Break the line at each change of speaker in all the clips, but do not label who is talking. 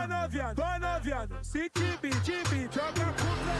Bonoviano, CTB, joga completo.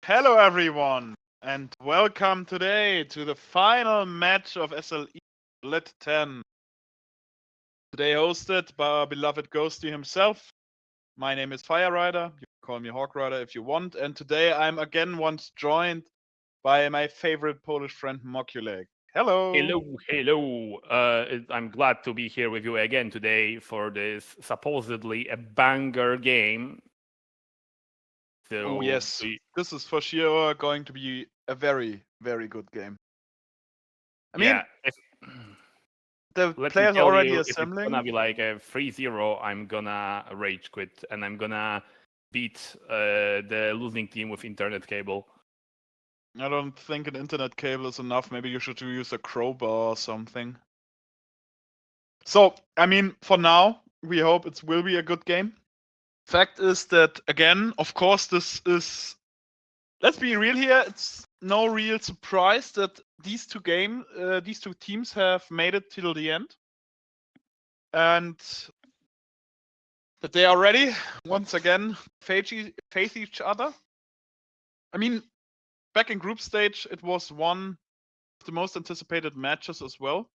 Hello, everyone, and welcome today to the final match of SLE Lit 10. Today hosted by our beloved Ghosty himself. My name is Fire Rider. You can call me Hawk Rider if you want. And today I'm again once joined by my favorite Polish friend Mokuleg. Hello.
Hello. I'm glad to be here with you again today for this supposedly a banger game.
Oh
So,
yes, this is for sure going to be a very, very good game. I mean,
yeah,
the
let me
players are
tell
already
you, if it's
assembling.
gonna be like a 3-0, I'm gonna rage quit and I'm gonna beat the losing team with internet cable.
I don't think an internet cable is enough. Maybe you should use a crowbar or something. So, I mean, for now, we hope it will be a good game. Fact is that, again, of course, this is. Let's be real here. It's no real surprise that these two teams have made it till the end, and that they are ready once again face each other. I mean, back in group stage, it was one of the most anticipated matches as well.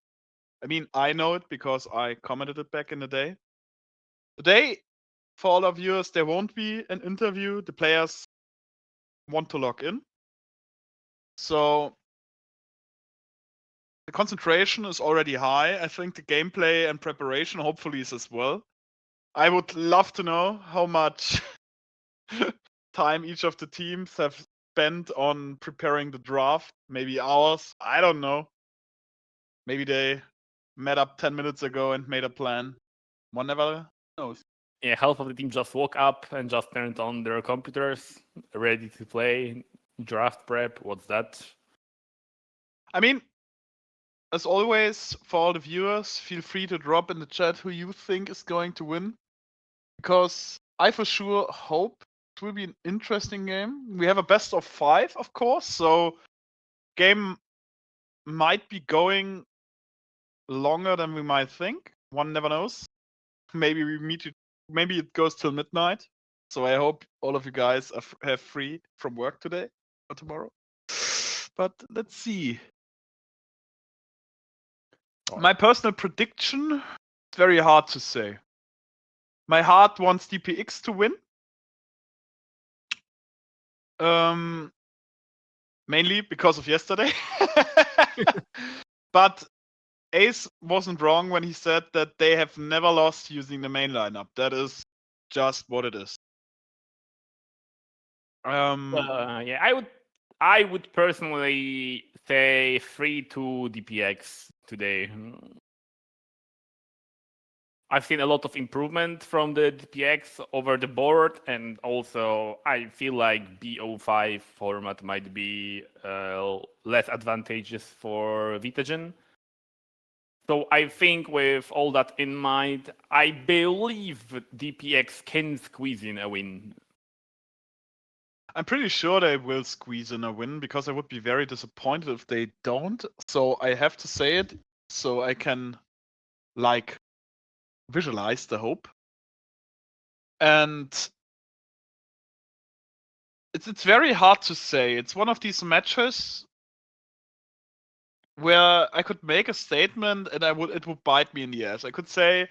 I mean, I know it because I commented it back in the day. Today, for all our viewers, there won't be an interview. The players want to log in. So the concentration is already high. I think the gameplay and preparation hopefully is as well. I would love to know how much time each of the teams have spent on preparing the draft. Maybe hours. I don't know. Maybe they met up 10 minutes ago and made a plan. One never knows.
Yeah, half of the team just woke up and just turned on their computers, ready to play. Draft prep, what's that?
I mean, as always, for all the viewers, feel free to drop in the chat who you think is going to win. Because I for sure hope it will be an interesting game. We have a best of 5, of course, so game might be going longer than we might think. One never knows. Maybe maybe it goes till midnight. So I hope all of you guys have free from work today or tomorrow. But let's see. My personal prediction is very hard to say. My heart wants DPX to win. Mainly because of yesterday. But Ace wasn't wrong when he said that they have never lost using the main lineup. That is just what it is.
Yeah, I would personally say 3-2 DPX today. I've seen a lot of improvement from the DPX over the board, and also I feel like Bo5 format might be less advantageous for VITAGEN. So I think with all that in mind, I believe DPX can squeeze in a win.
I'm pretty sure they will squeeze in a win because I would be very disappointed if they don't. So I have to say it so I can like visualize the hope. And it's very hard to say. It's one of these matches where I could make a statement and it would bite me in the ass. I could say,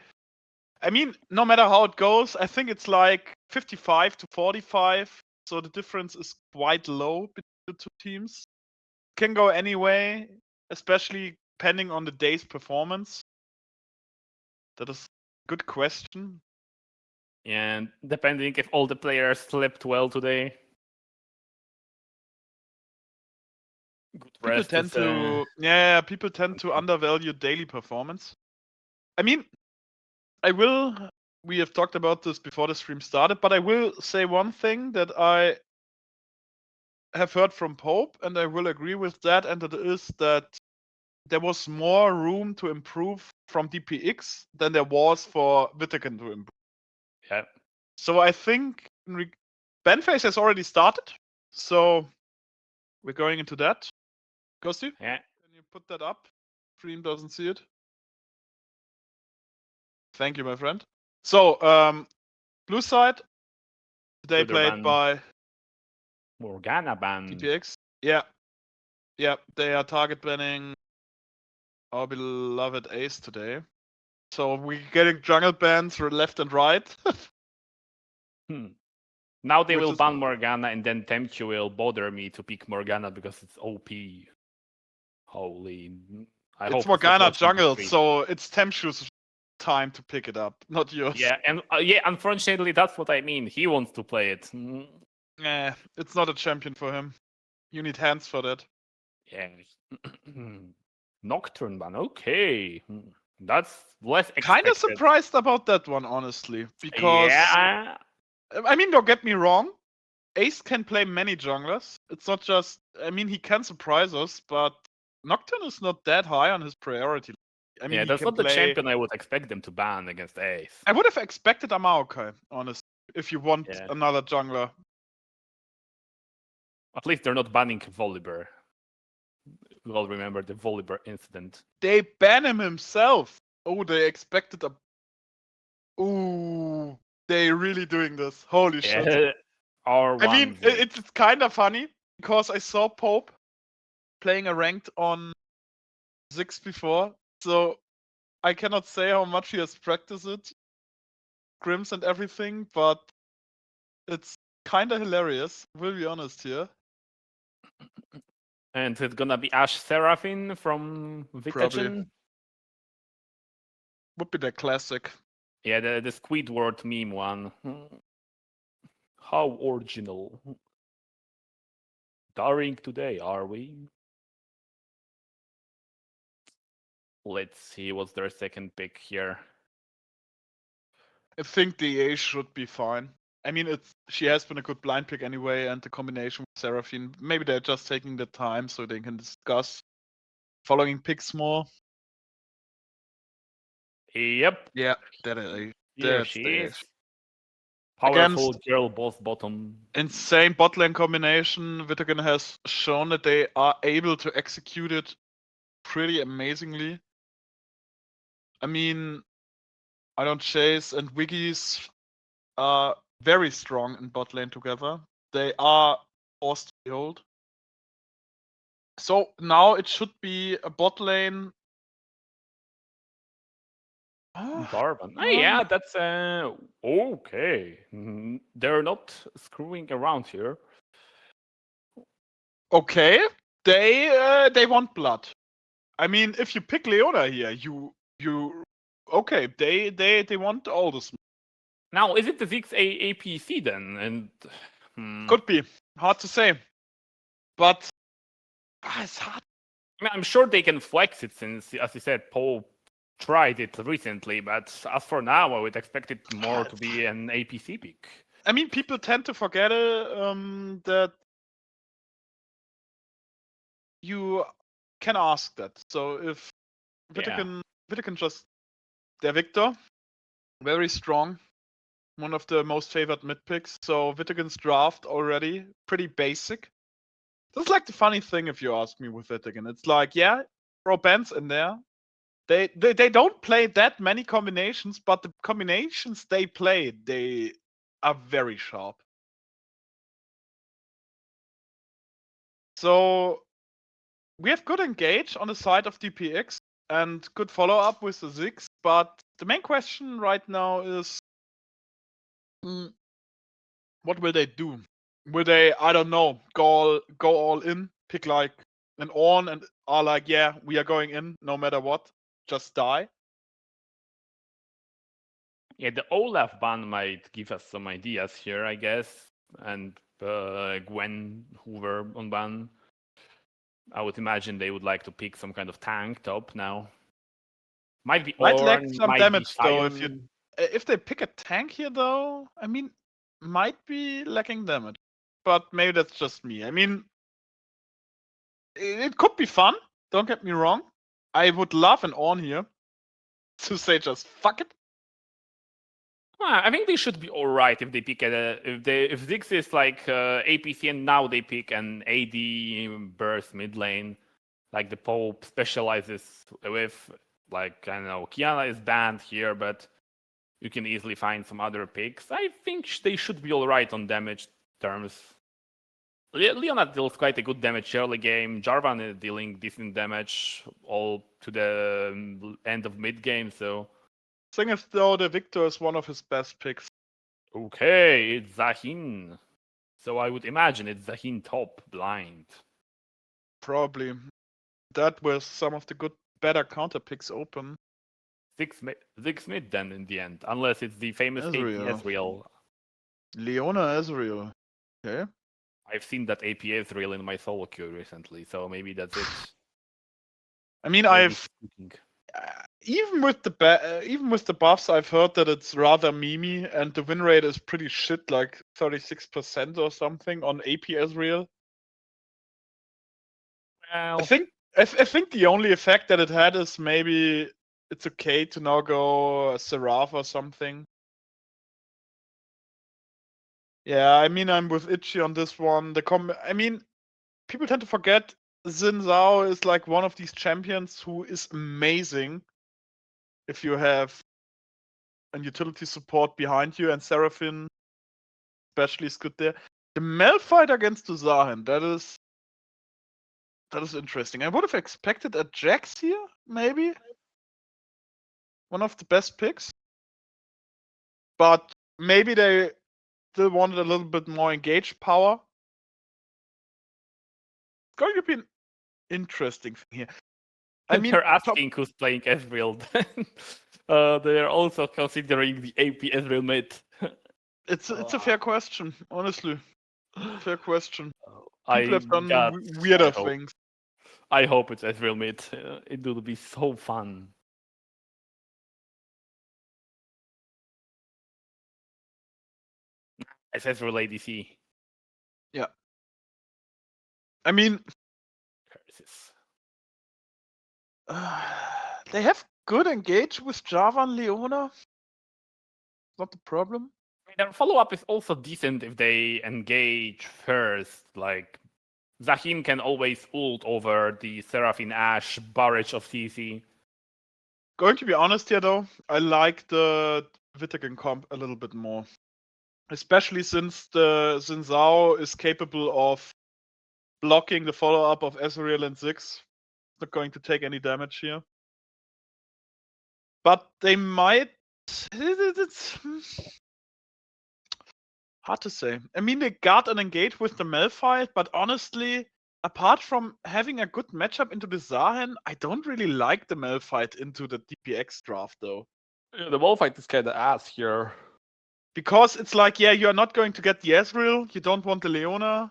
I mean, no matter how it goes, I think it's like 55 to 45. So the difference is quite low between the two teams. Can go any way, especially depending on the day's performance. That is a good question.
And depending if all the players slept well today. Good rest
People tend to undervalue daily performance. I mean, we have talked about this before the stream started, but I will say one thing that I have heard from Pope, and I will agree with that, and it is that there was more room to improve from DPX than there was for VITAGEN to improve.
Yeah.
So I think Benface has already started, so we're going into that. Ghosty?
Yeah.
Can you put that up? Stream doesn't see it. Thank you, my friend. So, blue side, today played by
Morgana ban.
DPX. Yeah. Yeah, they are target banning our beloved Ace today. So we're getting jungle bans left and right.
Now they
Which
will
is-
ban Morgana, and then Temchu will bother me to pick Morgana because it's OP. Holy. I hope
It's
not
Morgana
worse than
jungle,
P3.
so it's Temshu's time to pick it up, not yours.
Yeah, and unfortunately, that's what I mean. He wants to play it.
It's not a champion for him. You need hands for that.
Yeah. Nocturne ban. Okay. That's less expected.
Kind of surprised about that one, honestly, because
Yeah.
I mean, don't get me wrong. Ace can play many junglers. It's not just. I mean, he can surprise us, but Nocturne is not that high on his priority. I mean,
Yeah,
he
that's
can
not the
play.
champion I would expect them to ban against Ace.
I would have expected Amaokai, honestly, if you want
Yeah.
another jungler.
At least they're not banning Volibear. We all remember the Volibear incident.
They ban him himself. Oh, they expected a. Ooh, they really doing this. Holy shit.
Yeah. R1.
I mean, it's kind of funny because I saw Pope playing a ranked on Ziggs before, so I cannot say how much he has practiced it, scrims and everything, but it's kind of hilarious. We'll be honest here.
And it's gonna be Ash Seraphine from VITAGEN.
Would be the classic.
Yeah, the Squidward meme one. How original. Daring today, are we? Let's see what's their second pick here.
I think the Ace should be fine. I mean, she has been a good blind pick anyway, and the combination with Seraphine. Maybe they're just taking the time so they can discuss following picks more.
Yep.
Yeah, that's
Here she
the
is.
Ace.
Powerful girl boss bottom.
Insane bot lane combination. VITAGEN has shown that they are able to execute it pretty amazingly. I mean, I don't chase and Wiggies are very strong in bot lane together. They are forced to behold. So now it should be a bot lane.
Darban. Oh, yeah, that's okay. They're not screwing around here.
Okay, they want blood. I mean, if you pick Leona here, you okay. They want all this.
Now, is it the Ziggs APC then? And
Could be hard to say, but it's hard.
I mean, I'm sure they can flex it since, as you said, Pope tried it recently. But as for now, I would expect it more to be an APC pick.
I mean, people tend to forget that you can ask that. So if VITAGEN just their Victor, very strong, one of the most favored mid picks. So VITAGEN's draft already pretty basic. That's like the funny thing if you ask me with VITAGEN. It's like, yeah, throw bands in there. They don't play that many combinations, but the combinations they play, they are very sharp. So we have good engage on the side of DPX and good follow up with the Ziggs, but the main question right now is what will they do? Will they, I don't know, go all in, pick like an on and are like, yeah, we are going in no matter what, just die?
Yeah, the Olaf ban might give us some ideas here, I guess. And Gwen Hoover on ban. I would imagine they would like to pick some kind of tank top now. Might be
Might lack
Ornn,
some
might
damage
be
though
Sion.
if they pick a tank here though. I mean, might be lacking damage, but maybe that's just me. I mean, it could be fun. Don't get me wrong. I would love an on here to say just fuck it.
I think they should be all right if they pick if Ziggs is like APC and now they pick an AD burst mid lane, like the Pope specializes with. Like, I don't know, Kiana is banned here, but you can easily find some other picks. I think they should be all right on damage terms. Leona deals quite a good damage early game. Jarvan is dealing decent damage all to the end of mid game. So
Thing is, though, the Victor is one of his best picks.
okay, it's Zahin. So I would imagine it's Zahin top blind.
Probably. That was some of the better counter picks open.
Six mid then in the end, unless it's the famous AP Ezreal.
Leona Ezreal. Okay.
I've seen that AP Ezreal in my solo queue recently, so maybe that's it.
I mean,
Maybe
even with the buffs, I've heard that it's rather memey, and the win rate is pretty shit, like 36% or something on AP Ezreal.
well,
I think the only effect that it had is maybe it's okay to now go Seraph or something. Yeah, I mean, I'm with Itchy on this one. I mean, people tend to forget Xin Zhao is like one of these champions who is amazing if you have an utility support behind you, and Seraphine especially is good there. The Malphite against the Zahan, that is interesting. I would have expected a Jax here, maybe. One of the best picks. But maybe they still wanted a little bit more engaged power. It's going to be an interesting thing here. I mean,
they're asking who's playing Ezreal. They're also considering the AP Ezreal mid.
it's a fair question, honestly. Fair question.
I
People have done weirder things.
I hope it's Ezreal mid. It will be so fun. It's Ezreal ADC.
Yeah. I mean,
Curses.
they have good engage with Java and Leona. Not the problem.
I mean, their follow-up is also decent if they engage first. Like, Zahin can always ult over the Seraphine Ashe barrage of CC.
Going to be honest here, though, I like the VITAGEN comp a little bit more. Especially since the Xin Zhao is capable of blocking the follow-up of Ezreal and Ziggs. Not going to take any damage here. But they might... It's hard to say. I mean, they got an engage with the Malphite, but honestly, apart from having a good matchup into the Zahen, I don't really like the Malphite into the DPX draft, though.
Yeah, the Bo5 is kind of ass here.
Because it's like, yeah, you're not going to get the Ezreal, you don't want the Leona.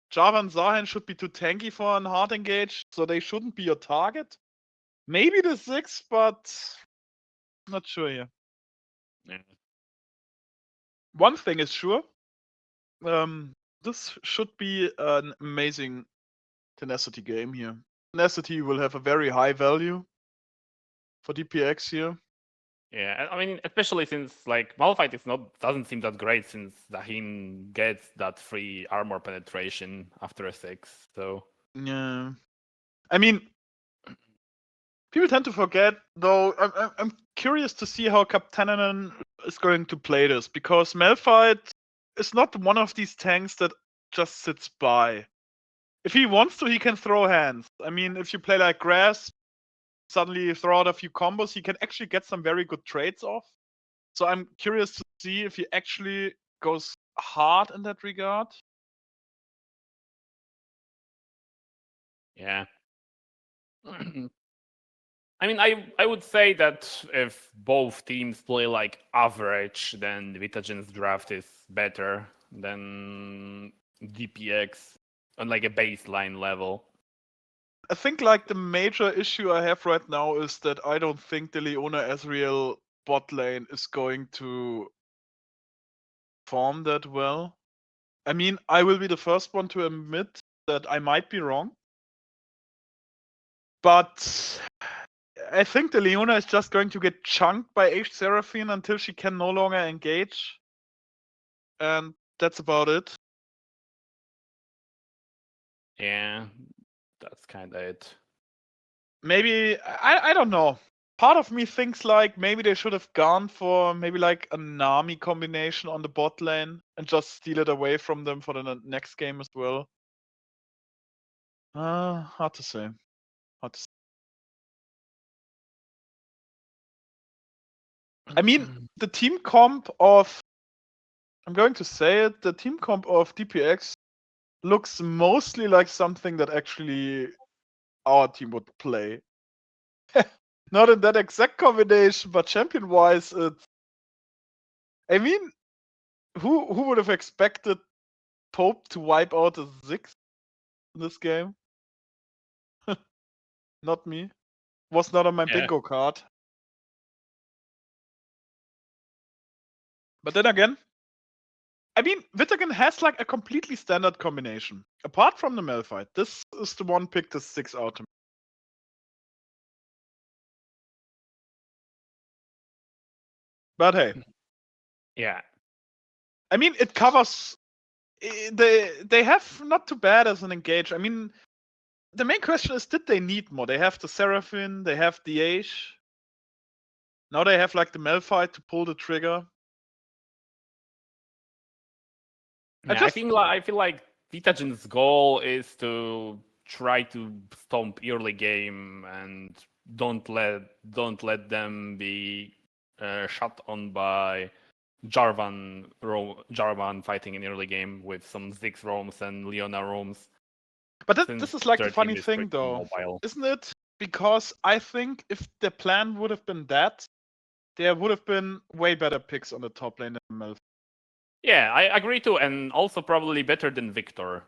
Java and Zahen should be too tanky for a hard engage, so they shouldn't be your target. Maybe the Ziggs, but not sure here.
Yeah.
One thing is sure, this should be an amazing tenacity game here. Tenacity will have a very high value for DPX here.
Yeah, I mean, especially since like Malphite doesn't seem that great since Zahin gets that free armor penetration after a 6. So
yeah, I mean, people tend to forget though. I'm curious to see how Captainen is going to play this, because Malphite is not one of these tanks that just sits by. If he wants to, he can throw hands. I mean, if you play like Grass, suddenly throw out a few combos, he can actually get some very good trades off. So I'm curious to see if he actually goes hard in that regard.
yeah. I mean, I would say that if both teams play like average, then VITAGEN's draft is better than DPX on like a baseline level.
I think like the major issue I have right now is that I don't think the Leona Ezreal bot lane is going to form that well. I mean, I will be the first one to admit that I might be wrong. But I think the Leona is just going to get chunked by H Seraphine until she can no longer engage. And that's about it.
Yeah, that's kind of it.
Maybe, I don't know. part of me thinks like maybe they should have gone for maybe like a Nami combination on the bot lane and just steal it away from them for the next game as well. Hard to say. Hard to say. I mean, the team comp of, I'm going to say it, the team comp of DPX looks mostly like something that actually our team would play. Not in that exact combination, but champion-wise, it's... I mean, who would have expected Pope to wipe out a Ziggs in this game? Not me. Was not on my bingo card. But then again, I mean, VITAGEN has like a completely standard combination. Apart from the Malphite, this is the one pick that sticks out to me. But hey.
Yeah.
I mean, it covers... They have not too bad as an engage. I mean, the main question is, did they need more? They have the Seraphine, they have the Ashe. Now they have like the Malphite to pull the trigger.
Yeah, I feel like VITAGEN's goal is to try to stomp early game and don't let them be shot on by Jarvan fighting in early game with some Ziggs roams and Leona roams.
But this is like the funny thing though,
mobile.
isn't it? Because I think if the plan would have been that, there would have been way better picks on the top lane than Malphite.
Yeah, I agree too, and also probably better than Victor.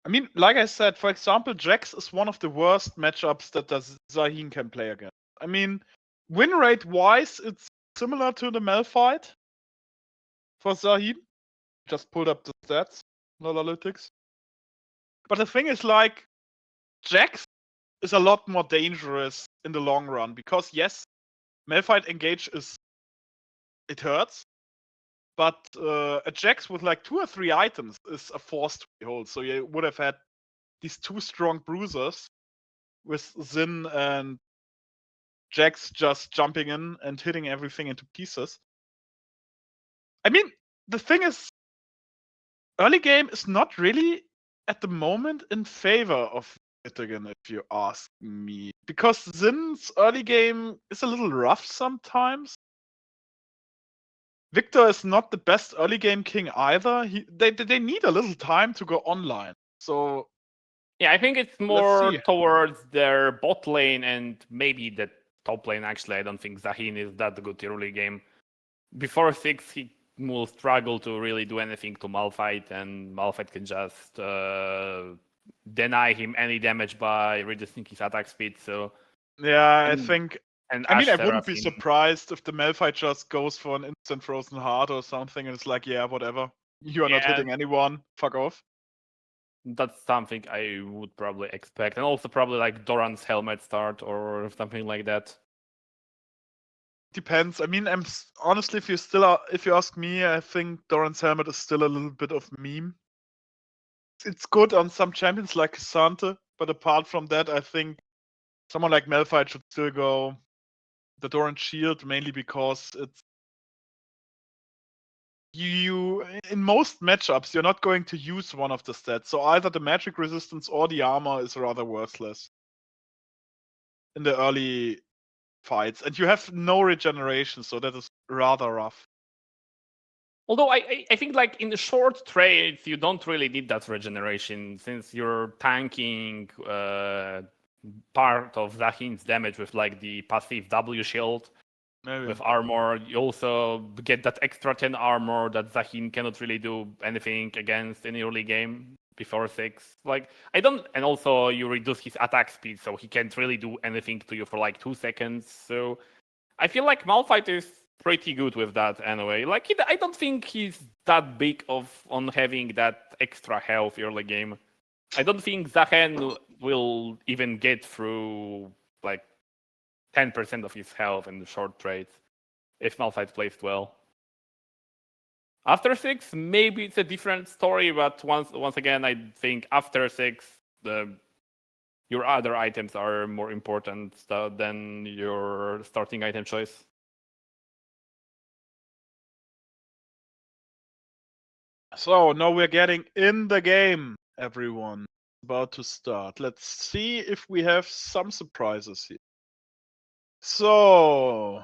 I mean, like I said, for example, Jax is one of the worst matchups that Zaheen can play against. I mean, win rate wise, it's similar to the Malphite for Zaheen. Just pulled up the stats, analytics. But the thing is, like, Jax is a lot more dangerous in the long run because yes, Malphite engage it hurts, but a Jax with like 2 or 3 items is a force to behold. So you would have had these 2 strong bruisers with Xin and Jax just jumping in and hitting everything into pieces. I mean, the thing is, early game is not really at the moment in favor of VITAGEN, if you ask me. Because Zin's early game is a little rough sometimes. Victor is not the best early game king either. They need a little time to go online. So
yeah, I think it's more towards their bot lane and maybe the top lane. Actually, I don't think Zaheen is that good early game. Before 6, he will struggle to really do anything to Malphite, and Malphite can just deny him any damage by reducing his attack speed. So
yeah, I think.
And
I mean, I wouldn't be surprised if the Malphite just goes for an instant frozen heart or something, and it's like, yeah, whatever. You are not hitting anyone. Fuck off.
That's something I would probably expect, and also probably like Doran's helmet start or something like that.
Depends. I mean, honestly, if you ask me, I think Doran's helmet is still a little bit of meme. It's good on some champions like Sante, but apart from that, I think someone like Malphite should still go the Doran shield, mainly because it's you in most matchups you're not going to use one of the stats, so either the magic resistance or the armor is rather worthless in the early fights, and you have no regeneration, so that is rather rough.
Although I think like in the short trades you don't really need that regeneration since you're tanking part of Zaheen's damage with like the passive W shield. Maybe. With armor, you also get that extra 10 armor that Zaheen cannot really do anything against in early game before 6. Like and also you reduce his attack speed, so he can't really do anything to you for like 2 seconds. So I feel like Malphite is pretty good with that anyway. Like I don't think he's that big on having that extra health early game. I don't think Zaheen will even get through like 10% of his health in the short trades if Malphite plays well. After 6, maybe it's a different story, but once again, I think after 6, you your other items are more important than your starting item choice.
So now we're getting in the game, everyone. About to start. Let's see if we have some surprises here. So,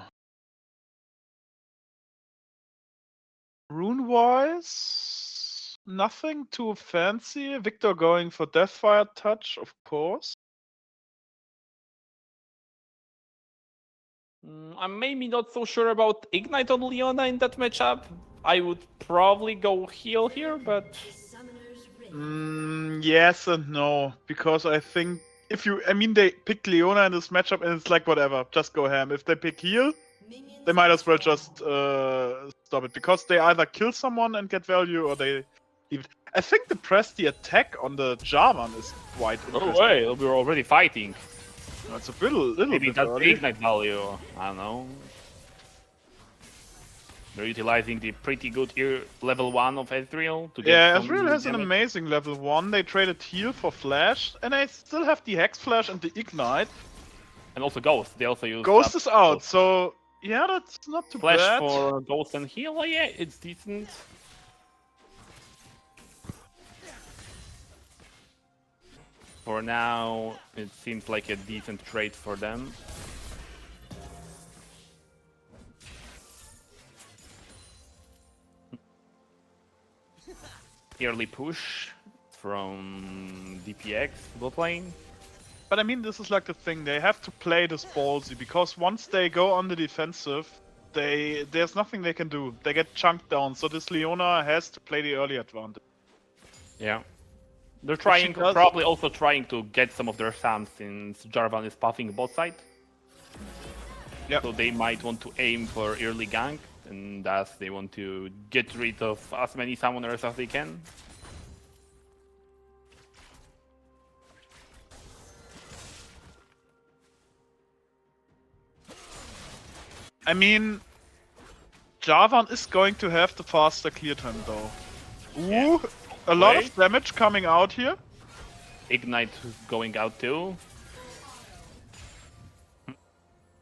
rune-wise, nothing too fancy. Victor going for Deathfire Touch, of course.
I'm maybe not so sure about Ignite on Leona in that matchup. I would probably go heal here, but
Yes and no, because I think if you, I mean, they picked Leona in this matchup, and it's like whatever, just go ham. If they pick heal, they might as well just stop it, because they either kill someone and get value, or they leave it. I think the press the attack on the Jarvan is quite interesting.
oh wait, we're already fighting.
It's a little
Maybe
bit
that's
early.
Ignite value. I don't know. They're utilizing the pretty good level 1 of Ezreal to get
Yeah,
some
Ezreal has an
damage.
amazing level 1. They traded heal for flash, and they still have the Hex Flash and the Ignite.
And also Ghost. They also use
Ghost is out,
Ghost.
so yeah, that's not too
Flash
bad.
for Ghost and heal. Oh, yeah, it's decent. For now, it seems like a decent trade for them. Early push from DPX bot lane.
But I mean, this is like the thing, they have to play this ballsy, because once they go on the defensive, there's nothing they can do. They get chunked down, so this Leona has to play the early advantage.
Yeah. They're
she does-
probably also trying to get some of their Sams since Jarvan is puffing bot side.
Yep.
So they might want to aim for early gank, and thus they want to get rid of as many summoners as they can.
I mean, Jarvan is going to have the faster clear time though.
Yeah.
Ooh, a lot
Wait.
of damage coming out here.
Ignite going out too.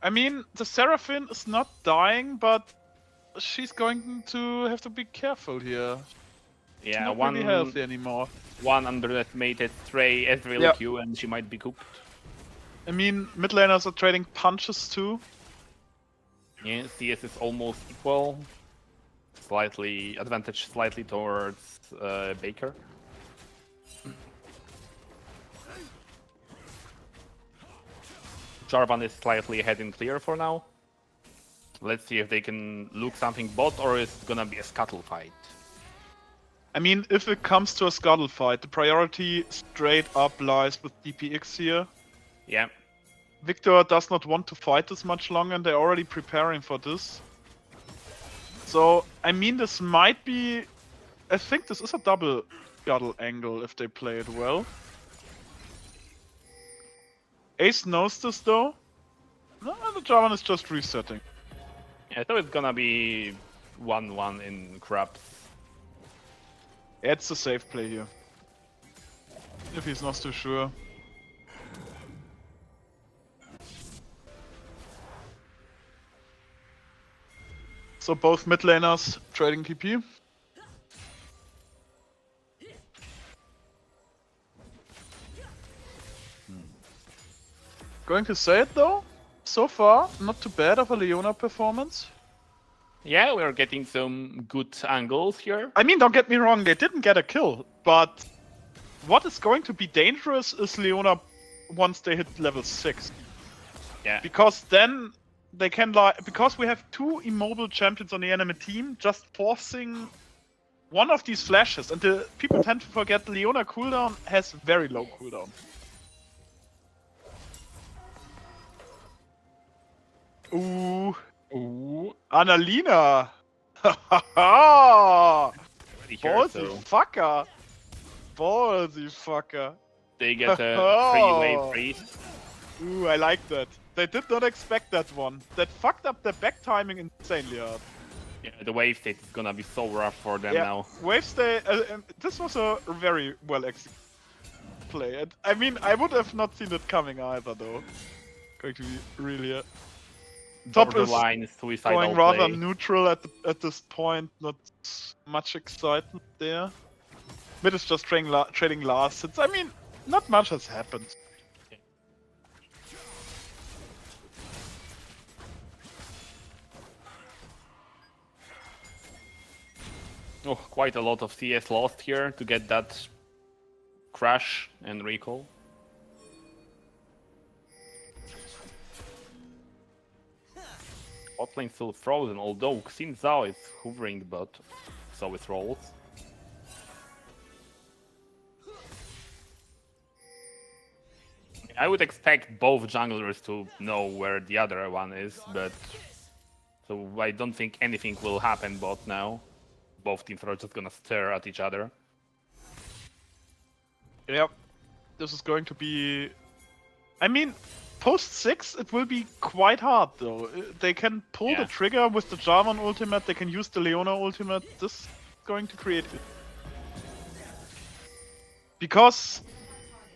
I mean, the Seraphine is not dying, but she's going to have to be careful here. She's
Yeah,
not really healthy anymore.
one underestimated stray Ezreal
Yeah.
Q and she might be cooked.
I mean, mid laners are trading punches too.
Yeah, CS is almost equal. Advantage slightly towards Baker. Jarvan is slightly ahead in clear for now. Let's see if they can look something bot or it's gonna be a scuttle fight.
I mean, if it comes to a scuttle fight, the priority straight up lies with DPX here.
Yeah.
Victor does not want to fight this much longer, and they're already preparing for this. So, I mean, this might be... I think this is a double scuttle angle if they play it well. Ace knows this though. No, the Jarvan is just resetting.
Yeah, so it's gonna be 1-1 in Krabs.
It's a safe play here. If he's not too sure. So both mid laners trading TP. Going to say it though, so far not too bad of a Leona performance.
Yeah, we're getting some good angles here.
I mean, don't get me wrong, they didn't get a kill, but what is going to be dangerous is Leona once they hit level 6.
Yeah.
Because then they can because we have 2 immobile champions on the enemy team, just forcing one of these flashes, and the people tend to forget Leona cooldown has very low cooldown. Ooh.
Ooh.
Annalena! Hahaha! Ballsy fucker! Ballsy fucker!
They get a 3-wave freeze.
Ooh, I like that. They did not expect that one. That fucked up their back timing insanely hard.
Yeah, the wave state is gonna be so rough for them
Yeah,
now.
wave stay. This was a very well executed. play. And I mean, I would have not seen it coming either, though. Going to be really top is
Borderline suicidal
going rather
play.
neutral at this point. Not much excitement there. Mid is just trading last hits. I mean, not much has happened.
Oh, quite a lot of CS lost here to get that crash and recall. Bot lane still frozen, although Xin Zhao is hovering, but so it rolls. I would expect both junglers to know where the other one is, but so I don't think anything will happen bot now. Both teams are just gonna stare at each other.
Yep. This is going to be... I mean, post 6 it will be quite hard though. They can pull the trigger with the Jarvan ultimate, they can use the Leona ultimate. This is going to create it. Because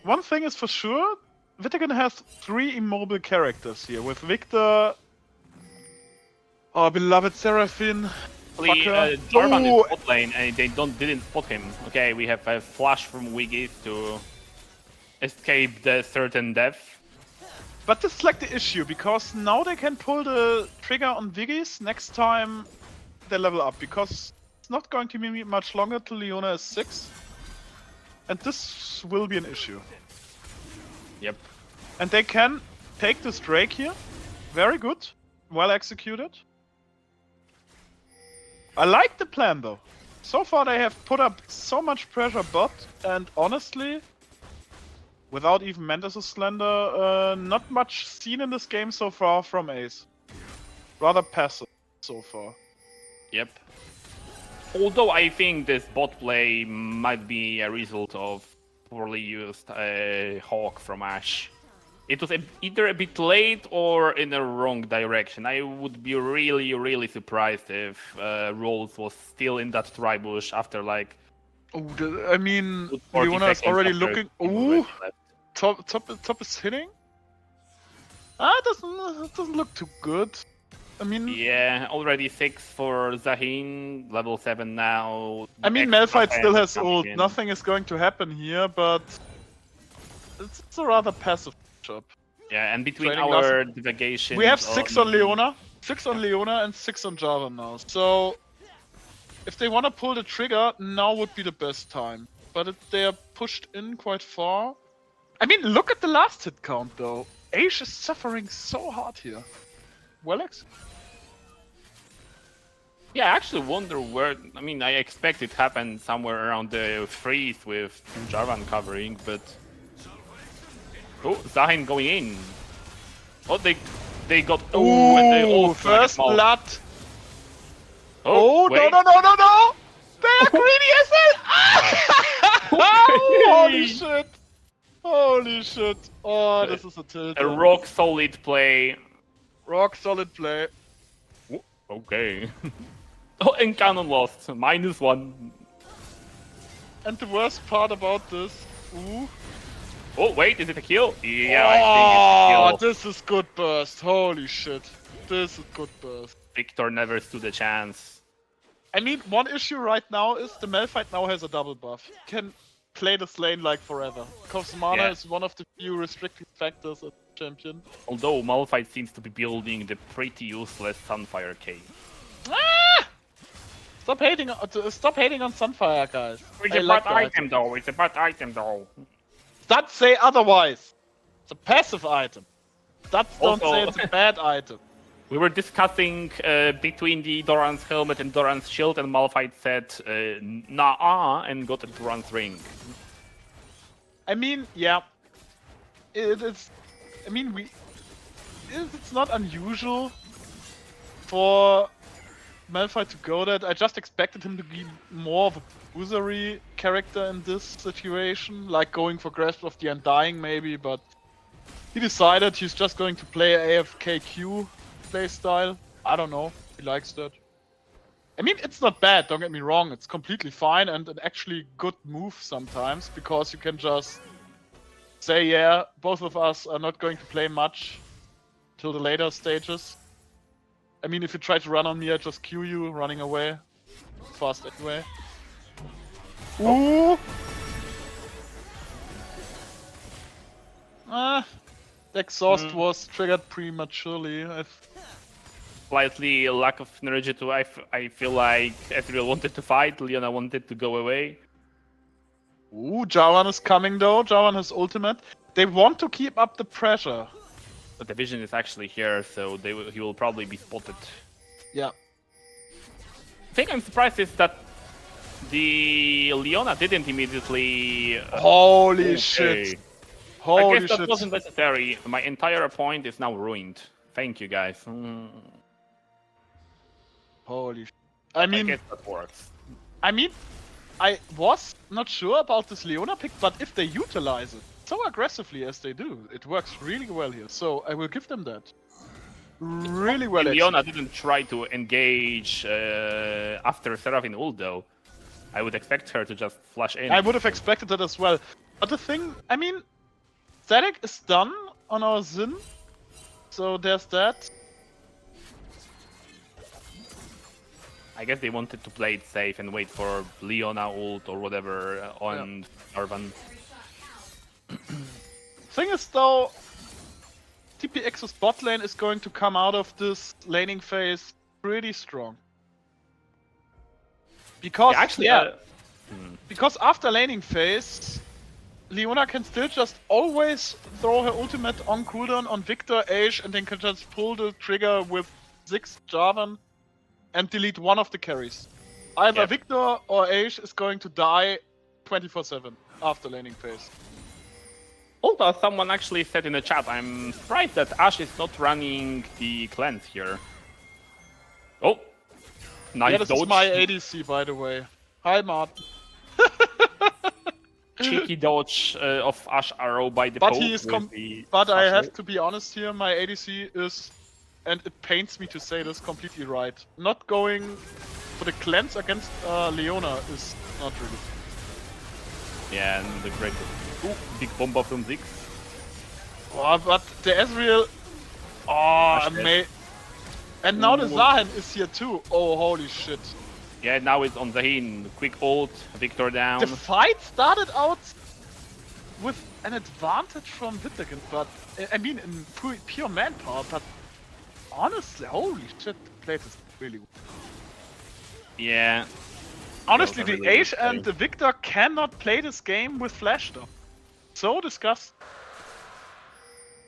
one thing is for sure, VITAGEN has 3 immobile characters here, with Victor, our beloved Seraphine,
Jarvan is bot lane and they didn't spot him. Okay, we have a flash from Wiggy to escape the certain death.
But this is like the issue, because now they can pull the trigger on Viggies next time they level up, because it's not going to be much longer till Leona is 6. And this will be an issue.
Yep.
And they can take this Drake here. Very good. Well executed. I like the plan though. So far they have put up so much pressure bot, and honestly, without even Mendes' slender, not much seen in this game so far from Ace. Rather passive so far.
Yep. Although I think this bot play might be a result of poorly used Hawk from Ashe. It was either a bit late or in the wrong direction. I would be really surprised if Rolls was still in that tribush after like...
Oh, I mean, Leona is already looking... Ooh! Top is hitting? It doesn't look too good. I mean...
Yeah, already 6 for Zahin, level 7 now.
I mean, Malphite still has ult. Nothing is going to happen here, but... It's a rather passive job.
Yeah, and between our divagation...
We have 6 on Leona. 6 on Leona and 6 on Jarvan now. So... If they want to pull the trigger, now would be the best time. But they are pushed in quite far. I mean, look at the last hit count though. Ashe is suffering so hard here. Welex?
Yeah, I actually wonder where... I mean, I expect it happened somewhere around the freeze with Jarvan covering, but... Oh, Zahin going in. Oh, they got... Oh, and they all...
First blood!
Oh,
no! They are greedy as hell! Holy shit! Holy shit! Oh, this is a tilt.
A rock solid play.
Rock solid play.
Okay. Oh, and Cannon lost. -1.
And the worst part about this... Ooh.
Oh, wait, is it a kill? Yeah, I think it's a kill.
This is good burst. Holy shit. This is good burst.
Victor never stood a chance.
I mean, one issue right now is the Malphite now has a double buff. Can play this lane like forever. Because mana is one of the few restricting factors as champion.
Although Malphite seems to be building the pretty useless Sunfire cave.
Ah! Stop hating on Sunfire, guys.
It's a bad item though, it's a bad item though.
Stats say otherwise. It's a passive item. Stats don't say it's a bad item.
We were discussing between the Doran's helmet and Doran's shield, and Malphite said nah and got a Doran's ring.
I mean, yeah. It's not unusual for Malphite to go that. I just expected him to be more of a boozery character in this situation, like going for Grasp of the Undying maybe, but he decided he's just going to play AFKQ playstyle. I don't know, he likes that. I mean, it's not bad, don't get me wrong, it's completely fine and an actually good move sometimes, because you can just say, yeah, both of us are not going to play much till the later stages. I mean, if you try to run on me, I just Q you, running away. Fast anyway. Ooh! The exhaust was triggered prematurely.
Slightly lack of synergy too. I feel like Ezreal wanted to fight, Leona wanted to go away.
Ooh, Jarvan is coming though. Jarvan has ultimate. They want to keep up the pressure.
But the vision is actually here, so he will probably be spotted.
Yeah.
The thing I'm surprised is that the Leona didn't immediately...
Holy shit. Holy
I guess that
shit.
wasn't necessary. My entire point is now ruined. Thank you, guys.
Holy shit. I mean,
I guess that works.
I mean, I was not sure about this Leona pick, but if they utilize it so aggressively as they do, it works really well here. So I will give them that. Really well.
Leona didn't try to engage after Seraphine ult though. I would expect her to just flash in.
I would have expected that as well. But the thing, I mean, static is done on our Xin. So there's that.
I guess they wanted to play it safe and wait for Leona ult or whatever on Jarvan.
Thing is though, TPX's bot lane is going to come out of this laning phase pretty strong. Because because after laning phase, Leona can still just always throw her ultimate on cooldown on Victor, Ashe, and then can just pull the trigger with Ziggs, Jarvan, and delete one of the carries. Either Victor or Ashe is going to die 24/7 after laning phase.
Also, someone actually said in the chat, I'm surprised that Ashe is not running the cleanse here. Oh, nice
Yeah, this
dodge.
is my ADC, by the way. Hi, Martin.
Cheeky dodge of Ashe arrow by the
But
Pope.
he is
with
but I
Ashe
have
ult.
to be honest here, my ADC is, and it pains me to say this, completely right. Not going for the cleanse against Leona is not really.
Yeah, and the great big bomber from Ziggs.
Oh, but the Ezreal... Oh, and now the Zahen is here too. Oh, holy shit.
Yeah, now it's on Zahin. Quick ult, Victor down.
The fight started out with an advantage from VITAGEN, but I mean in pure manpower, but honestly, holy shit, the play is really good.
Yeah.
Honestly,
That was
the
a really
Ashe
good
and
play.
the Victor cannot play this game with flash though. So disgusting.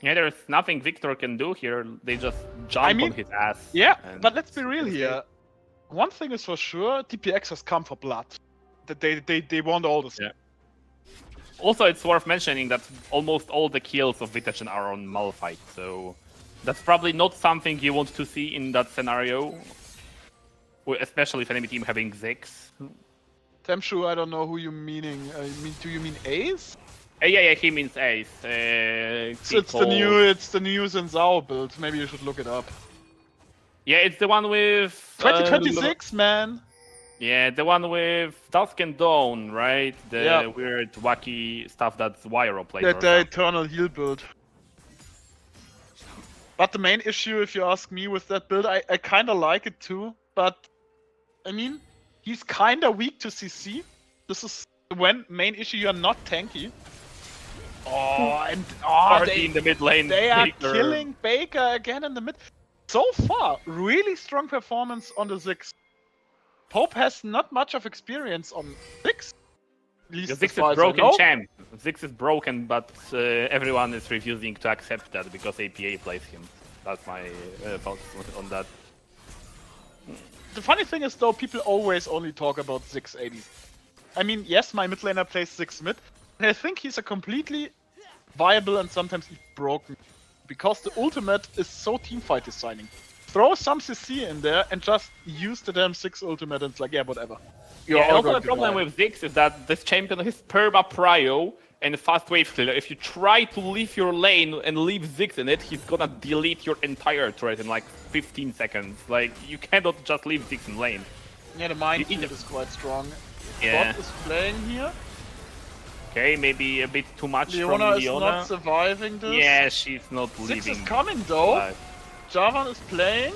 Yeah, there's nothing Victor can do here. They just jump on his ass.
Yeah,
and
but let's be real here. One thing is for sure, TPX has come for blood. That they want all this.
Yeah. Also, it's worth mentioning that almost all the kills of VITAGEN are on Malphite, so that's probably not something you want to see in that scenario, especially if enemy team having Ziggs.
Temshu, I don't know who you meaning. Do you mean Ace?
Yeah, he means Ace.
It's the new Zenzao build. Maybe you should look it up.
Yeah, it's the one with
2026, man.
Yeah, the one with Dusk and Dawn, right? The weird, wacky stuff that's Wyro played.
The Eternal Heal build. But the main issue, if you ask me, with that build, I kind of like it too. But I mean, he's kind of weak to CC. This is the main issue. You're not tanky.
They in the mid lane.
They are
Baker.
killing Baker again in the mid. So far, really strong performance on the Ziggs. Pope has not much of experience on Ziggs.
Ziggs is broken champ. Ziggs is broken, but everyone is refusing to accept that because APA plays him. That's my thoughts on that.
The funny thing is though, people always only talk about Ziggs AD. I mean, yes, my mid laner plays Ziggs mid, and I think he's a completely viable and sometimes even broken, because the ultimate is so teamfight designing. Throw some CC in there and just use the damn Ziggs ultimate and it's like, yeah, whatever.
Also the problem with Ziggs is that this champion is perma prio and fast wave killer. If you try to leave your lane and leave Ziggs in it, he's gonna delete your entire turret in like 15 seconds. Like, you cannot just leave Ziggs in lane.
Yeah, the mind field is quite strong.
Yeah.
Bot is playing here.
Okay, maybe a bit too much
Leona
from
is
Leona.
not surviving this.
Yeah, she's not
Six
leaving.
is coming though.
alive.
Javan is playing.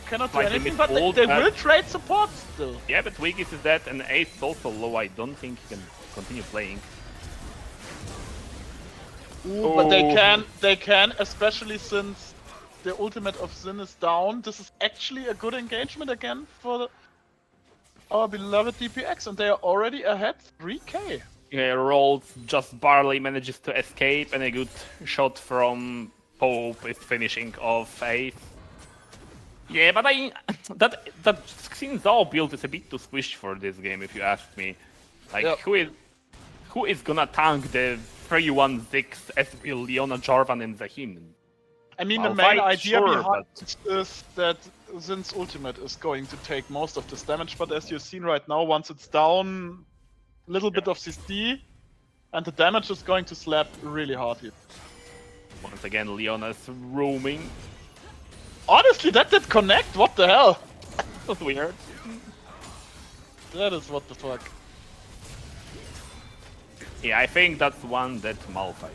Cannot do
Slightly
anything, but
mid-ult,
they
but-
will trade support still.
Yeah, but Wigis is dead and Ace is also low. I don't think he can continue playing.
Ooh, but they can, especially since the ultimate of Sin is down. This is actually a good engagement again for our beloved DPX, and they are already ahead 3k.
Yeah, rolls, just barely manages to escape, and a good shot from Bo5 is finishing off Ace. Yeah, but that Xin Zhao build is a bit too squishy for this game, if you ask me. Like,
Yep.
who is gonna tank the 3-1-6 SB Leona, Jarvan, and Zahin?
I mean,
I'll
the main
fight,
idea
sure,
behind it is that Sin's ultimate is going to take most of this damage, but as you've seen right now, once it's down, little bit of CC, and the damage is going to slap really hard here.
Once again, Leona's roaming.
Honestly, that did connect. What the hell?
That's weird.
That is what the fuck.
Yeah, I think that's one that Malphite.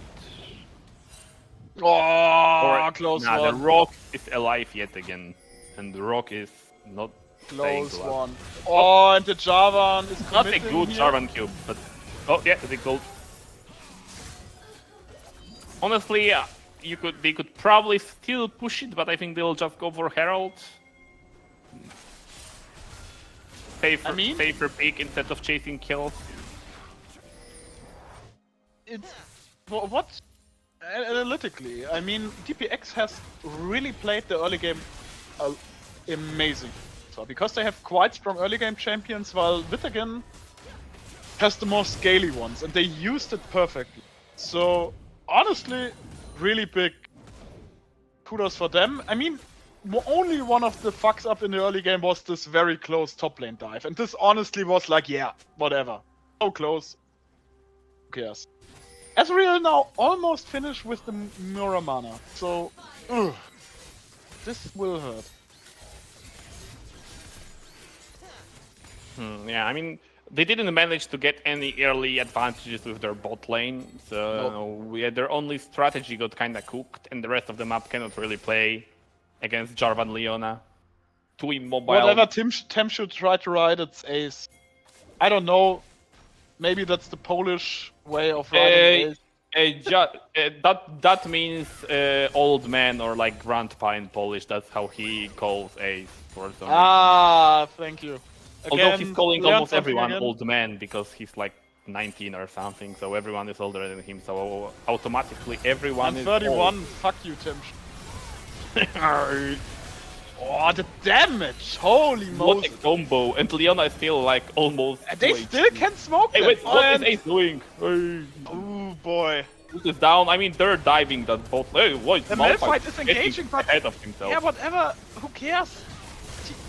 Oh, close
nah,
one.
the Rock is alive yet again, and the Rock is not staying
Close
alive.
one. Oh, and the Javan is
Not a
committing
good
here.
Jarvan cube, but oh yeah, the gold. Honestly, they could probably still push it, but I think they'll just go for Herald. Safer pick instead of chasing kills.
It's what analytically. I mean, DPX has really played the early game amazing. So because they have quite strong early game champions, while VITAGEN has the more scaly ones, and they used it perfectly. So honestly, really big kudos for them. I mean, only one of the fucks up in the early game was this very close top lane dive, and this honestly was like, yeah, whatever, so close. Who cares? Ezreal now almost finished with the Muramana, so this will hurt.
Yeah, I mean, they didn't manage to get any early advantages with their bot lane, so their only strategy got kinda cooked, and the rest of the map cannot really play against Jarvan Leona. Too immobile.
Whatever Tem should try to ride its ace. I don't know. Maybe that's the Polish way of riding ace.
That means old man or like grandpa in Polish. That's how he calls Ace for some reason.
Ah, thank you.
Although he's calling
learn
almost
something
everyone
again.
old man because he's like 19 or something, so everyone is older than him. So automatically everyone
I'm
is
31.
old.
Fuck you, Tim. Oh, the damage! Holy
What a
Moses!
combo! And Leona is still like almost.
They
2
still
HP.
can smoke
Hey,
them.
wait, what is
And-
Ace doing? Hey.
Oh boy.
This is down. I mean, they're diving that bot. Hey, what?
The
Malphite
Malphite is
getting
engaging, but
ahead of himself.
yeah, whatever. Who cares?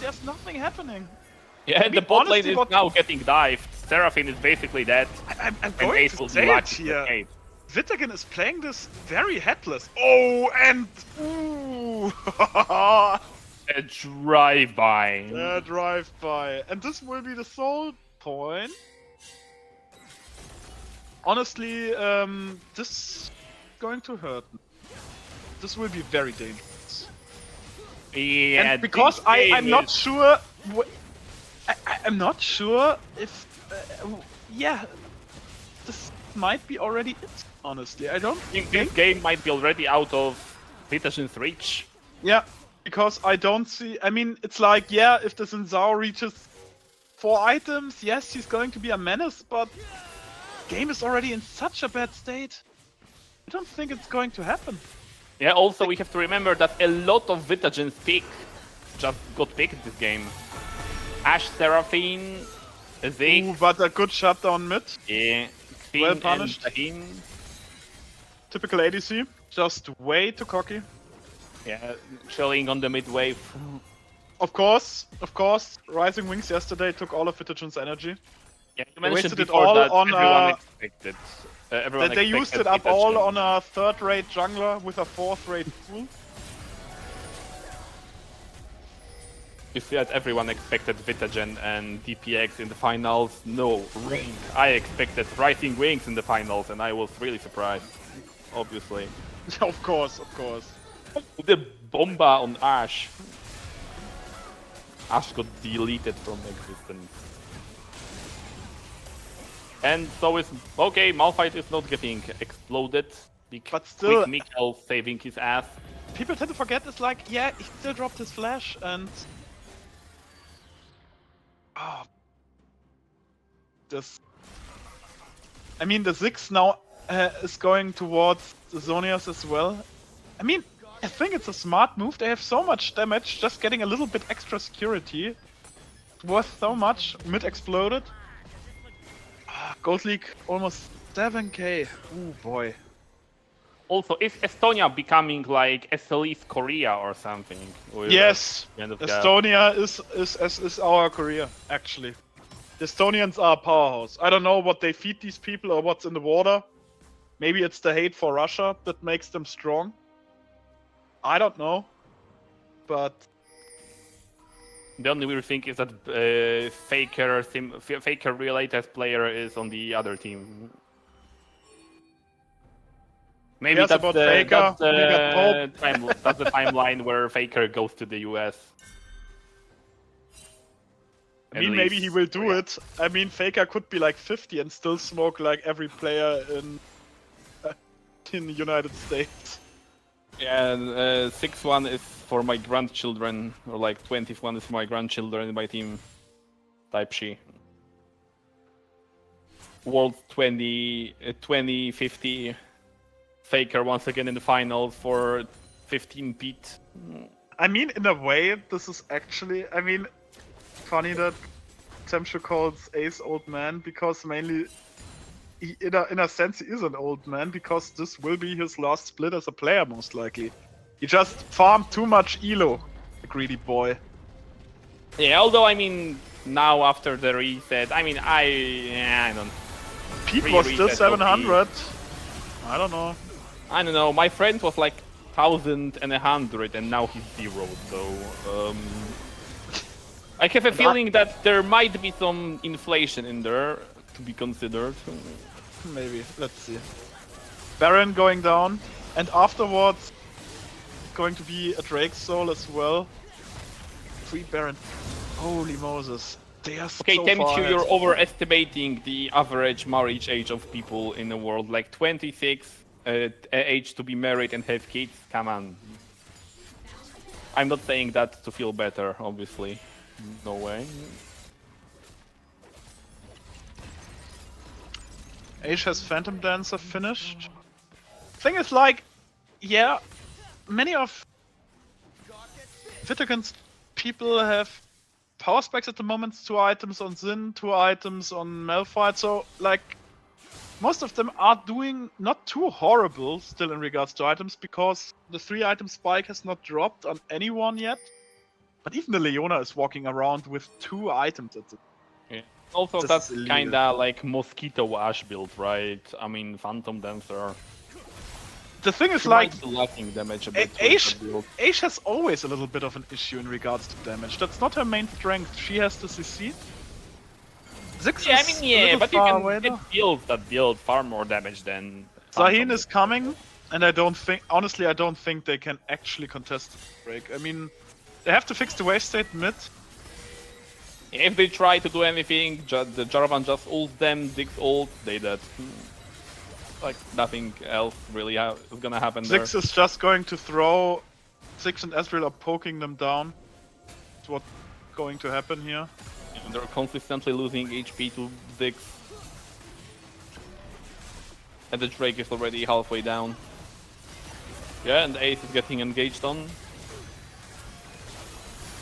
There's nothing happening.
Yeah, and the
mean,
bot lane
honestly,
is
what-
now getting dived. Seraphine is basically dead.
I'm
And
going
Ace
to
will be
say it
lucky to
here.
escape.
VITAGEN is playing this very headless. Oh, and ooh,
A drive-by.
Drive-by. And this will be the soul point. Honestly, this is going to hurt. This will be very dangerous.
Yeah,
And because
this
I'm
game
not
is-
sure... I'm not sure if... yeah, this might be already it, honestly. I don't
I think this game might be already out of VITAGEN's reach.
Yeah, because I don't see... I mean, it's like, yeah, if the Zhao reaches 4 items, yes, he's going to be a menace, but... game is already in such a bad state. I don't think it's going to happen.
Yeah, also we have to remember that a lot of VITAGEN's pick just got picked this game. Ashe, Seraphine, Zeke,
Ooh, but a good shutdown mid.
yeah,
well
Xing
punished.
and Zahin.
Typical ADC. Just way too cocky.
Yeah, chilling on the mid wave.
Of course, Rising Wings yesterday took all of VITAGEN's energy.
Yeah, you
They
mentioned
wasted it
before
all
that
on,
everyone expected. Everyone
They used
expected
it up all
VITAGEN.
on a 3rd-rate jungler with a 4th-rate pool.
You see that everyone expected Vitagen and DPX in the finals. No, Ring. I expected Rising Wings in the finals, and I was really surprised. Obviously.
Of course, of course.
The Bomba on Ash. Ash got deleted from existence. And so is... Okay, Malphite is not getting exploded.
But still-
Quick Mikkel saving his ass.
People tend to forget it's like, yeah, he still dropped his flash and...
Oh. This... I mean, the Ziggs now is going towards the Zonias as well. I mean, I think it's a smart move. They have so much damage, just getting a little bit extra security. Worth so much. Mid exploded. Gold League almost 7k. Ooh boy.
Also, is Estonia becoming like SLE's Korea or something? With
Yes,
the end of Gap?
Estonia is our Korea, actually. The Estonians are a powerhouse. I don't know what they feed these people or what's in the water. Maybe it's the hate for Russia that makes them strong. I don't know. But
The only weird thing is that Faker related player is on the other team. Maybe
Yes,
that's
about
the,
Faker, we got
that's the timeline where Faker goes to the US.
I mean, maybe he will do it. I mean, Faker could be like 50 and still smoke like every player in the United States.
Yeah, 6-1 is for my grandchildren, or like 20th is for my grandchildren in my team. Type she. World 2050. Faker once again in the finals for 15 beat.
I mean, in a way, this is actually, I mean, funny that Temshu calls Ace old man, because mainly, in a sense, he is an old man, because this will be his last split as a player, most likely. He just farmed too much elo, the greedy boy.
Yeah, although I mean, now after the reset, I mean, I don't.
Pete was still
Reset
700. I don't know.
I don't know. My friend was like 1,100, and now he's 0. So I have a feeling that there might be some inflation in there to be considered.
Maybe. Let's see. Baron going down, and afterwards going to be a Drake Soul as well. Free Baron. Holy Moses. They are
Okay,
so
Temchu,
far ahead.
you're overestimating the average marriage age of people in the world. Like 26, age to be married and have kids. Come on. I'm not saying that to feel better, obviously. No way.
Age has Phantom Dancer finished. Thing is, like, yeah, many of Vitagen's people have power specs at the moment. 2 items on Xin, 2 items on Malphite. So, like, most of them are doing not too horrible still in regards to items, because the 3-item spike has not dropped on anyone yet. But even the Leona is walking around with 2 items at the...
Yeah. Also,
This
that's
is illegal.
kinda like Mosquito Ash build, right? I mean, Phantom Dancer.
The thing is,
She
like,
might be lacking damage a bit. with
Ashe
the build.
has always a little bit of an issue in regards to damage. That's not her main strength. She has the CC. Ziggs
Yeah, I
is
mean,
a
yeah,
little
but you
far
can
away
get
now.
builds that build far more damage than
Zahin
Phantom.
is coming, and I don't think, honestly, I don't think they can actually contest the break. I mean, they have to fix the wave state mid.
If they try to do anything, the Jarvan just ults them, Ziggs ult, they dead. Like, nothing else really is gonna happen there.
Ziggs is just going to throw. Ziggs and Ezreal are poking them down. That's what's going to happen here.
And they're consistently losing HP to Ziggs. And the Drake is already halfway down. Yeah, and the Ace is getting engaged on.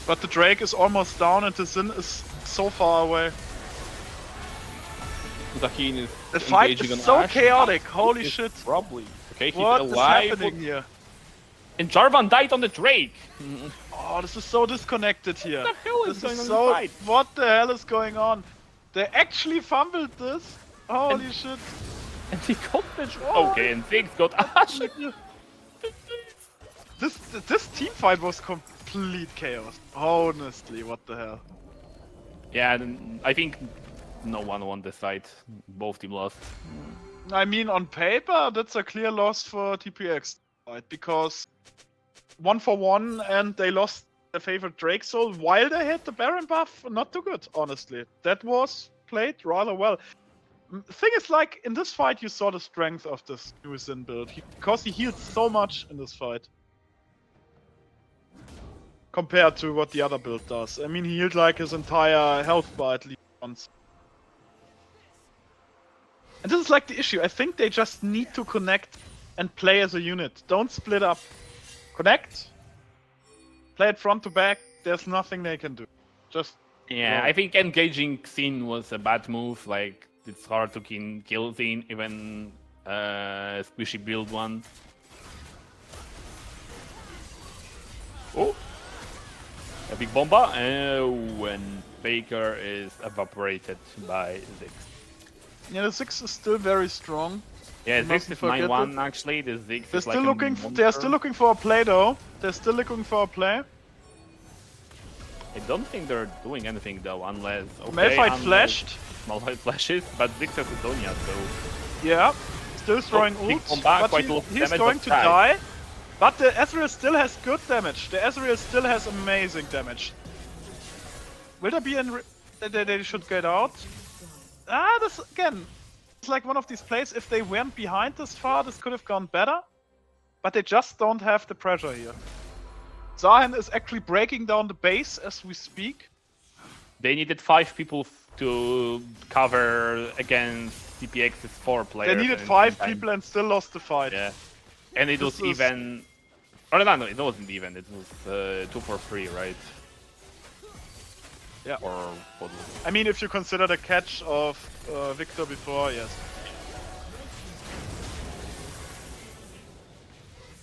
But the Drake is almost down, and the Xin is so far away.
Zahin is
The fight
engaging
is
on
so
Ashe.
chaotic,
Ashe
holy
is
shit.
Probably. Okay, he's
What is
alive.
happening here?
And Jarvan died on the Drake.
Oh, this is so disconnected here.
What the hell is
This
going
is
on in
so...
the fight?
What the hell is going on? They actually fumbled this? Holy shit.
And he got the Drake. Okay, and Ziggs got Ashe.
This team fight was completely complete chaos. Honestly, what the hell?
Yeah, and I think no one won this fight. Both teams lost.
I mean, on paper, that's a clear loss for TPX, right? Because 1-for-1 and they lost their favorite Drake Soul while they had the Baron buff. Not too good, honestly. That was played rather well. Thing is, like, in this fight, you saw the strength of this Sin build. Because he healed so much in this fight. Compared to what the other build does. I mean, he healed like his entire health bar at least once. And this is like the issue. I think they just need to connect and play as a unit. Don't split up. Connect. Play it front to back. There's nothing they can do. Just
Yeah,
go.
I think engaging Xin was a bad move. Like, it's hard to kill Xin, even squishy build one. Oh! A big bomba, and Baker is evaporated by Ziggs.
Yeah, the 6 is still very strong.
Yeah,
You
Ziggs
mustn't
is
forget
9-1 actually. The Ziggs
They're
is
still
like
looking.
a
They're still
monster.
looking for a play, though. They're still looking for a play.
I don't think they're doing anything though, unless
Malphite flashed.
Malphite flashes, but Ziggs has Adonia, so
Yeah, still throwing
big
ult,
bomba,
but
quite a lot of
he's
damage,
going
but
to
died.
die. But the Ezreal still has good damage. The Ezreal still has amazing damage. Will there be an... They should get out. Ah, this again. It's like one of these plays. If they weren't behind this far, this could have gone better. But they just don't have the pressure here. Zahen is actually breaking down the base as we speak.
They needed 5 people to cover against DPX's 4 players.
They needed
and
5
time-
people and still lost the fight.
Yeah, and it
This
was
is-
even. Oh no, it wasn't even. It was 2 for 3, right?
Yeah.
Or what was it?
I mean, if you consider the catch of Victor before, yes.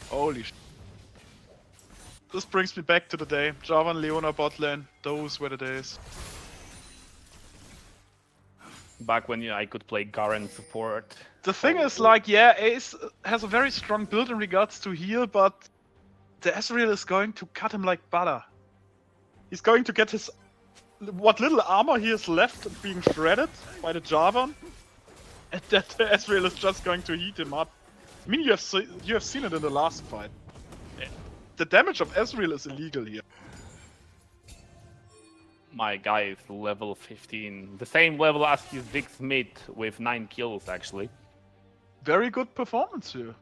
Holy sh... This brings me back to the day. Java and Leona bot lane. Those were the days.
Back when I could play Garen support.
The thing is, like, yeah, Ace has a very strong build in regards to heal, but the Ezreal is going to cut him like butter. He's going to get his... what little armor he has left being shredded by the Jarvan. And that the Ezreal is just going to heat him up. I mean, you have seen it in the last fight. The damage of Ezreal is illegal here.
My guy is level 15, the same level as his big mid with 9 kills actually.
Very good performance here.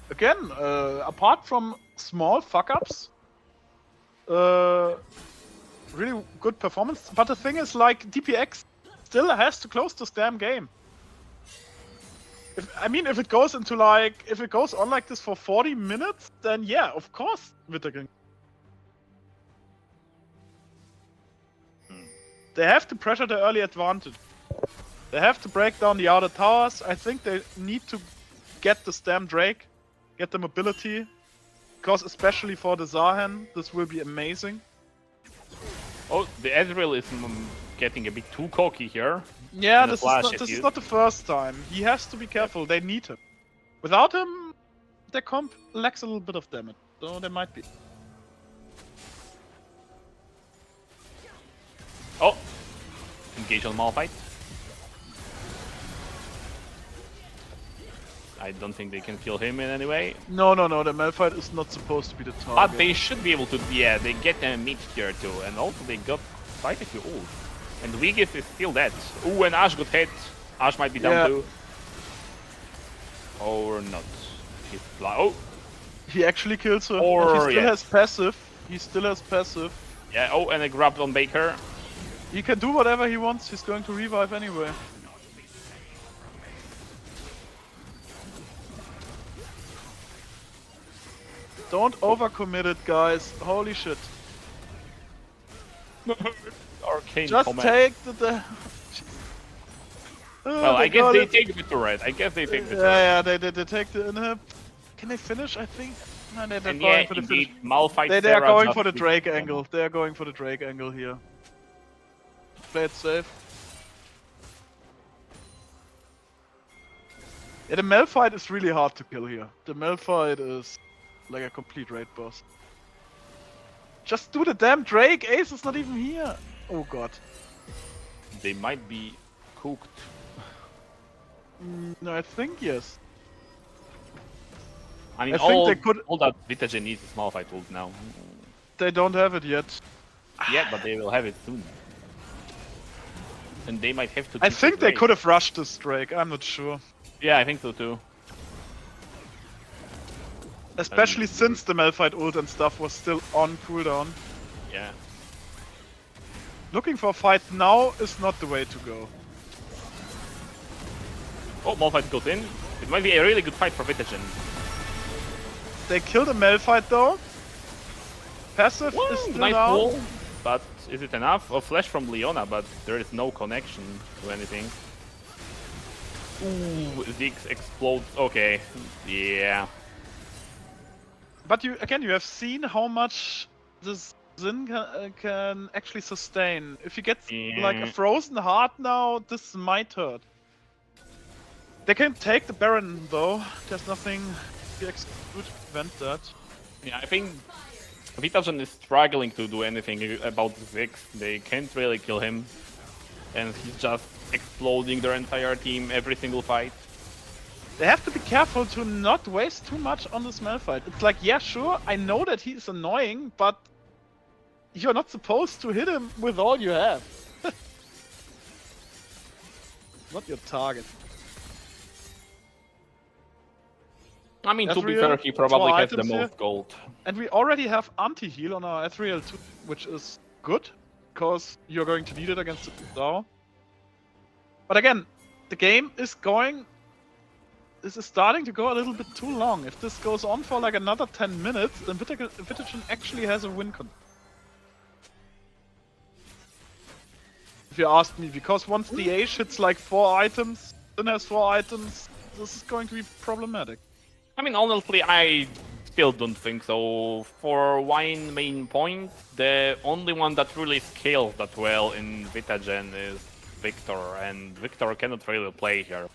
Again, apart from small fuck-ups, really good performance. But the thing is, like, DPX still has to close this damn game. If it goes into like, if it goes on like this for 40 minutes, then yeah, of course, VITAGEN. They have to pressure the early advantage. They have to break down the outer towers. I think they need to get the Stam Drake, get the mobility, because especially for the Zahen, this will be amazing.
Oh, the Ezreal is getting a bit too cocky here.
Yeah,
And a
this
flash at
is
you.
not the first time. He has to be careful. They need him. Without him, their comp lacks a little bit of damage. So they might be.
Oh! Engage on Malphite. I don't think they can kill him in any way.
No. The Malphite is not supposed to be the target.
But they should be able to, yeah, they get a mid tier too. And also they got quite a few ult. And Wiggis is still dead. Ooh, and Ash got hit. Ash might be down
Yeah.
too. Or not. He's oh!
He actually kills her.
Or,
And he still
yeah.
has passive. He still has passive.
Yeah, oh, and a grab on Baker.
He can do whatever he wants. He's going to revive anyway. Don't overcommit it, guys. Holy shit.
Arcane
Just
comment.
take the...
Well, I guess they take the turret. I guess they take the turret.
Yeah, they take the inhib. Can they finish? I think. No, they're
And
going
yeah,
for the finish.
indeed, Malphite
They are
Sarah
going
just
for the
with-
Drake angle. They are going for the Drake angle here. Play it safe. Yeah, the Malphite is really hard to kill here. The Malphite is like a complete raid boss.
Just do the damn Drake. Ace is not even here. Oh god.
They might be cooked.
I think yes.
I mean,
I think
all,
they could-
all that VITAGEN needs is small fight ult now.
They don't have it yet.
Yeah, but they will have it soon. And they might have to.
I
keep
think
it
they
late.
could have rushed this Drake. I'm not sure.
Yeah, I think so too.
Especially since the Malphite ult and stuff was still on cooldown.
Yeah.
Looking for a fight now is not the way to go.
Oh, Malphite goes in. It might be a really good fight for VITAGEN.
They killed a Malphite though. Passive is still
Nice
down.
pull, but is it enough? A flash from Leona, but there is no connection to anything. Ooh, Ziggs explodes. Okay, yeah.
But you have seen how much this Xin can actually sustain. If he gets like a frozen heart now, this might hurt. They can take the Baron though. There's nothing to prevent that.
Yeah, I think VITAGEN is struggling to do anything about Ziggs. They can't really kill him. And he's just exploding their entire team every single fight.
They have to be careful to not waste too much on this Malphite. It's like, yeah, sure, I know that he's annoying, but you're not supposed to hit him with all you have. Not your target.
I mean, to be
Ezreal,
fair, he probably
4
has the
items here.
most gold.
And we already have anti-heal on our Ezreal too, which is good, because you're going to need it against the Zhao. But again, the game is going... This is starting to go a little bit too long. If this goes on for like another 10 minutes, then VITAGEN actually has a win con. If you ask me, because once the Ashe hits like 4 items, then has 4 items, this is going to be problematic.
I mean, honestly, I still don't think so. For one main point, the only one that really scales that well in VITAGEN is Victor, and Victor cannot really play here.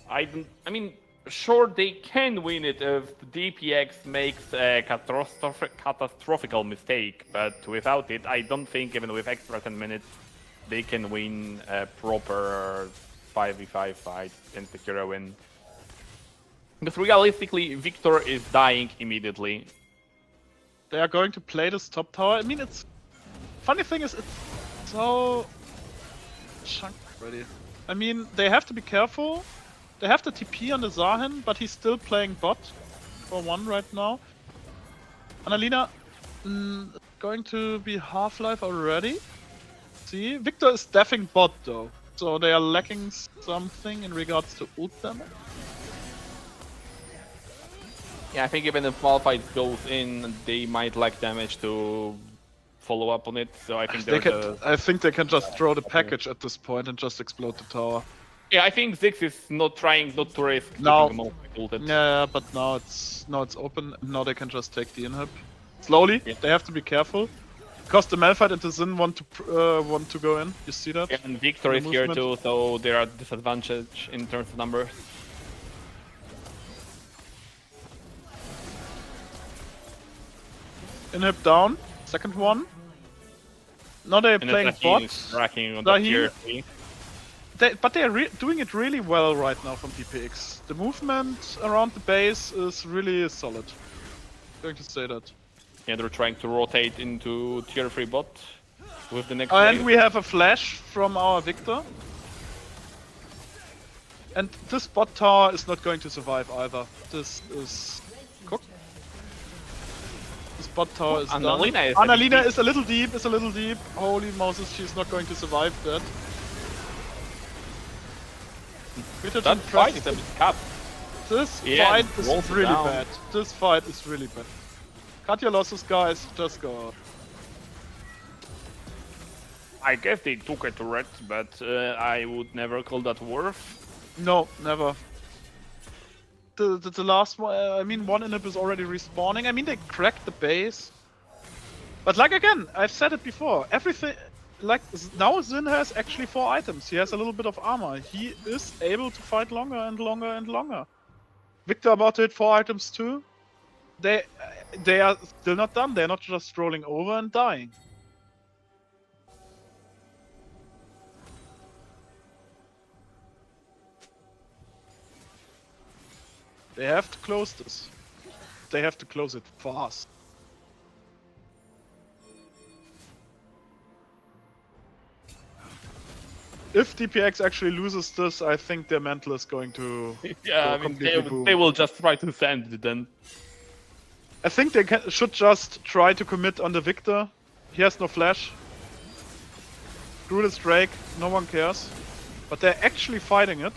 I mean, sure, they can win it if DPX makes a catastrophical mistake, but without it, I don't think even with extra 10 minutes, they can win a proper 5v5 fight and secure a win. Because realistically, Victor is dying immediately.
They are going to play this top tower. I mean, it's... Funny thing is, it's so... chunk ready. I mean, they have to be careful. They have the TP on the Zahin, but he's still playing bot for 1 right now. Annalena going to be Half-Life already. See, Victor is deafing bot though, so they are lacking something in regards to ult damage.
Yeah, I think even if Malphite goes in, they might lack damage to follow up on it. So I think
I think they can just throw the package at this point and just explode the tower.
Yeah, I think Ziggs is not trying not to risk
No.
keeping Malphite ulted.
Yeah, but now it's open. Now they can just take the inhib. Slowly,
Yeah.
they have to be careful. Because the Malphite and the Xin want to go in. You see that?
Yeah, and Victor
The
is here
movement.
too, so they are at disadvantage in terms of numbers.
Inhib down. Second one. Now they're
And
playing
Zahir is
bots.
tracking on the
Zahir-
tier 3.
But they're doing it really well right now from DPX. The movement around the base is really solid. Going to say that.
Yeah, they're trying to rotate into tier 3 bot with the next
And
wave.
we have a flash from our Victor. And this bot tower is not going to survive either. This is cooked. This bot tower is
Annalena
done.
is
Annalena
deep.
is a little deep. Holy Moses, she's not going to survive that. VITAGEN
That fight is a bit capped.
This
Yeah,
fight
rolls
is
it
really
down.
bad. This fight is really bad. Cut your losses, guys. Just go out.
I guess they took a turret, but I would never call that worth.
No, never. The last one, I mean, one inhib is already respawning. I mean, they cracked the base. But like again, I've said it before. Everything, like now Xin has actually 4 items. He has a little bit of armor. He is able to fight longer and longer and longer. Victor about to hit 4 items too. they are still not done. They're not just strolling over and dying. They have to close this. They have to close it fast. If DPX actually loses this, I think their mental is going to
Yeah,
go
I mean,
completely boom.
they will just try to send it then.
I think they should just try to commit on the Victor. He has no flash. Screw this Drake, no one cares. But they're actually fighting it.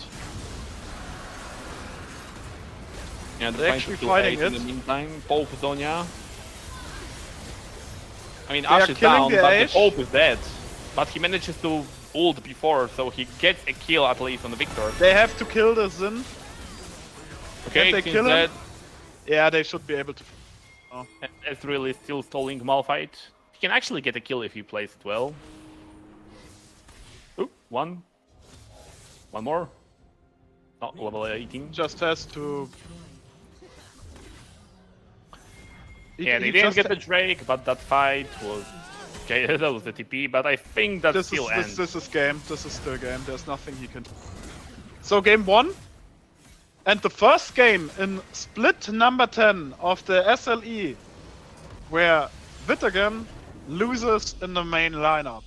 Yeah,
They're actually fighting
in
it.
the meantime. Pope Zonia. I mean,
They are
Ash is
killing
down,
the
but
Ashe.
the Pope is dead. But he manages to ult before, so he gets a kill at least on the Victor.
They have to kill the Xin.
Okay,
they
Xin's
kill him?
dead.
Yeah, they should be able to.
And it's really still stalling Malphite. He can actually get a kill if he plays it well. Ooh, one. One more. Not level 18.
Just has to.
Yeah, they didn't get the Drake, but that fight was... Okay, that was the TP, but I think that still ends.
This is game. This is still game. There's nothing he can do. So game 1. And the first game in split number 10 of the SLE, where VITAGEN loses in the main lineup.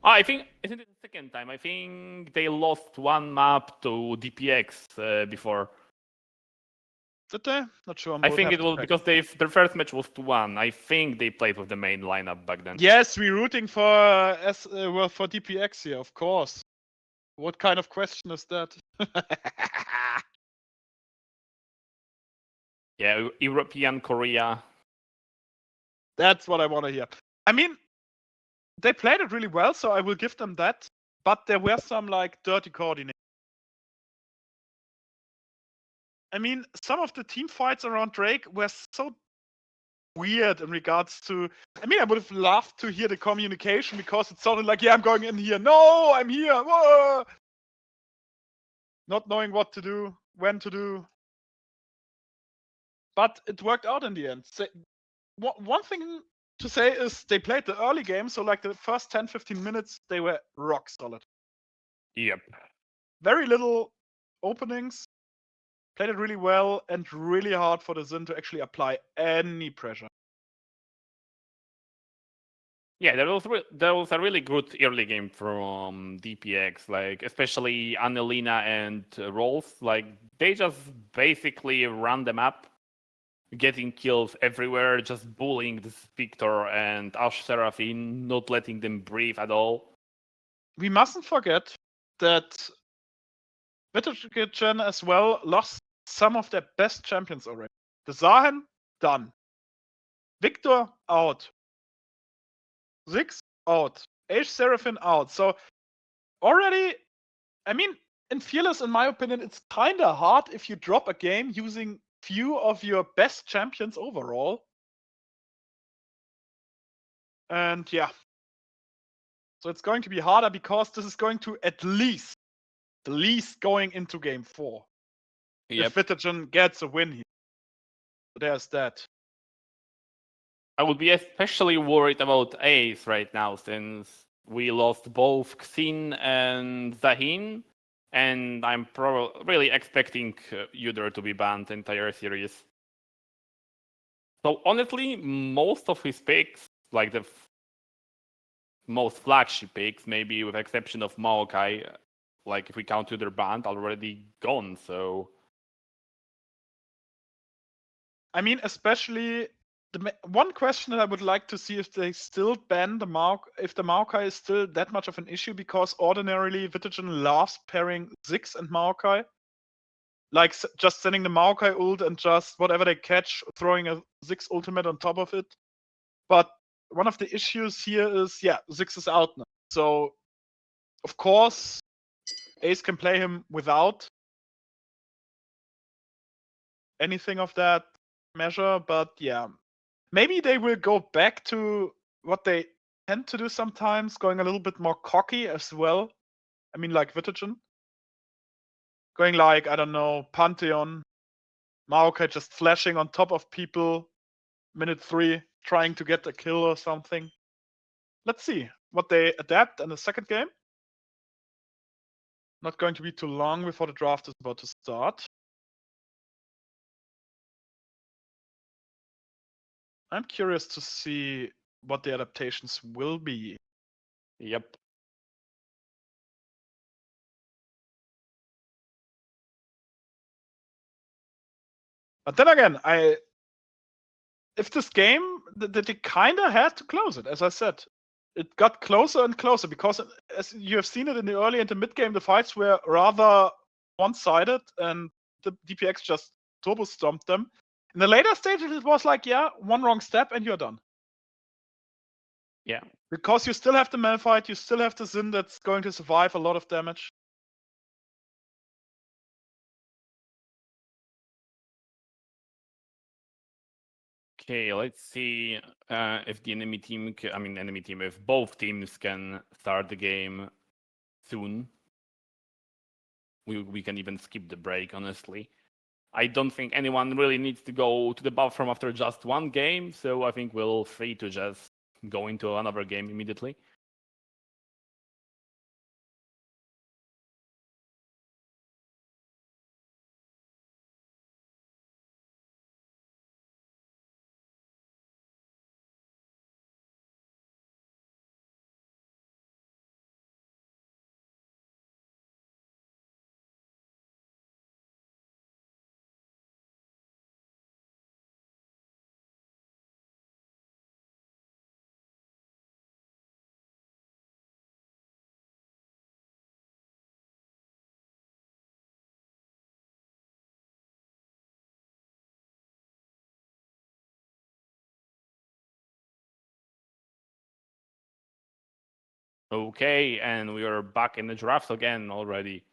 I think, isn't it the second time? I think they lost one map to DPX before.
Did they? Not sure.
I think it was because their first match was 2-1. I think they played with the main lineup back then.
Yes, we're rooting for for DPX here, of course. What kind of question is that?
Yeah, European Korea.
That's what I want to hear. I mean, they played it really well, so I will give them that. But there were some like dirty coordination. I mean, some of the team fights around Drake were so weird in regards to. I mean, I would have loved to hear the communication because it sounded like, yeah, I'm going in here. No, I'm here. Whoa! Not knowing what to do, when to do. But it worked out in the end. One thing to say is they played the early game, so like the first 10-15 minutes, they were rock solid.
Yep.
Very little openings. Played it really well and really hard for the Xin to actually apply any pressure.
Yeah, there was a really good early game from DPX, like especially Annelina and Rolf. Like they just basically ran them up, getting kills everywhere, just bullying this Victor and Ash Seraphine, not letting them breathe at all.
We mustn't forget that VITAGEN as well lost some of their best champions already. The Zahen, done. Victor, out. Ziggs, out. Ashe Seraphine, out. So already, I mean, in Fearless, in my opinion, it's kind of hard if you drop a game using few of your best champions overall. And yeah. So it's going to be harder because this is going to at least going into game 4.
Yep.
If VITAGEN gets a win here. So there's that.
I would be especially worried about Ace right now since we lost both Xin and Zahin, and I'm really expecting Udyr to be banned the entire series. So honestly, most of his picks, like the most flagship picks, maybe with exception of Maokai, like if we count Udyr banned, already gone. So
I mean, especially one question that I would like to see if they still ban the if the Maokai is still that much of an issue, because ordinarily VITAGEN loves pairing Ziggs and Maokai. Like just sending the Maokai ult and just whatever they catch, throwing a Ziggs ultimate on top of it. But one of the issues here is, yeah, Ziggs is out now. So, of course, Ace can play him without anything of that measure, but yeah. Maybe they will go back to what they tend to do sometimes, going a little bit more cocky as well. I mean, like VITAGEN. Going like, I don't know, Pantheon.
Maokai just flashing on top of people. Minute 3, trying to get a kill or something. Let's see what they adapt in the second game. Not going to be too long before the draft is about to start. I'm curious to see what the adaptations will be.
Yep.
But then again, if this game, they kind of had to close it, as I said. It got closer and closer because, as you have seen it in the early and the mid game, the fights were rather one-sided and the DPX just turbo stomped them. In the later stages, it was like, yeah, one wrong step and you're done.
Yeah.
Because you still have the Malphite, you still have the Xin that's going to survive a lot of damage.
Okay, let's see if the enemy team, if both teams can start the game soon. We can even skip the break, honestly. I don't think anyone really needs to go to the bathroom after just one game, so I think we're free to just go into another game immediately. Okay, and we are back in the draft again already.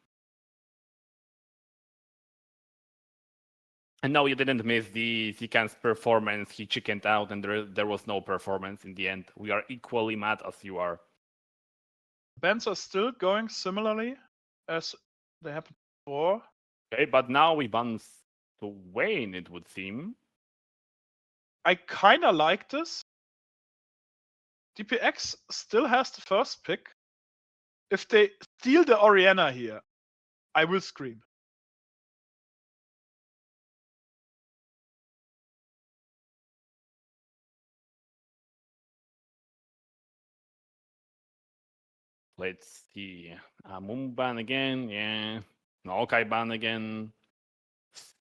And no, you didn't miss the Zikan's performance. He chickened out and there was no performance in the end. We are equally mad as you are.
Bans are still going similarly as they happened before.
Okay, but now we ban to Wayne, it would seem.
I kind of like this. DPX still has the first pick. If they steal the Orianna here, I will scream.
Let's see. Moon ban again, yeah. Maokai ban again.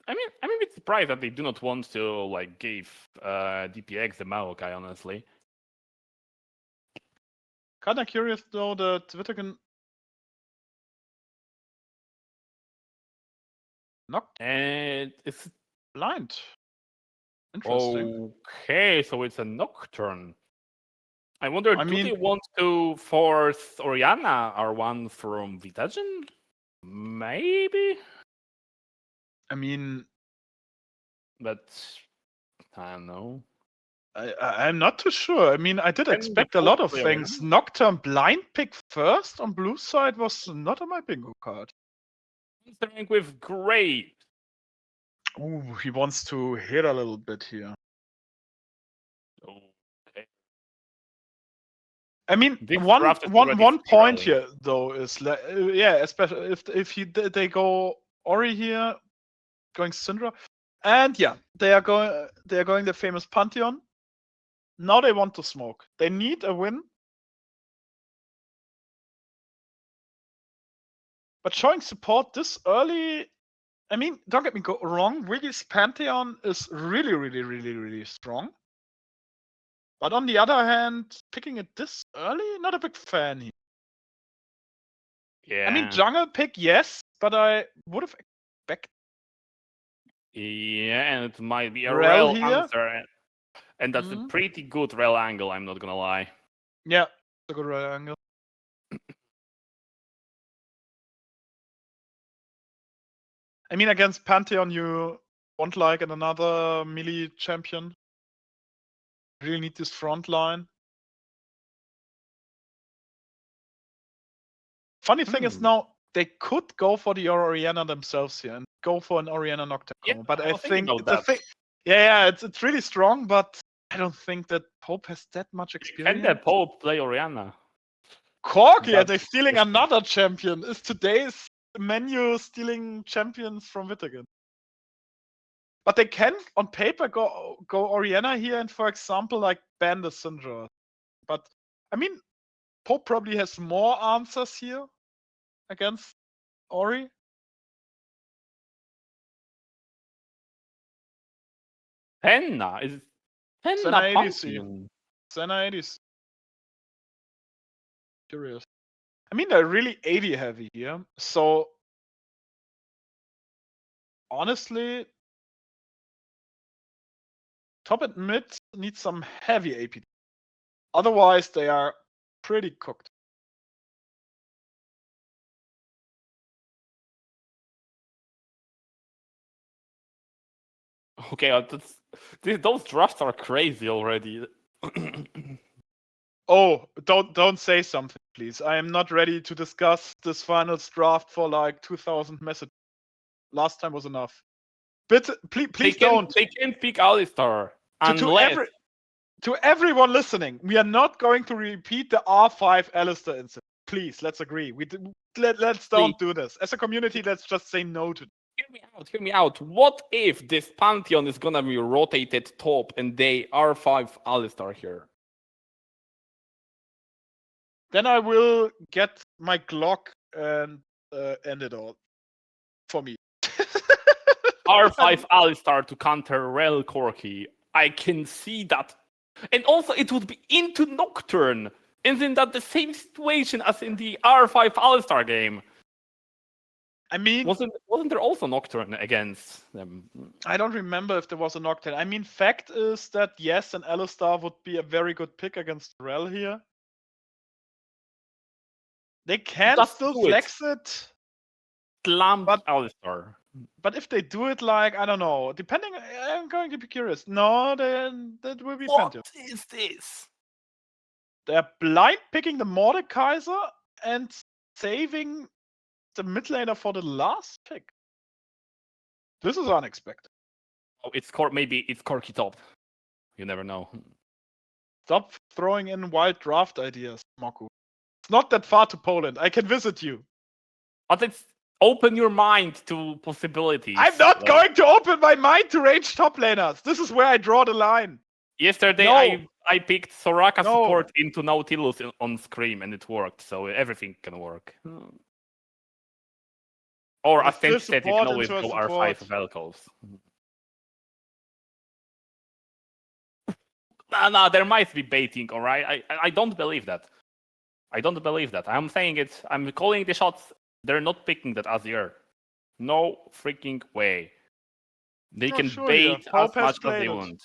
I'm a bit surprised that they do not want to like give DPX the Maokai, honestly.
Kinda curious though that VITAGEN knocked
And it's
blind. Interesting.
okay, so it's a Nocturne. I wonder,
I
do
mean-
they want to force Orianna R1 from VITAGEN? Maybe?
I mean,
But I don't know.
I'm not too sure. I mean, I did
Can
expect
we
a lot
vote
of
for
things.
Orianna?
Nocturne blind pick first on blue side was not on my bingo card.
Answering with great.
Ooh, he wants to hit a little bit here.
Okay.
I mean,
This
one
draft is already
point
spiraling.
here though is yeah, especially if they go Ori here, going Syndra, and yeah, they are going the famous Pantheon. Now they want to smoke. They need a win. But showing support this early, I mean, don't get me wrong, Wiggy's Pantheon is really strong. But on the other hand, picking it this early, not a big fan here.
Yeah.
I mean, jungle pick, yes, but I would have expected
Yeah, and it might be a
Rel
real
here.
answer. And that's a pretty good rail angle, I'm not gonna lie.
Yeah, it's a good right angle. I mean, against Pantheon, you want like another melee champion. Really need this front line. Funny thing is now they could go for the Orianna themselves here and go for an Orianna Nocturne
Yeah,
combo. But
I
I
was thinking
think
about
it's a
that.
thing. Yeah, it's really strong, but I don't think that Pope has that much
Can
experience.
the Pope play Orianna?
Corki, are they
That's
stealing
question.
another champion? Is today's menu stealing champions from VITAGEN? But they can, on paper, go Orianna here and, for example, like ban the Syndra. But I mean, Pope probably has more answers here against Ori.
Penna is Penna
Senna ADC.
Pantheon.
Senna ADC. Curious. I mean, they're really 80 heavy here. So, honestly, top and mid need some heavy AP. Otherwise, they are pretty cooked.
Okay, those drafts are crazy already.
Oh, don't say something, please. I am not ready to discuss this finals draft for like 2,000 messages. Last time was enough. But please don't.
They can pick Alistar unless
To everyone listening, we are not going to repeat the R5 Alistair incident. Please, let's agree. Let's don't do this. As a community, let's just say no to.
Hear me out. What if this Pantheon is gonna be rotated top and they R5 Alistar here?
Then I will get my Glock and end it all. For me.
R5 Alistar to counter Rel Corki. I can see that. And also it would be into Nocturne. Isn't that the same situation as in the R5 Alistar game?
I mean,
wasn't there also Nocturne against them?
I don't remember if there was a Nocturne. I mean, fact is that yes, an Alistar would be a very good pick against Rel here. They can
Just
still
do
flex it.
Slam Alistar.
But if they do it like, I don't know, depending, I'm going to be curious. No, then that will be
What
Pantheon.
is this?
They're blind picking the Mordekaiser and saving the mid laner for the last pick. This is unexpected.
Oh, maybe it's Corki top. You never know.
Stop throwing in wild draft ideas, Moku. It's not that far to Poland. I can visit you.
But it's open your mind to possibilities.
I'm not going to open my mind to range top laners. This is where I draw the line.
Yesterday,
No.
I picked Soraka
No.
support into Nautilus on Scream, and it worked. So everything can work. Or
But
as
it's still
Tench said, you can
support
always
into a
go R5
support.
Velcos. No, there might be baiting, alright? I don't believe that. I don't believe that. I'm saying it. I'm calling the shots. They're not picking that Azir. No freaking way. They
Oh,
can
sure,
bait
yeah.
as
Pope has
much as
played
they
it.
want.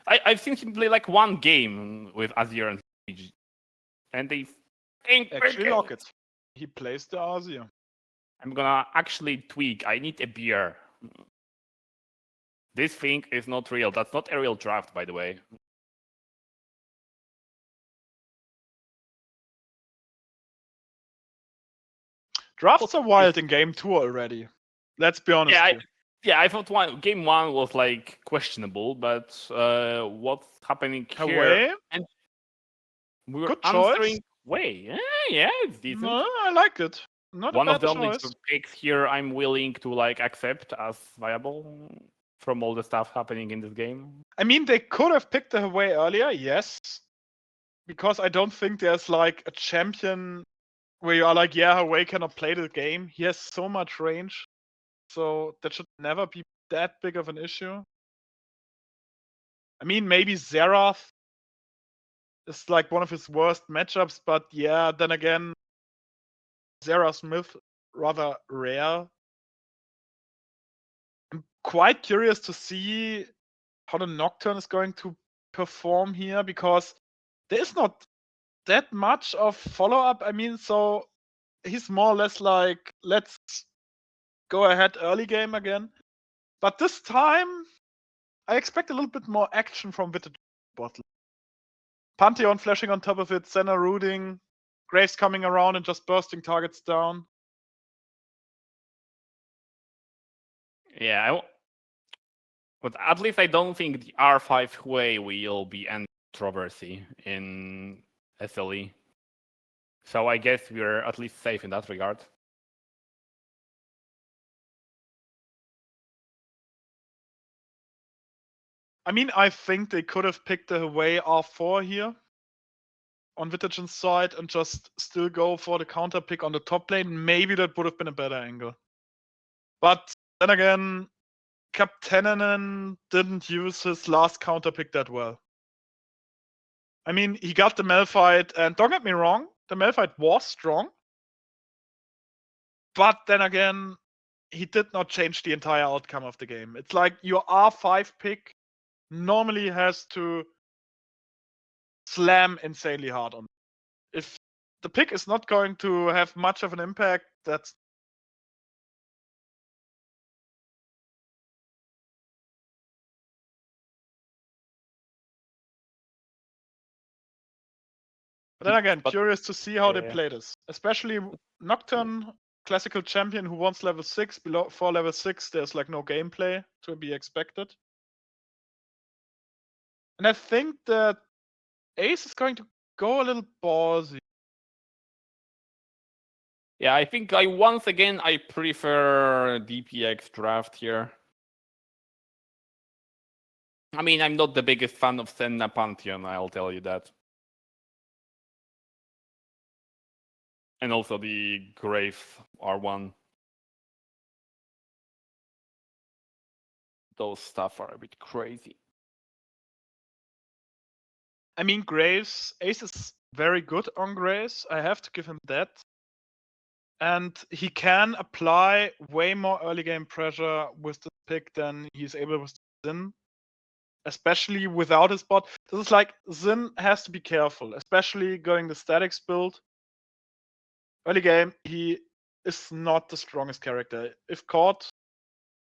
I've seen him play like one game with Azir and Siege, and they
Actually, lock it. He plays the Azir.
I'm gonna actually tweak. I need a beer. This thing is not real. That's not a real draft, by the way.
Drafts are wild in game 2 already. Let's be honest.
Yeah, I thought game 1 was like questionable, but what's happening here?
Away?
And we're
Good
answering
choice.
way. Yeah, it's decent.
No, I like it. Not
One
a
of
bad
the only
choice.
two picks here I'm willing to like accept as viable from all the stuff happening in this game.
I mean, they could have picked the Hwei earlier, yes. Because I don't think there's like a champion where you are like, yeah, Hwei cannot play the game. He has so much range. So that should never be that big of an issue. I mean, maybe Xerath is like one of his worst matchups, but yeah, then again, Xerath Smith, rather rare. I'm quite curious to see how the Nocturne is going to perform here, because there is not that much of follow-up. I mean, so he's more or less like, let's go ahead early game again. But this time, I expect a little bit more action from VITAGEN bot lane. Pantheon flashing on top of it, Senna rooting, Graves coming around and just bursting targets down.
Yeah, but at least I don't think the R5 Hui will be any controversy in SLE. So I guess we're at least safe in that regard.
I mean, I think they could have picked the Huawei R4 here on VITAGEN's side and just still go for the counter pick on the top lane. Maybe that would have been a better angle. But then again, Captainen didn't use his last counter pick that well. I mean, he got the Malphite, and don't get me wrong, the Malphite was strong. But then again, he did not change the entire outcome of the game. It's like your R5 pick normally has to slam insanely hard on. If the pick is not going to have much of an impact, that's But then again, curious to see how they play this. Especially Nocturne, classical champion who wants level 6, for level 6 there's like no gameplay to be expected. And I think that Ace is going to go a little ballsy.
Yeah, I think once again I prefer DPX draft here. I mean, I'm not the biggest fan of Senna Pantheon, I'll tell you that. And also the Grave R1. Those stuff are a bit crazy.
I mean, Ace is very good on Graves. I have to give him that. And he can apply way more early game pressure with the pick than he's able with Xin. Especially without his bot. This is like, Xin has to be careful, especially going the statics build. Early game, he is not the strongest character. If caught,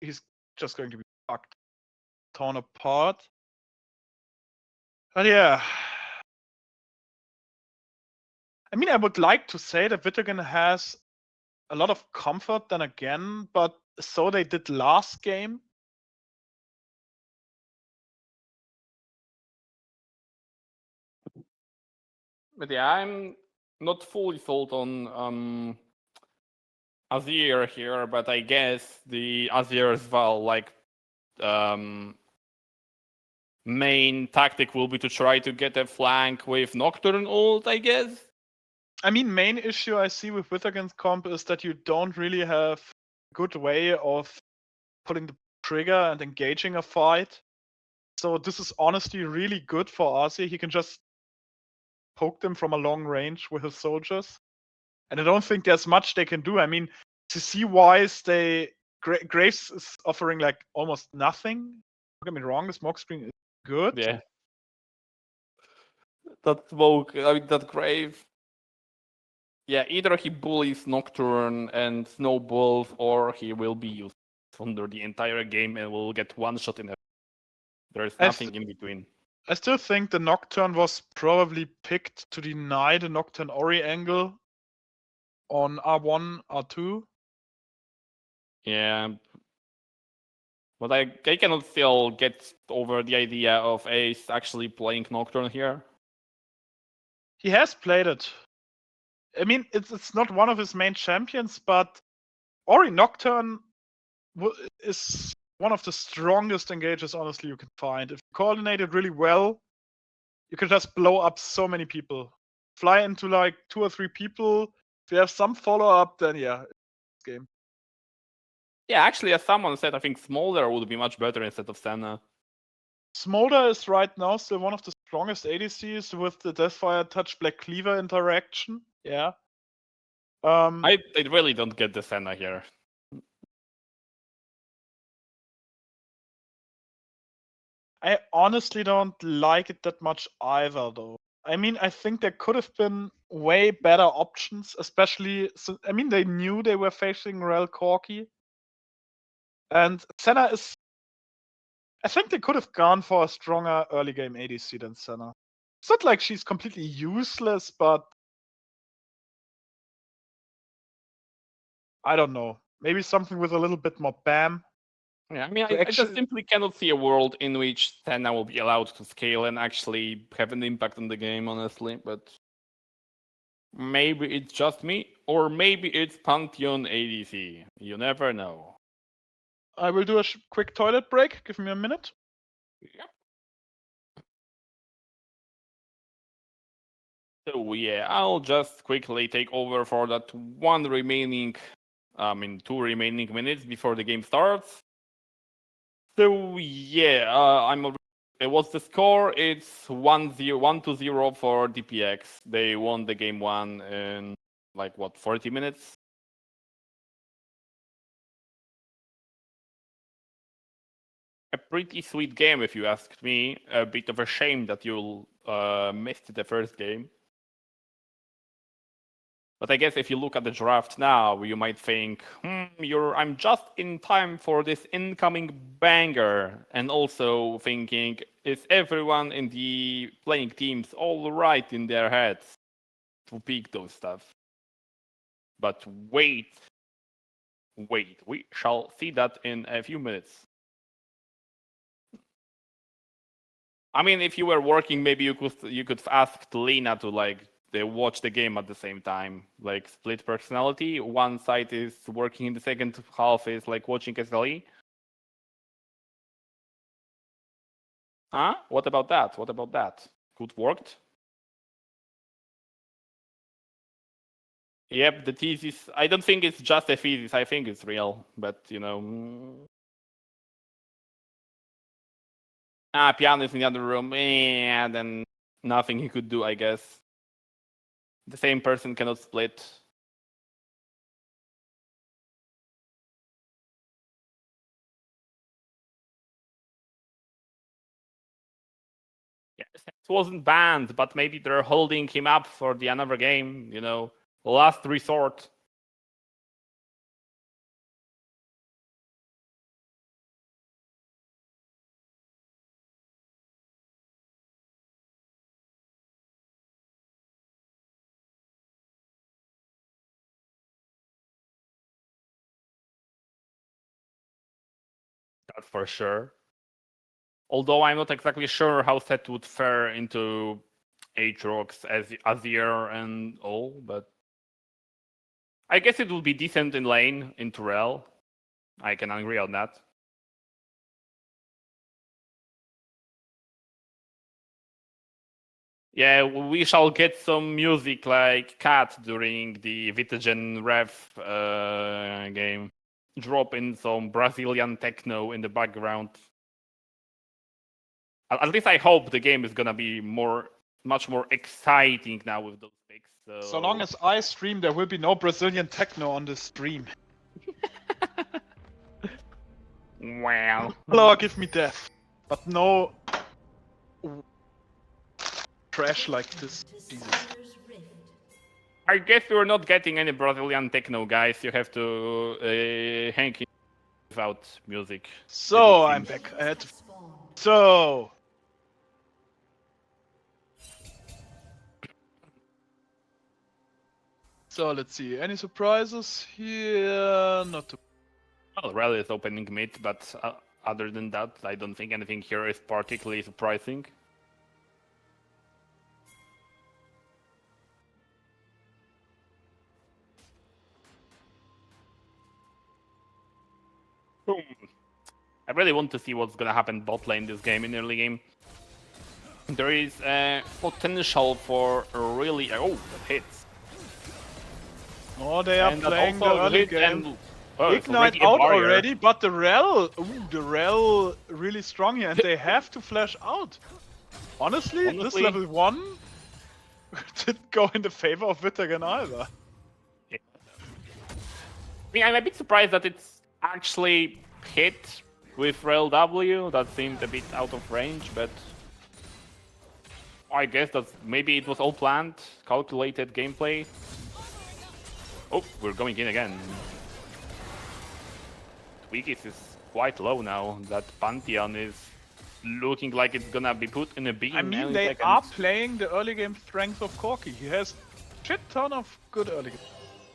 he's just going to be fucked, torn apart. But yeah. I mean, I would like to say that VITAGEN has a lot of comfort then again, but so they did last game.
But yeah, I'm not fully sold on Azir here, but I guess the Azir as well, like main tactic will be to try to get a flank with Nocturne ult, I guess.
I mean, main issue I see with VITAGEN's comp is that you don't really have a good way of pulling the trigger and engaging a fight. So this is honestly really good for Azir. He can just poke them from a long range with his soldiers. And I don't think there's much they can do. I mean, CC-wise, Graves is offering like almost nothing. Don't get me wrong, the smoke screen is good.
Yeah. That smoke, I mean, that Grave. Yeah, either he bullies Nocturne and snowballs, or he will be used under the entire game and will get one shot in it. There's nothing in between.
I still think the Nocturne was probably picked to deny the Nocturne Ori angle on R1, R2.
Yeah. But I cannot still get over the idea of Ace actually playing Nocturne here.
He has played it. I mean, it's not one of his main champions, but Ori Nocturne is one of the strongest engagers, honestly, you can find. If you coordinate it really well, you can just blow up so many people. Fly into like 2 or 3 people. If you have some follow-up, then yeah, it's game.
Yeah, actually, as someone said, I think Smolder would be much better instead of Senna.
Smolder is right now still one of the strongest ADCs with the Deathfire Touch Black Cleaver interaction. Yeah.
I really don't get the Senna here.
I honestly don't like it that much either, though. I mean, I think there could have been way better options, especially. I mean, they knew they were facing Rel Corki. And Senna is. I think they could have gone for a stronger early game ADC than Senna. It's not like she's completely useless, but. I don't know. Maybe something with a little bit more BAM.
Yeah, I mean,
To
I just
actually-
simply cannot see a world in which Senna will be allowed to scale and actually have an impact on the game, honestly. But maybe it's just me, or maybe it's Pantheon ADC. You never know.
I will do a quick toilet break. Give me a minute.
Yep. So yeah, I'll just quickly take over for that two remaining minutes before the game starts. So yeah, what's the score? It's 1-0 for DPX. They won the game 1 in 40 minutes. A pretty sweet game, if you asked me. A bit of a shame that you missed the first game. But I guess if you look at the draft now, you might think, I'm just in time for this incoming banger. And also thinking, is everyone in the playing teams all right in their heads to pick those stuff? But wait, we shall see that in a few minutes. I mean, if you were working, maybe you could ask Lena to they watch the game at the same time, like split personality. One side is working in the second half is watching SLE. Huh? What about that? Good worked. Yep, the thesis. I don't think it's just a thesis. I think it's real, but Piano is in the other room. And then nothing he could do, I guess. The same person cannot split. Yes, it wasn't banned, but maybe they're holding him up for the another game, last resort. That's for sure. Although I'm not exactly sure how Set would fare into Aatrox as Azir and all, but I guess it would be decent in lane in Turel. I can agree on that. Yeah, we shall get some music like Cat during the VITAGEN Rev game. Drop in some Brazilian techno in the background. At least I hope the game is gonna be much more exciting now with those picks.
So long as I stream, there will be no Brazilian techno on the stream.
Wow.
Lord, give me death. But no trash like this. Jesus.
I guess you're not getting any Brazilian techno, guys. You have to hang in without music.
So I'm back. I had to. So let's see. Any surprises here? Not too.
Well, Rally is opening mid, but other than that, I don't think anything here is particularly surprising. Boom. I really want to see what's gonna happen bot lane this game in early game. There is potential for a really that hits.
Oh, they are
And
playing the early game.
It's
Ignite
already a
out
barrier.
already, but the Rel really strong here, and they have to flash out. Honestly, this level 1 didn't go in the favor of VITAGEN either.
I mean, I'm a bit surprised that it's actually hit with Rel W. That seemed a bit out of range, but I guess that maybe it was all planned, calculated gameplay. Oh, we're going in again. Twigis is quite low now. That Pantheon is looking like it's gonna be put in a beam.
I mean,
any
they
second.
are playing the early game strength of Corki. He has shit ton of good early game.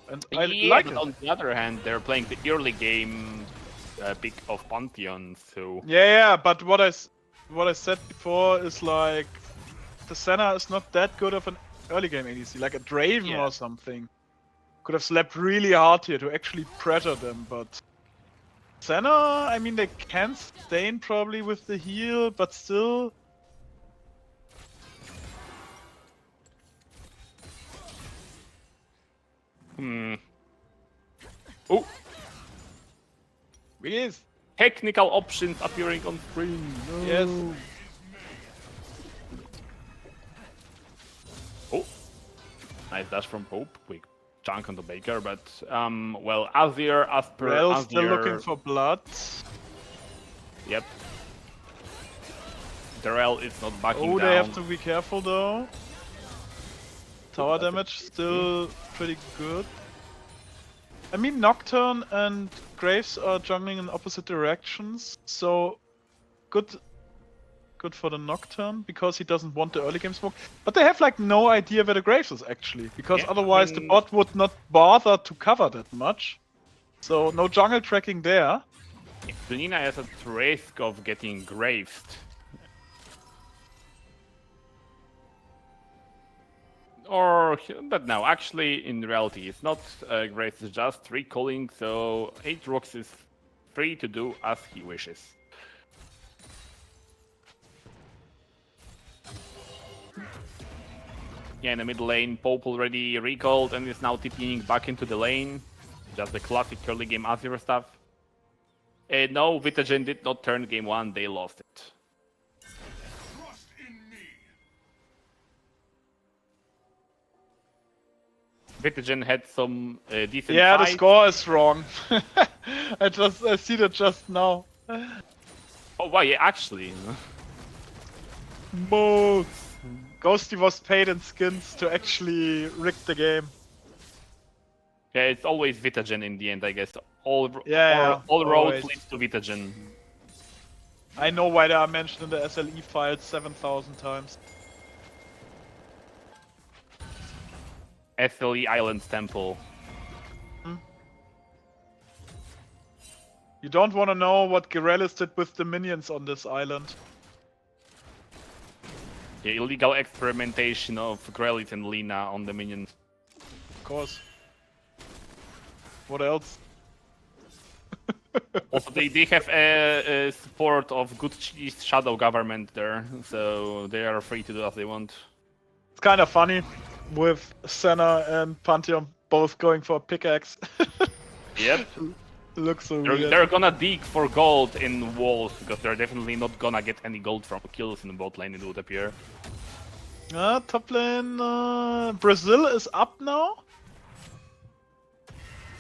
And I
Yeah,
like
but
it.
on the other hand, they're playing the early game pick of Pantheon, so...
Yeah, but what I said before is like the Senna is not that good of an early game ADC, like a Draven
Yeah.
or something. Could have slapped really hard here to actually pressure them, but Senna, I mean, they can stain probably with the heal, but still.
Oh!
Yes.
Technical options appearing on screen. No.
Yes.
Oh! Nice dash from Pope. Quick chunk on the Baker, but well, Azir, as per
Rel
Azir...
still looking for blood.
Yep. Darrell is not backing
Oh,
down.
they have to be careful though. Tower damage still pretty good. I mean, Nocturne and Graves are jungling in opposite directions, so good for the Nocturne because he doesn't want the early game smoke. But they have like no idea where the Graves is actually, because
Yeah,
otherwise the bot would not bother to cover that much. So no jungle tracking there.
Janina is at risk of getting graved. But no, actually, in reality, it's not Graves, it's just recalling, so Aatrox is free to do as he wishes. Yeah, in the mid lane, Pope already recalled and is now TPing back into the lane. Just the classic early game Azir stuff. No, VITAGEN did not turn game 1, they lost it. VITAGEN had some decent
Yeah, the
fights.
score is wrong. I see that just now.
Oh, wow, yeah, actually.
Both. Ghosty was paid in skins to actually rig the game.
Yeah, it's always VITAGEN in the end, I guess. All roads
always.
lead to VITAGEN.
I know why they are mentioned in the SLE files 7,000 times.
SLE Islands Temple.
You don't want to know what Guerrillas did with the minions on this island.
The illegal experimentation of Grelis and Lina on the minions.
Of course. What else?
Also, they have a support of good East Shadow government there, so they are free to do as they want.
It's kind of funny with Senna and Pantheon both going for a pickaxe.
Yep.
Looks so weird.
They're gonna dig for gold in walls, because they're definitely not gonna get any gold from kills in the bot lane, it would appear.
Top lane, Brazil is up now.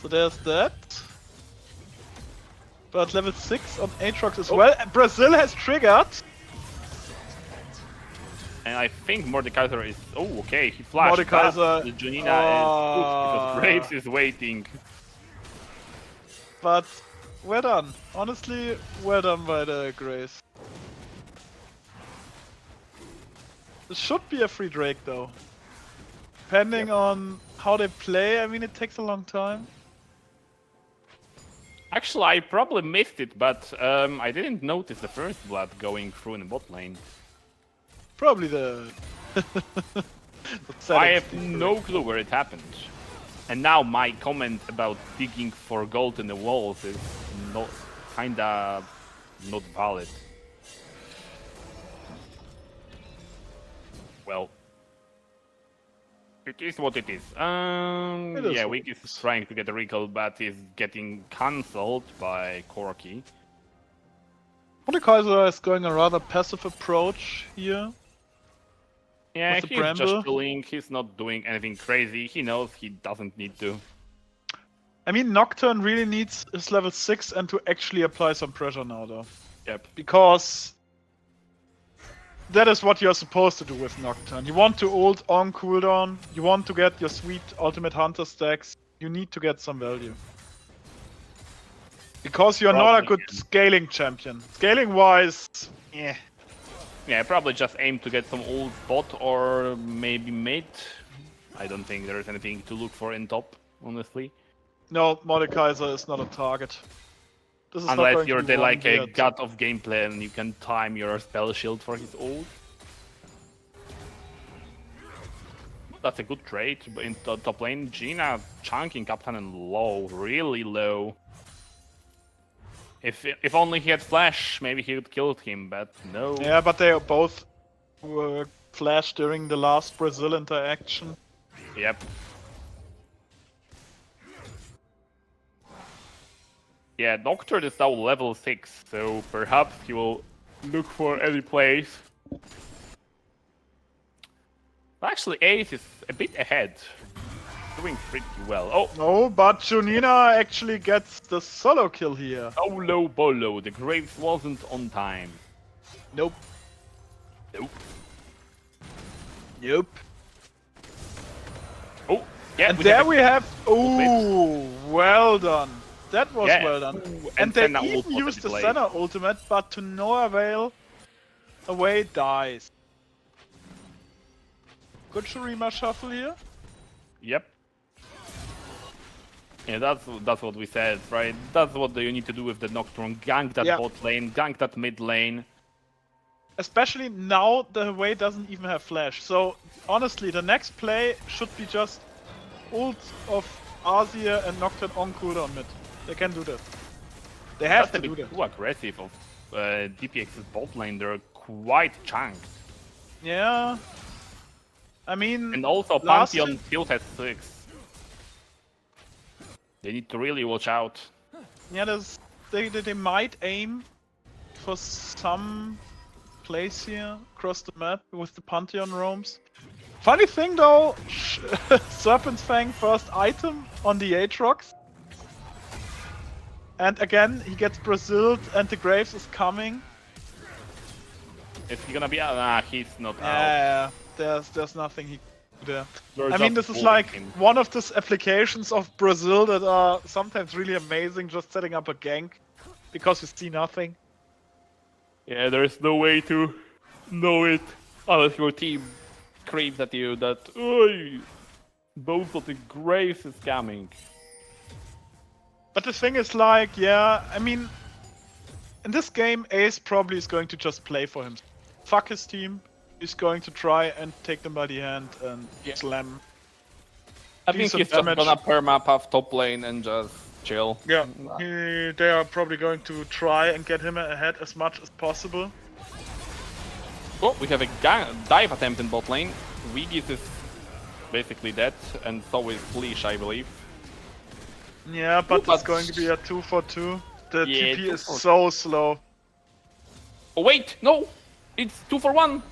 So there's that. But level 6 on Aatrox as well. Brazil has triggered.
And I think Mordekaiser is... Oh, okay, he flashed.
Mordekaiser...
The Janina is good, because Graves is waiting.
But well done. Honestly, well done by the Grace. This should be a free Drake though. Depending on how they play, I mean it takes a long time.
Actually, I probably missed it, but I didn't notice the first blood going through in the bot lane.
Probably the...
I have no clue where it happened. And now my comment about digging for gold in the walls is kinda not valid. Well, it is what it is. Yeah, Wick is trying to get a recall, but is getting cancelled by Corki.
Mordekaiser is going a rather passive approach here.
Yeah,
With the
he's
Bramble.
just chilling, he's not doing anything crazy, he knows he doesn't need to.
I mean, Nocturne really needs his level 6 and to actually apply some pressure now though.
Yep.
Because that is what you're supposed to do with Nocturne. You want to ult on cooldown, you want to get your sweet ultimate hunter stacks, you need to get some value. Because you're not a good scaling champion. Scaling wise, yeah.
Yeah, probably just aim to get some old bot or maybe mid. I don't think there's anything to look for in top, honestly.
No, Mordekaiser is not a target.
This is not
Unless
going
you're
to be
like a
one-hit.
god of gameplay and you can time your spell shield for his ult. That's a good trade in top lane. Gina chunking up and low, really low. If only he had flash, maybe he would killed him, but no.
Yeah, but they both were flashed during the last Brazil interaction.
Yep. Yeah, Doctor is now level 6, so perhaps he will look for any place. Actually, Ace is a bit ahead. Doing pretty well. Oh,
No, but Junina actually gets the solo kill here.
Olo Bolo, the Graves wasn't on time.
Nope.
Nope.
Nope.
Oh, yeah.
And there we have.
Wait.
Ooh, well done. That was
Yeah.
well done.
Ooh,
And they
Senna
even
ult was a
used the
delay.
Senna ultimate, but to no avail. Away dies. Good Shurima shuffle here.
Yep. Yeah, that's what we said, right? That's what you need to do with the Nocturne. Gank that
Yeah.
bot lane, gank that mid lane.
Especially now the Away doesn't even have flash. So honestly, the next play should be just ult of Azir and Nocturne on cooldown mid. They can do that. They have
That's
to
a
do
bit
that.
too aggressive of DPX's bot lane. They're quite chunked.
Yeah. I mean,
And also
last
Pantheon
hit-
still has 6. They need to really watch out.
yeah, they might aim for some place here across the map with the Pantheon roams. Funny thing though, Serpent's Fang first item on the Aatrox. And again, he gets Braziled and the Graves is coming.
Is he gonna be out? Nah, he's not out.
Yeah, there's nothing he can do there.
They're
I mean,
just
this is
bullying
like
him.
one of those applications of Brazil that are sometimes really amazing, just setting up a gank because you see nothing.
Yeah, there's no way to know it unless your team screams at you that "Oi, both of the Graves is coming."
But the thing is like, yeah, I mean, in this game, Ace probably is going to just play for him. Fuck his team. He's going to try and take them by the hand and slam.
I think
Decent
he's just
damage.
gonna perma-puff top lane and just chill.
Yeah, they are probably going to try and get him ahead as much as possible.
Oh, we have a dive attempt in bot lane. Wigis is basically dead, and so is Leash, I believe.
Yeah, but
But-
it's going to be a 2-for-2. The
Yeah,
TP is
2-for-2.
so slow.
Oh wait, no! It's 2 for 1!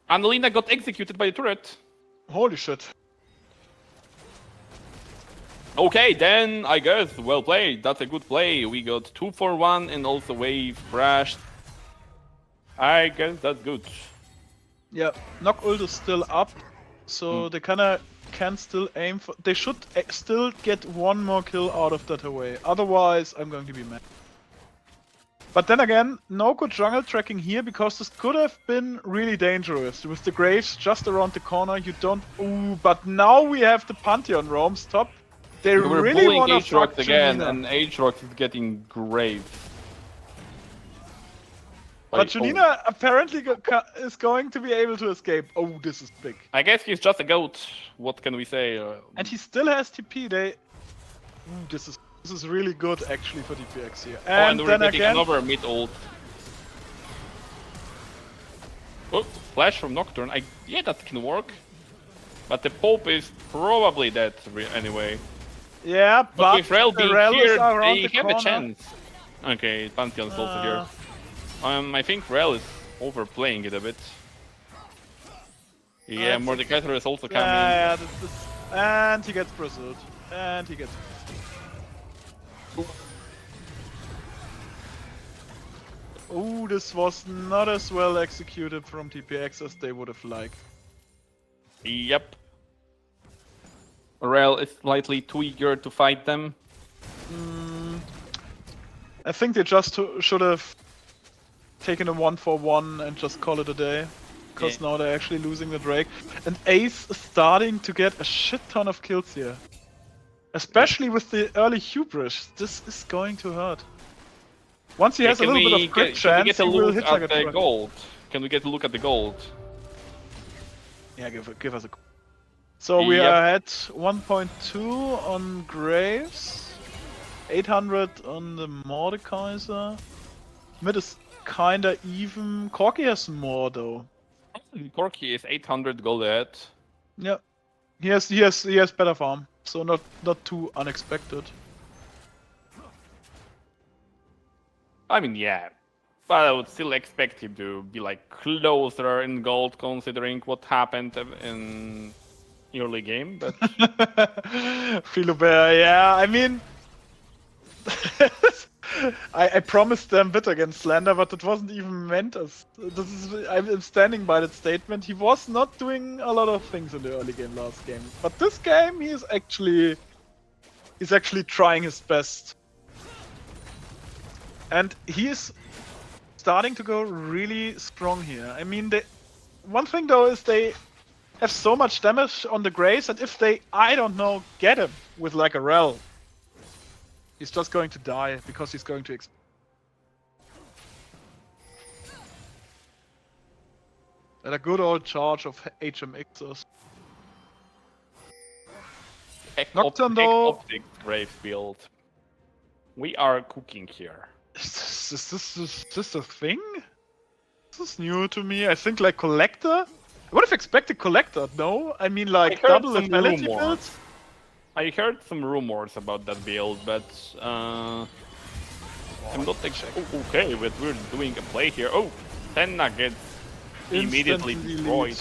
Annalena got executed by the turret.
Holy shit.
Okay, then I guess well played. That's a good play. We got 2 for 1 and also wave crashed. I guess that's good.
Yeah, Knock ult is still up, so they kinda can still aim for. They should still get one more kill out of that Away. Otherwise, I'm going to be mad. But then again, no good jungle tracking here because this could have been really dangerous. With the Graves just around the corner, you don't. Ooh, but now we have the Pantheon roams top. They
We're
really
bullying
want to fuck
Aatrox again,
Junina.
and Aatrox is getting Grave.
But
Wait, oh.
Junina apparently is going to be able to escape. Oh, this is big.
I guess he's just a goat. What can we say?
And he still has TP. Ooh, this is really good actually for DPX here.
And
And
we're
then
getting
again,
another mid ult. Oh, flash from Nocturne. Yeah, that can work. But the Pope is probably dead anyway.
yeah,
But
but
with Rel
the
being
Rel is
here,
around
they
the
have
corner.
a chance. Okay, Pantheon's also here. I think Rel is overplaying it a bit. Yeah,
it's
Mordekaiser is also coming.
Yeah, and he gets Braziled. And he gets. Ooh, this was not as well executed from TPX as they would have liked.
Yep. Rel is slightly too eager to fight them.
I think they just should have taken a 1-for-1 and just call it a day. Because now they're actually losing the Drake. And Ace is starting to get a shit ton of kills here. Especially with the early hubris, this is going to hurt. Once he has a little bit of crit
can we
chance,
get a
he will
look
hit
at
like a
the
truck.
gold? Can we get a look at the gold?
Yeah, give us a. So we are at 1.2 on Graves, 800 on the Mordekaiser. Mid is kinda even. Corki has more though.
Corki is 800 gold ahead.
Yeah, he has better farm, so not too unexpected.
I mean, yeah. But I would still expect him to be like closer in gold considering what happened in early game, but
Philobert, yeah, I mean, I promised them VITAGEN slander, but it wasn't even meant as. I'm standing by that statement. He was not doing a lot of things in the early game last game, but this game he's actually trying his best, and he is starting to go really strong here. I mean, one thing though is they have so much damage on the Grace, and if they, I don't know, get him with like a Rel, he's just going to die because he's going to and a good old charge of HMXs. Nocturne though.
Optic Grave build. We are cooking here.
Is this a thing? This is new to me. I think like Collector. I would have expected Collector, no? I mean like double lethality builds.
I heard some rumors about that build, but I'm not okay. But we're doing a play here. Oh, Senna gets immediately destroyed.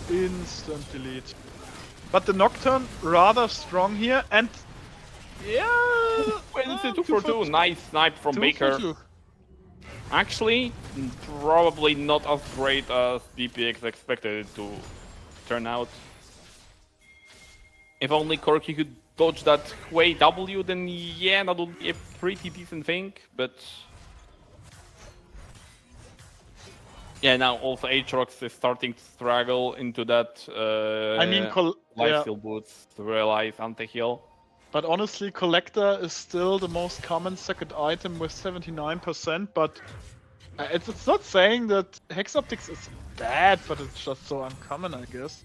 Instant delete. But the Nocturne rather strong here, and yeah.
Well, it's a 2 for 2. Nice snipe from Baker.
2.
Actually, probably not as great as DPX expected it to turn out. If only Corki could dodge that Hui W, then yeah, that would be a pretty decent thing, but... Yeah, now also Aatrox is starting to struggle into that
I mean,
lifesteal boots to realize anti-heal.
But honestly, Collector is still the most common second item with 79%, but it's not saying that Hex Optics is bad, but it's just so uncommon, I guess.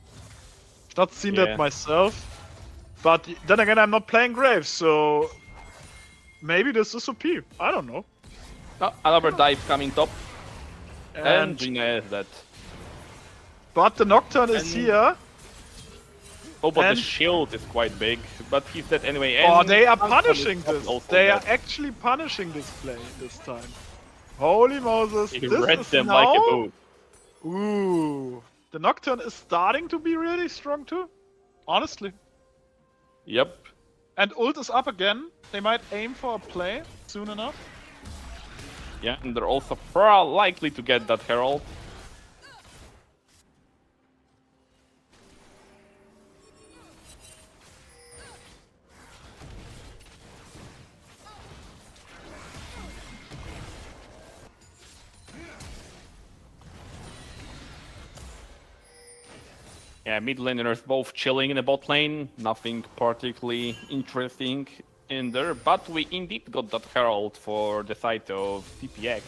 I've not seen that myself. But then again, I'm not playing Graves, so maybe this is OP. I don't know.
Oh, another dive coming top. And Gina is dead.
But the Nocturne is here.
Oh, but the shield is quite big. But he's dead anyway.
Oh,
And
they are punishing this. They are
dead.
actually punishing this play this time. Holy Moses.
He
this
read
is
them
now...
like a boot.
Ooh. The Nocturne is starting to be really strong too. Honestly.
Yep.
And ult is up again. They might aim for a play soon enough.
Yeah, and they're also probably likely to get that Herald. Yeah, mid laners both chilling in the bot lane. Nothing particularly interesting in there, but we indeed got that Herald for the side of CPX.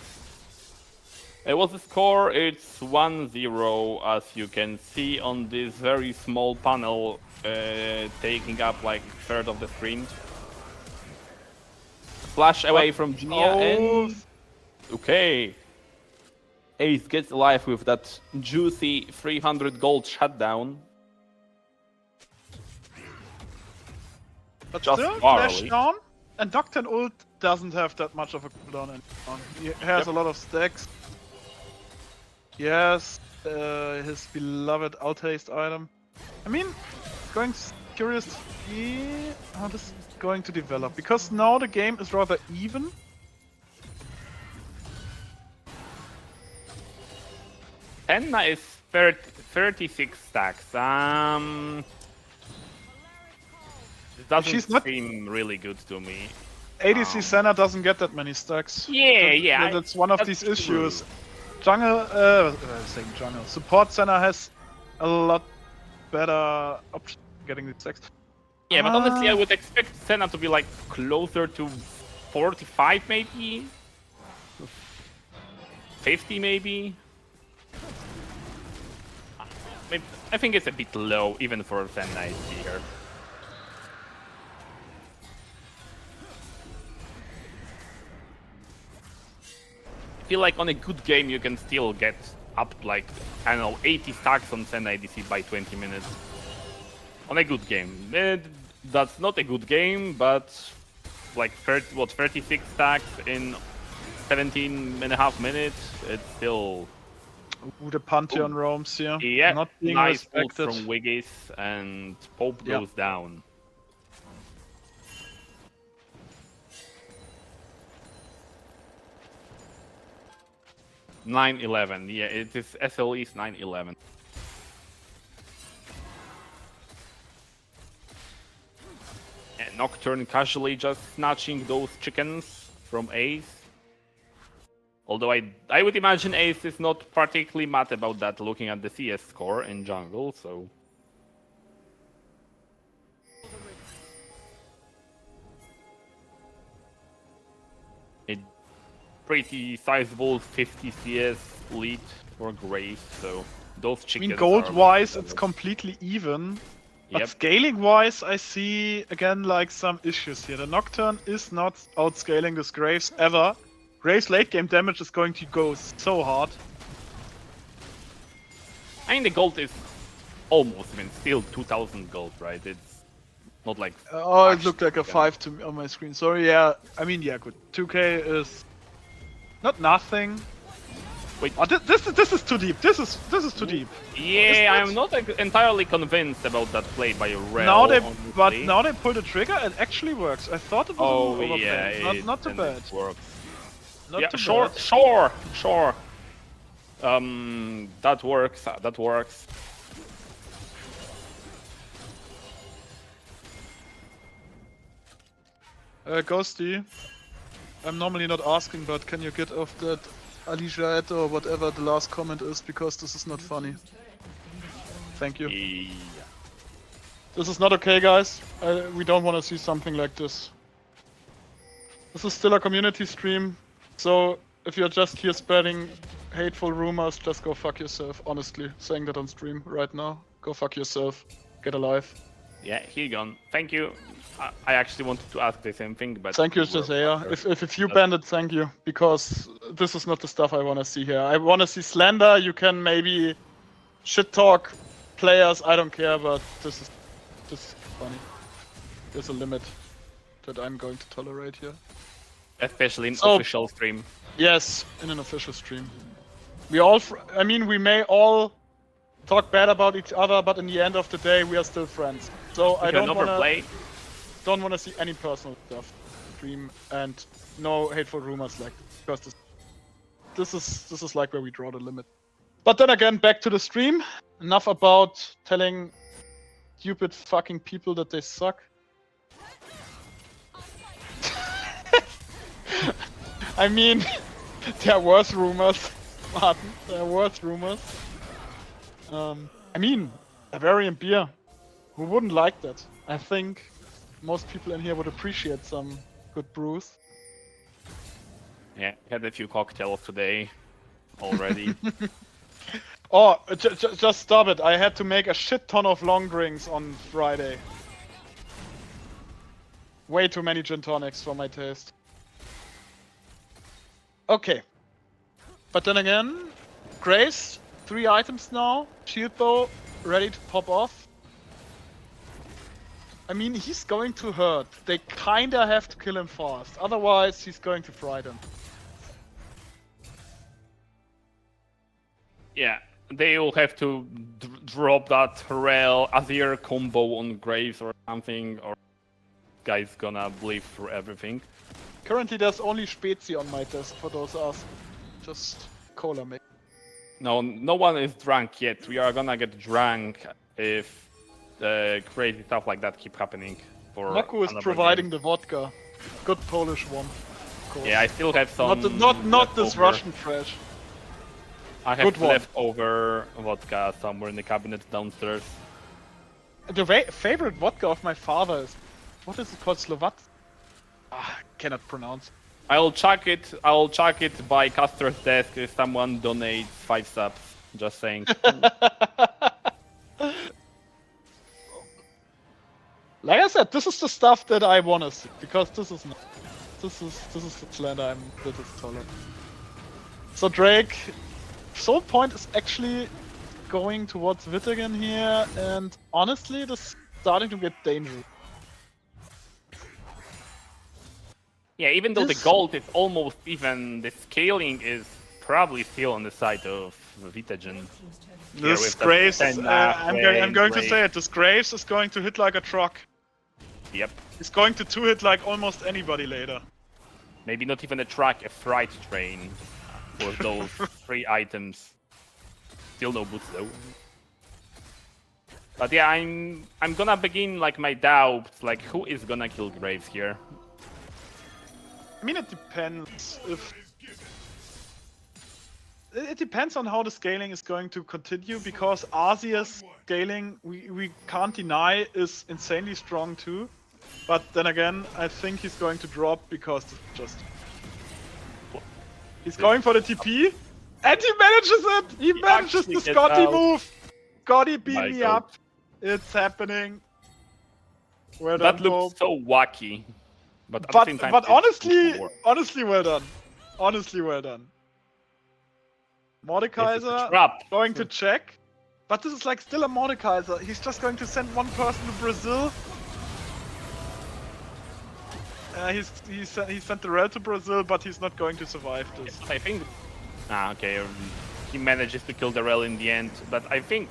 What's the score? It's 1-0, as you can see on this very small panel, taking up like a third of the screen. Flash away from Ginia and... Okay. Ace gets alive with that juicy 300 gold shutdown.
But
Just
still,
barely.
flash down. And Nocturne ult doesn't have that much of a cooldown anymore. He has a lot of stacks. Yes, his beloved Altaste item. I mean, going curious to see how this is going to develop. Because now the game is rather even.
Senna is 36 stacks. It doesn't
She's not-
seem really good to me.
ADC Senna doesn't get that many stacks.
Yeah.
That's one of these issues. Jungle, saying jungle. Support Senna has a lot better option getting these stacks.
Yeah, but honestly, I would expect Senna to be like closer to 45 maybe? 50 maybe? I think it's a bit low even for Senna here. I feel like on a good game you can still get up like, I don't know, 80 stacks on Senna ADC by 20 minutes. On a good game. That's not a good game, but like 36 stacks in 17.5 minutes, it's still...
Ooh, the Pantheon roams here.
Yeah,
Not being
nice ult
respected.
from Wiggis, and Pope
Yeah.
goes down. (9-11), yeah, it is SLE's 9-11. And Nocturne casually just snatching those chickens from Ace. Although I would imagine Ace is not particularly mad about that looking at the CS score in jungle, so... A pretty sizable 50 CS lead for Graves, so those
I
chickens
mean, gold-wise,
are...
it's completely even. But
Yep.
scaling-wise, I see, again, like, some issues here. The Nocturne is not outscaling this Graves ever. Graves' late-game damage is going to go so hard.
I mean, the gold is almost, still 2,000 gold, right? It's not like...
Oh, it looked like a
actually-
5 to me on my screen. Sorry, yeah. I mean, yeah, good. 2k is not nothing.
Wait.
Oh, this is too deep. This is too deep.
Yeah,
Is
I'm
that-
not entirely convinced about that play by Rel.
But now they pull the trigger and it actually works. I thought it was
Oh
an overplay.
yeah,
not too
and
bad.
it works.
Not
Yeah,
too
sure,
bad.
sure. That works. That works.
Ghosty, I'm normally not asking, but can you get off that Alicia or whatever the last comment is, because this is not funny. Thank you.
Yeah.
This is not okay, guys. We don't want to see something like this. This is still a community stream, so if you're just here spreading hateful rumors, just go fuck yourself. Honestly, saying that on stream right now. Go fuck yourself. Get alive.
Yeah, here gone. Thank you. I actually wanted to ask the same thing, but
Thank you,
were
Sasaya.
faster.
If you banned it, thank you, because this is not the stuff I want to see here. I want to see slander. You can maybe shit talk players. I don't care, but this is funny. There's a limit that I'm going to tolerate here.
Especially in
So-
official stream.
Yes, in an official stream. We all, I mean, we may all talk bad about each other, but in the end of the day, we are still friends. So I
You
don't
can
want to.
overplay.
Don't want to see any personal stuff stream and no hateful rumors like this, because this is like where we draw the limit. But then again, back to the stream. Enough about telling stupid fucking people that they suck. I mean, there are worse rumors, Martin. There are worse rumors. I mean, Bavarian beer. Who wouldn't like that? I think most people in here would appreciate some good brews.
Yeah, had a few cocktails today already.
Oh, just stop it. I had to make a shit ton of long drinks on Friday. Way too many gin tonics for my taste. Okay. But then again, Grace, 3 items now. Shield bow, ready to pop off. I mean, he's going to hurt. They kinda have to kill him fast. Otherwise, he's going to fry them.
Yeah, they will have to drop that Rel Azir combo on Graves or something, or guy's gonna bleed through everything.
Currently, there's only Spezi on my desk for those asking. Just cola, mate.
No one is drunk yet. We are gonna get drunk if crazy stuff like that keep happening. For
Naku is
another
providing
game.
the vodka. Good Polish one. Of course.
Yeah, I still have some.
Not this
leftover-
Russian trash.
I have
Good one.
leftover vodka somewhere in the cabinet downstairs.
The favorite vodka of my father is, what is it called, Slovak? Ah, cannot pronounce.
I'll chuck it by Castor's desk if someone donates 5 subs. Just saying.
Like I said, this is the stuff that I want to see, because this is not. This is the slender that is taller. So Drake, Soul Point is actually going towards VITAGEN here, and honestly, this is starting to get dangerous.
Yeah, even though the
This-
gold is almost even, the scaling is probably still on the side of VITAGEN.
This
with the
Graves,
10
I'm going to
Graves.
say it, this Graves is going to hit like a truck.
Yep.
He's going to 2-hit like almost anybody later.
Maybe not even a truck, a freight train with those 3 items. Still no boots though. But yeah, I'm gonna begin like my doubts, like who is gonna kill Graves here?
I mean, it depends if... It depends on how the scaling is going to continue, because Asia's scaling, we can't deny, is insanely strong too. But then again, I think he's going to drop because it's just... He's going for the TP, and he manages it! He manages
actually
the
gets
Scotty
out.
move! Scotty beat
My
me
God.
up! It's happening! Well
That
done,
looks
Bo.
so wacky. But at the same time,
But
it's
honestly,
more.
honestly well done. Honestly well done.
This is a
Mordekaiser
trap.
going to check, but this is like still a Mordekaiser. He's just going to send one person to Brazil. He sent the Rel to Brazil, but he's not going to survive this.
I think. Okay. He manages to kill the Rel in the end, but I think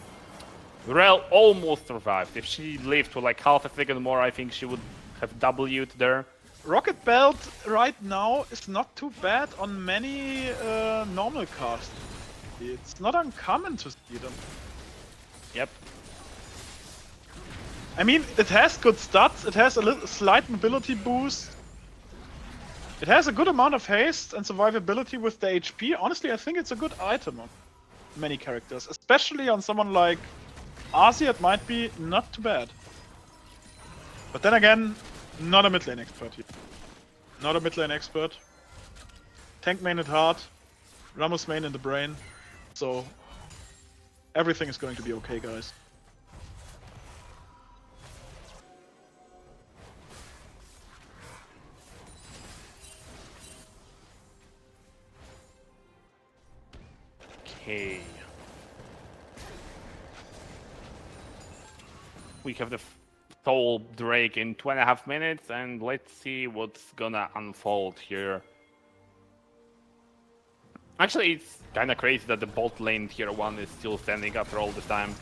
Rel almost survived. If she lived for like half a second more, I think she would have W'd there.
Rocket Belt right now is not too bad on many normal cars. It's not uncommon to see them.
Yep.
I mean, it has good stats, it has a little slight mobility boost. It has a good amount of haste and survivability with the HP. Honestly, I think it's a good item on many characters. Especially on someone like Arcee, it might be not too bad. But then again, not a mid lane expert here. Not a mid lane expert. Tank main at heart, Ramos main in the brain. So, everything is going to be okay, guys.
Okay. We have the Soul Drake in 2.5 minutes, and let's see what's gonna unfold here. Actually, it's kinda crazy that the bot lane tier 1 is still standing after all this time.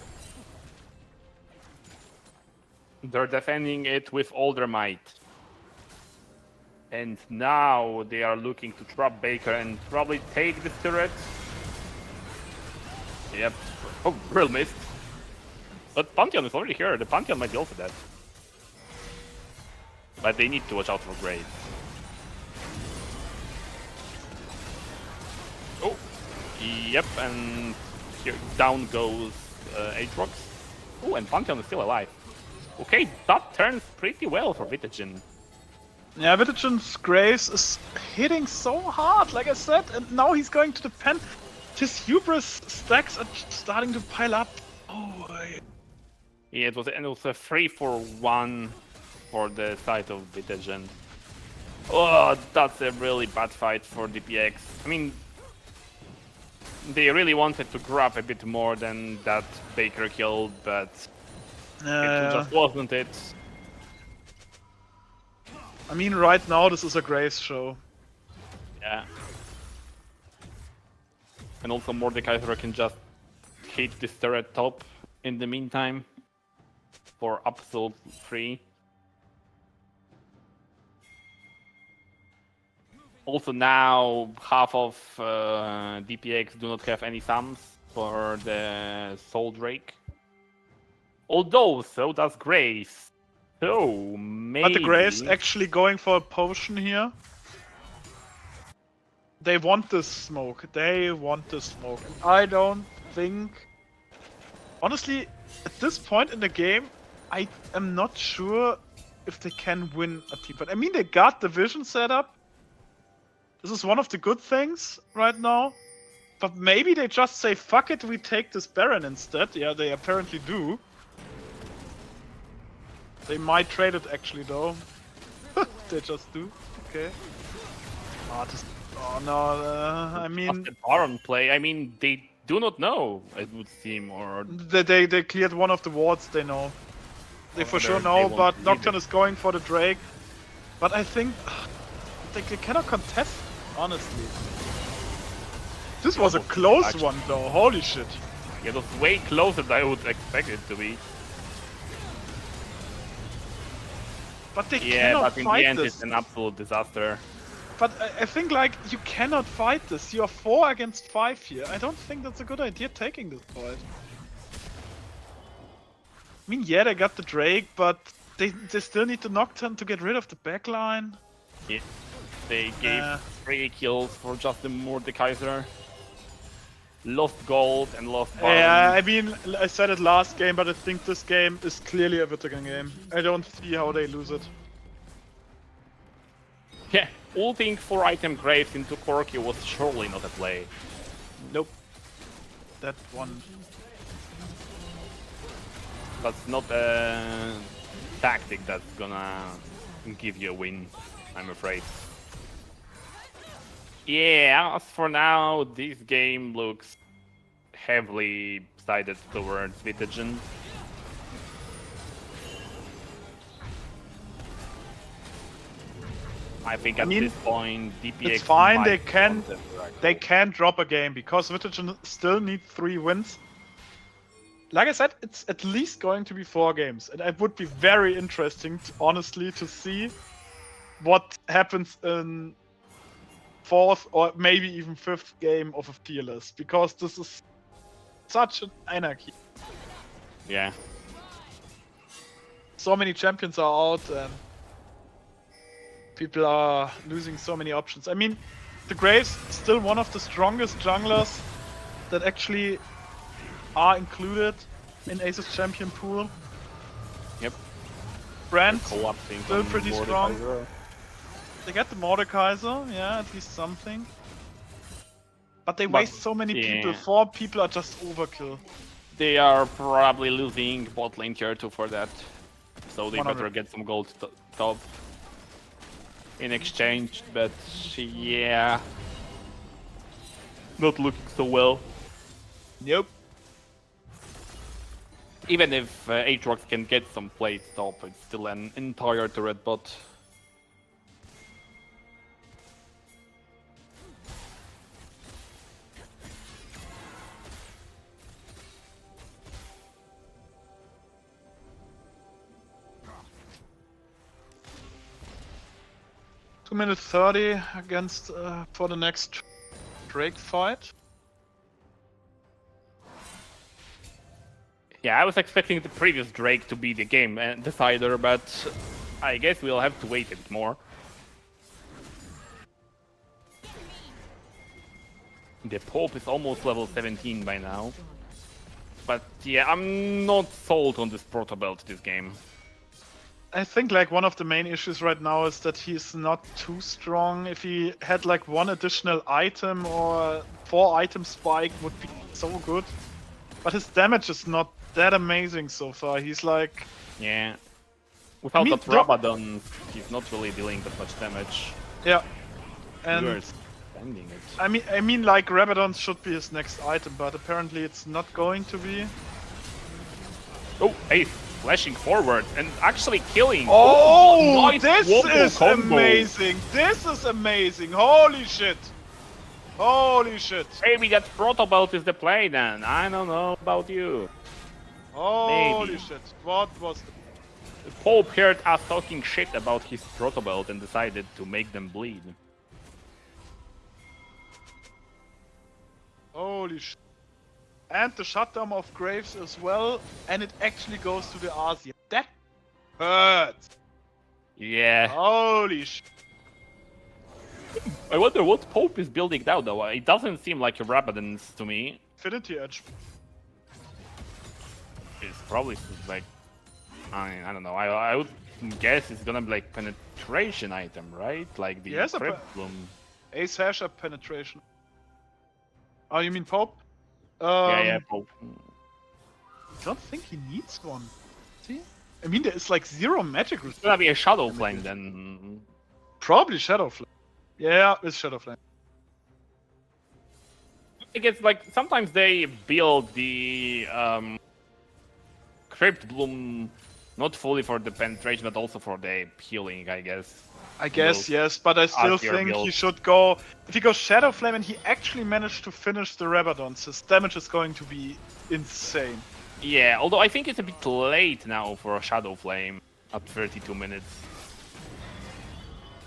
They're defending it with all their might. And now they are looking to trap Baker and probably take this turret. Yep. Oh, real missed. But Pantheon is already here. The Pantheon might go for that. But they need to watch out for Graves. Oh. Yep, and here down goes Aatrox. Oh, and Pantheon is still alive. Okay, that turns pretty well for VITAGEN.
Yeah, VITAGEN's Graves is hitting so hard, like I said, and now he's going to defend. His hubris stacks are starting to pile up. Oh,
Yeah, it was a 3-for-1 for the side of VITAGEN. Oh, that's a really bad fight for DPX. I mean, they really wanted to grab a bit more than that Baker kill, but it just wasn't it.
I mean, right now this is a Graves show.
Yeah. And also Mordekaiser can just hit this turret top in the meantime for absolute free. Also now half of DPX do not have any thumbs for the Soul Drake. Although so does Graves. So maybe.
But the Graves actually going for a potion here. They want this smoke. They want this smoke. And I don't think... Honestly, at this point in the game, I am not sure if they can win a team fight. I mean, they got the vision set up. This is one of the good things right now. But maybe they just say, fuck it, we take this Baron instead. Yeah, they apparently do. They might trade it actually, though. They just do. Okay. Oh no, I mean...
The Baron play, I mean, they do not know, it would seem, or...
They cleared one of the wards, they know. They for sure know, but Nocturne is going for the Drake. But I think... they cannot contest, honestly. This was a close one, though. Holy shit.
Yeah, it was way closer than I would expect it to be.
But they
Yeah,
cannot
but in
fight
the end,
this.
it's an absolute disaster.
But I think, like, you cannot fight this. You're 4 against 5 here. I don't think that's a good idea taking this fight. I mean, yeah, they got the Drake, but they still need the Nocturne to get rid of the backline.
Yeah. They gave 3 kills for just the Mordekaiser. Lost gold and lost Baron.
Yeah, I mean, I said it last game, but I think this game is clearly a VITAGEN game. I don't see how they lose it.
Yeah, ulting 4 item Graves into Corki was surely not a play.
Nope. That one.
That's not a tactic that's gonna give you a win, I'm afraid. Yeah, as for now, this game looks heavily sided towards VITAGEN. I think at this point, DPX
It's fine.
might
They can drop a game because VITAGEN still need 3 wins. Like I said, it's at least going to be 4 games, and it would be very interesting, honestly, to see what happens in 4th or maybe even 5th game of a TLS, because this is such an anarchy.
Yeah.
So many champions are out and people are losing so many options. I mean, the Graves still one of the strongest junglers that actually are included in Ace's champion pool.
Yep.
Brand
Collapsing
still
on
pretty
Mordekaiser.
strong. They get the Mordekaiser, yeah, at least something. But they waste so many people. 4 people are just overkill.
They are probably losing bot lane tier 2 for that. So they
100.
better get some gold top in exchange, but yeah. Not looking so well.
Nope.
Even if Aatrox can get some play top, it's still an entire turret bot.
Minute 30 against for the next Drake fight.
Yeah, I was expecting the previous Drake to be the game decider, but I guess we'll have to wait a bit more. The Pope is almost level 17 by now. But yeah, I'm not sold on this Proto Belt this game.
I think like one of the main issues right now is that he's not too strong. If he had like 1 additional item or 4 item spike would be so good. But his damage is not that amazing so far. He's like...
Yeah. Without that Rabadon, he's not really dealing that much damage.
Yeah. And
You're spending it.
I mean like Rabadon should be his next item, but apparently it's not going to be.
Oh, Ace flashing forward and actually killing.
Oh,
nice
this
wombo
is
combo.
amazing! This is amazing! Holy shit! Holy shit!
Maybe that Proto Belt is the play then. I don't know about you.
Holy
Maybe.
shit! What was the...
Pope heard us talking shit about his Proto Belt and decided to make them bleed.
Holy shit! And the shutdown of Graves as well, and it actually goes to the Asia. That hurts!
Yeah.
Holy shit!
I wonder what Pope is building now though. It doesn't seem like a Rabadon's to me.
Infinity Edge.
It's probably like I don't know. I would guess it's gonna be like penetration item, right? Like the
Yes,
Crypt Bloom.
Ace has a penetration. Oh, you mean Pope?
Yeah. Oh.
I don't think he needs one. See? I mean, there is like 0 magic
It's
resistance.
gonna be a Shadow Flame then.
Probably Shadow Flame. Yeah, it's Shadow Flame.
I guess like sometimes they build the Crypt Bloom not fully for the penetration, but also for the healing, I guess.
I guess,
Those
yes, but I still
Arthur
think he
builds.
should go... If he goes Shadow Flame and he actually managed to finish the Rabadons, his damage is going to be insane.
Yeah, although I think it's a bit late now for a Shadow Flame at 32 minutes.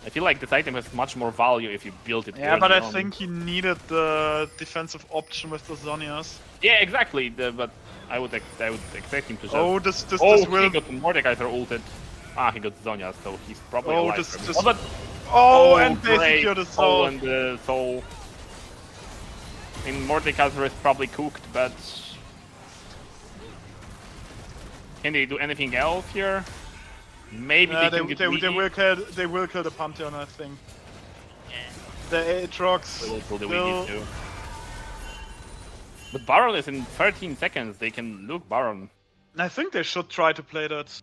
I feel like this item has much more value if you build it
Yeah,
early
but I
on.
think he needed the defensive option with the Zonias.
Yeah, exactly. But I would expect him to just...
Oh, this
he
will...
got Mordekaiser ulted. Ah, he got Zonya, so he's probably
Oh,
alive.
this-
for a
this-
bit. But
Oh, and
great.
they secured the
Soul
soul.
and the soul. I mean, Mordekaiser is probably cooked, but can they do anything else here? Maybe they can get greedy.
they will kill the Pantheon, I think. The Aatrox
They will kill the
still...
Wiggy too. But Baron is in 13 seconds. They can nuke Baron.
I think they should try to play that.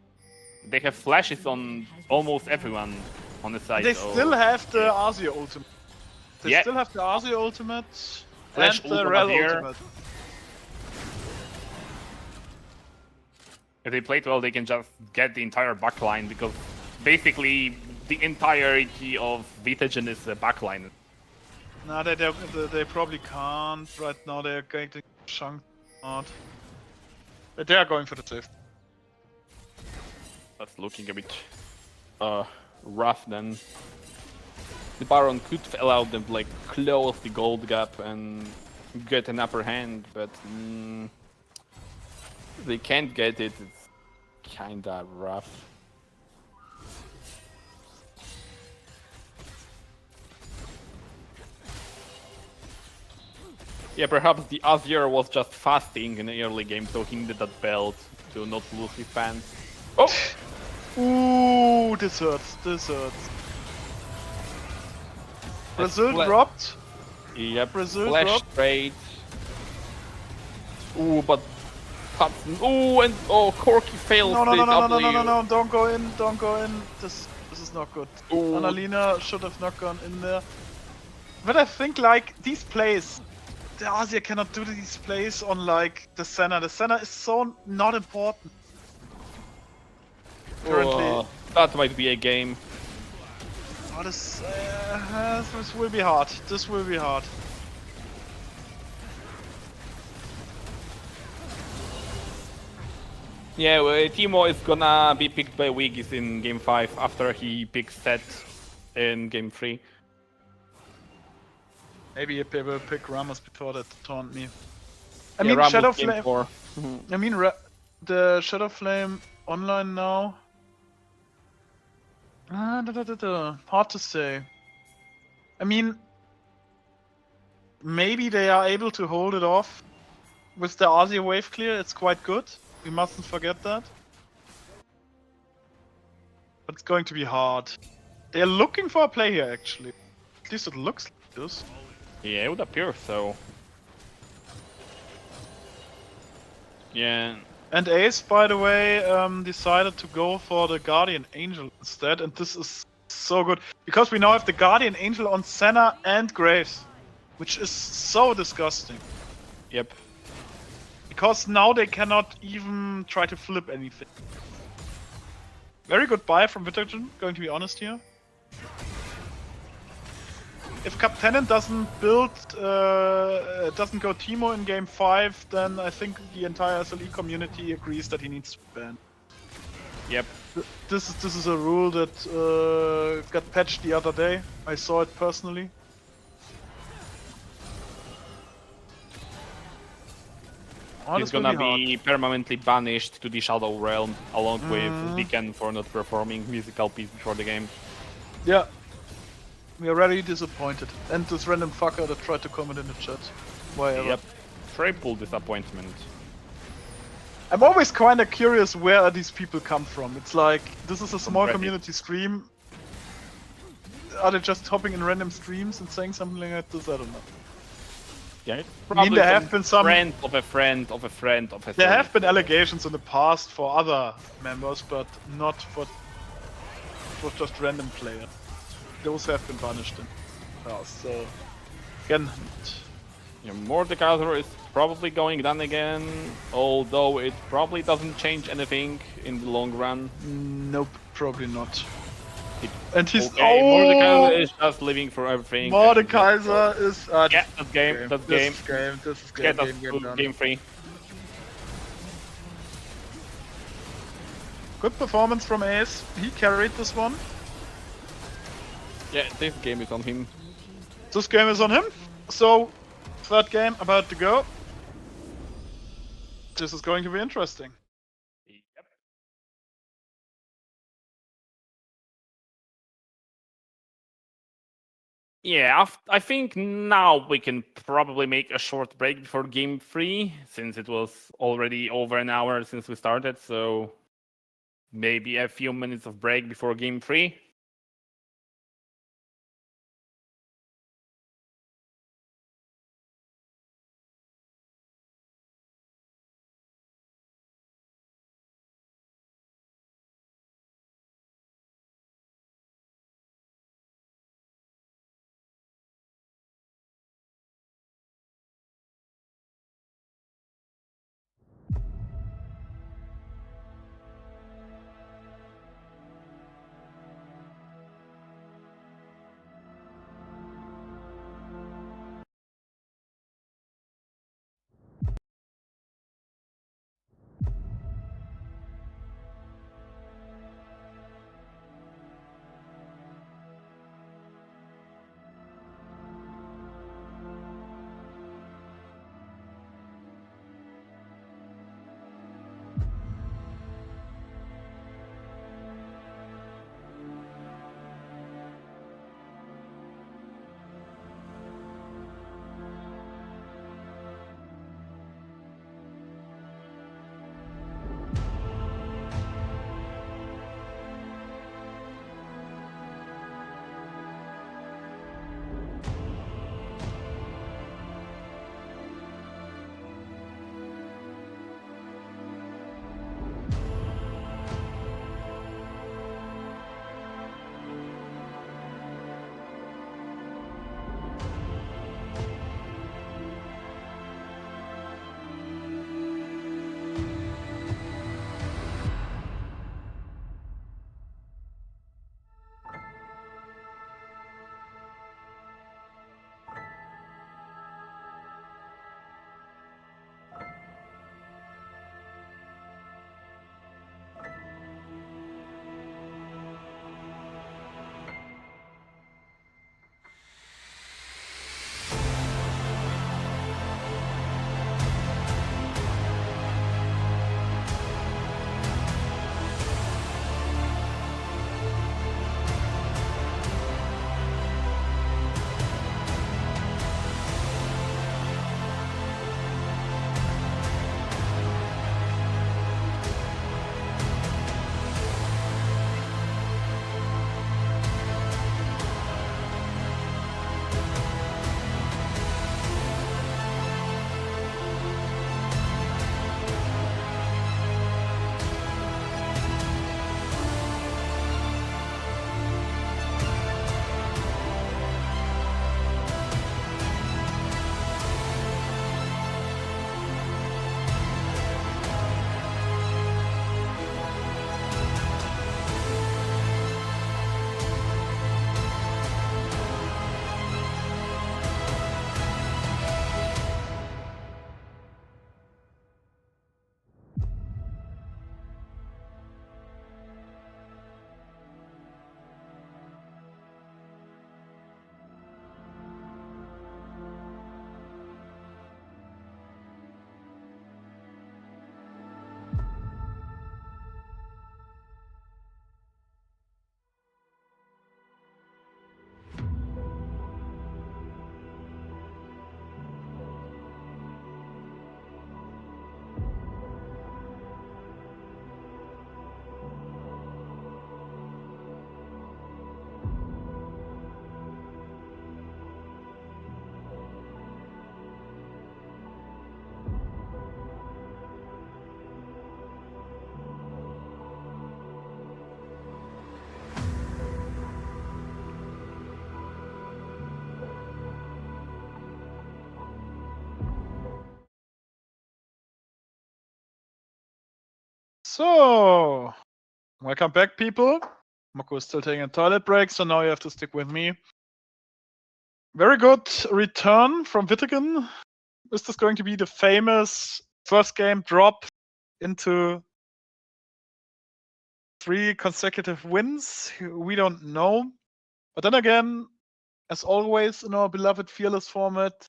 They have flashes on almost everyone on the side.
They
so-
still have the Azir ultimate. They
Yeah.
still have the Azir ultimate
Flash
and the
ult on
Rel
Azir.
ultimate.
If they play it well, they can just get the entire backline because basically the entirety of VITAGEN is the backline.
No, they probably can't right now. They're going to chunk out. But they are going for the save.
That's looking a bit rough then. The Baron could allow them to like close the gold gap and get an upper hand, but they can't get it. It's kinda rough. Yeah, perhaps the Azir was just fasting in the early game, so he needed that belt to not lose his pants. Oh!
Ooh, this hurts. This hurts. Brazil
fla-
dropped.
Yep,
Brazil
flash
dropped.
trade. Ooh, but Hudson. Ooh, and Corky fails
No,
the
no, no, no, no,
W.
no, no, no, don't go in, don't go in. This is not good.
Ooh.
Annalena should have not gone in there. But I think like these plays, the Azir cannot do these plays on like the Senna. The Senna is so not important. Currently,
Oh, that might be a game.
oh, this will be hard. This will be hard.
Yeah, well, Timo is gonna be picked by Wiggies in game 5 after he picks Set in game 3.
Maybe they will pick Ramos before that taunt me. I
Yeah,
mean,
Ramos
Shadow
game
Flame.
4.
I mean, the Shadow Flame online now. Hard to say. I mean, maybe they are able to hold it off with the Azir wave clear. It's quite good. We mustn't forget that. But it's going to be hard. They are looking for a play here, actually. At least it looks like this.
Yeah, it would appear so. Yeah.
And Ace, by the way, decided to go for the Guardian Angel instead, and this is so good because we now have the Guardian Angel on Senna and Graves, which is so disgusting.
Yep.
Because now they cannot even try to flip anything. Very good buy from VITAGEN, going to be honest here. If Captainen doesn't build, doesn't go Timo in game 5, then I think the entire SLE community agrees that he needs to be banned.
Yep.
This is a rule that got patched the other day. I saw it personally. Oh,
He's
this will
gonna
hard.
be permanently banished to the Shadow Realm along with Deacon for not performing musical piece before the game.
Yeah. We are really disappointed. And this random fucker that tried to comment in the chat. Whatever.
Yep. Triple disappointment.
I'm always kind of curious where these people come from. It's like, this is a small
Reddit.
community stream. Are they just hopping in random streams and saying something like this? I don't know.
Yeah, it's
I mean,
probably
there have been some.
friend of a friend of a friend of a friend.
There have been allegations in the past for other members, but not for just random players. Those have been punished in the past. So again,
Yeah, Mordekaiser is probably going down again, although it probably doesn't change anything in the long run.
nope, probably not. And he's
Okay, Mordekaiser is just living for everything.
Mordekaiser is
Yeah, that's game. That's game.
This is
Get us
game
to
done.
game 3.
Good performance from Ace. He carried this one.
Yeah, this game is on him.
This game is on him. So, third game about to go. This is going to be interesting.
Yep. Yeah, I think now we can probably make a short break before game 3, since it was already over an hour since we started, so maybe a few minutes of break before game 3.
So, welcome back, people. Moko is still taking a toilet break, so now you have to stick with me. Very good return from VITAGEN. Is this going to be the famous first game drop into 3 consecutive wins? We don't know. But then again, as always in our beloved Fearless format,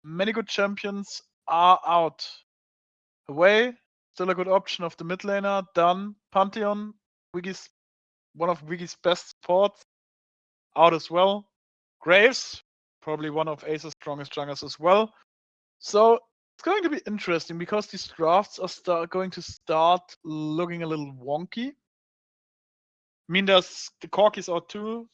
many good champions are out. Away, still a good option of the mid laner. Done. Pantheon, one of Wiggy's best supports, out as well. Graves, probably one of Ace's strongest junglers as well. So it's going to be interesting because these drafts are going to start looking a little wonky. I mean, there's the Corkis out too.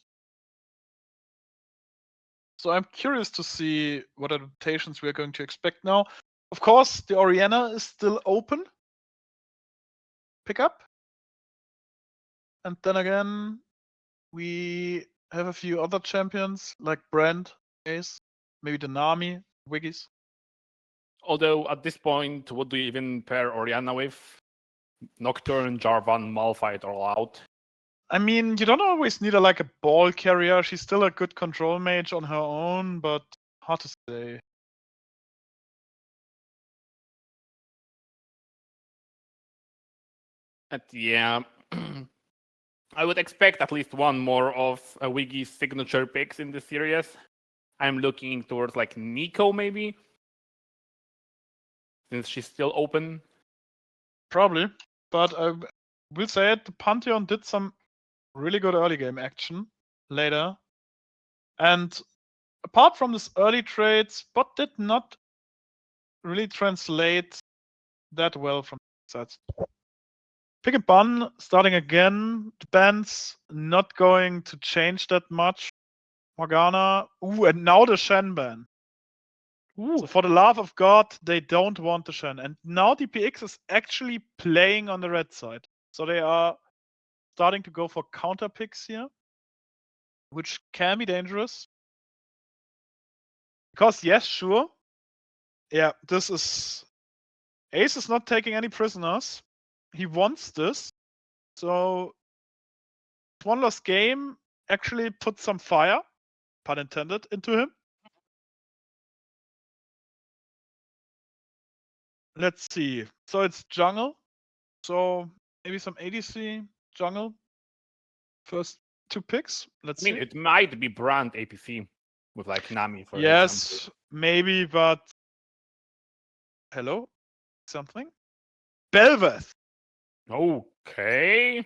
So I'm curious to see what adaptations we are going to expect now. Of course, the Orianna is still open. Pick up. And then again, we have a few other champions like Brand, Ace, maybe the Nami, Wiggies.
Although at this point, what do you even pair Orianna with? Nocturne, Jarvan, Malphite all out.
I mean, you don't always need like a ball carrier. She's still a good control mage on her own, but hard to say.
Yeah, I would expect at least one more of Wiggy's signature picks in this series. I'm looking towards like Nico maybe, since she's still open.
Probably, but I will say it, the Pantheon did some really good early game action later. And apart from this early trade, Spot did not really translate that well from sets. Pick and Bun starting again. The band's not going to change that much. Morgana. Ooh, and now the Shen ban. So for the love of God, they don't want the Shen. And now DPX is actually playing on the red side. So they are starting to go for counter picks here, which can be dangerous. Because yes, sure. Yeah, this is... Ace is not taking any prisoners. He wants this. So one last game actually put some fire, pun intended, into him. Let's see. So it's jungle. So maybe some ADC jungle. First 2 picks. Let's
I mean,
see.
it might be Brand APC with like Nami for
Yes,
example.
maybe, but hello, something. Belveth.
Okay.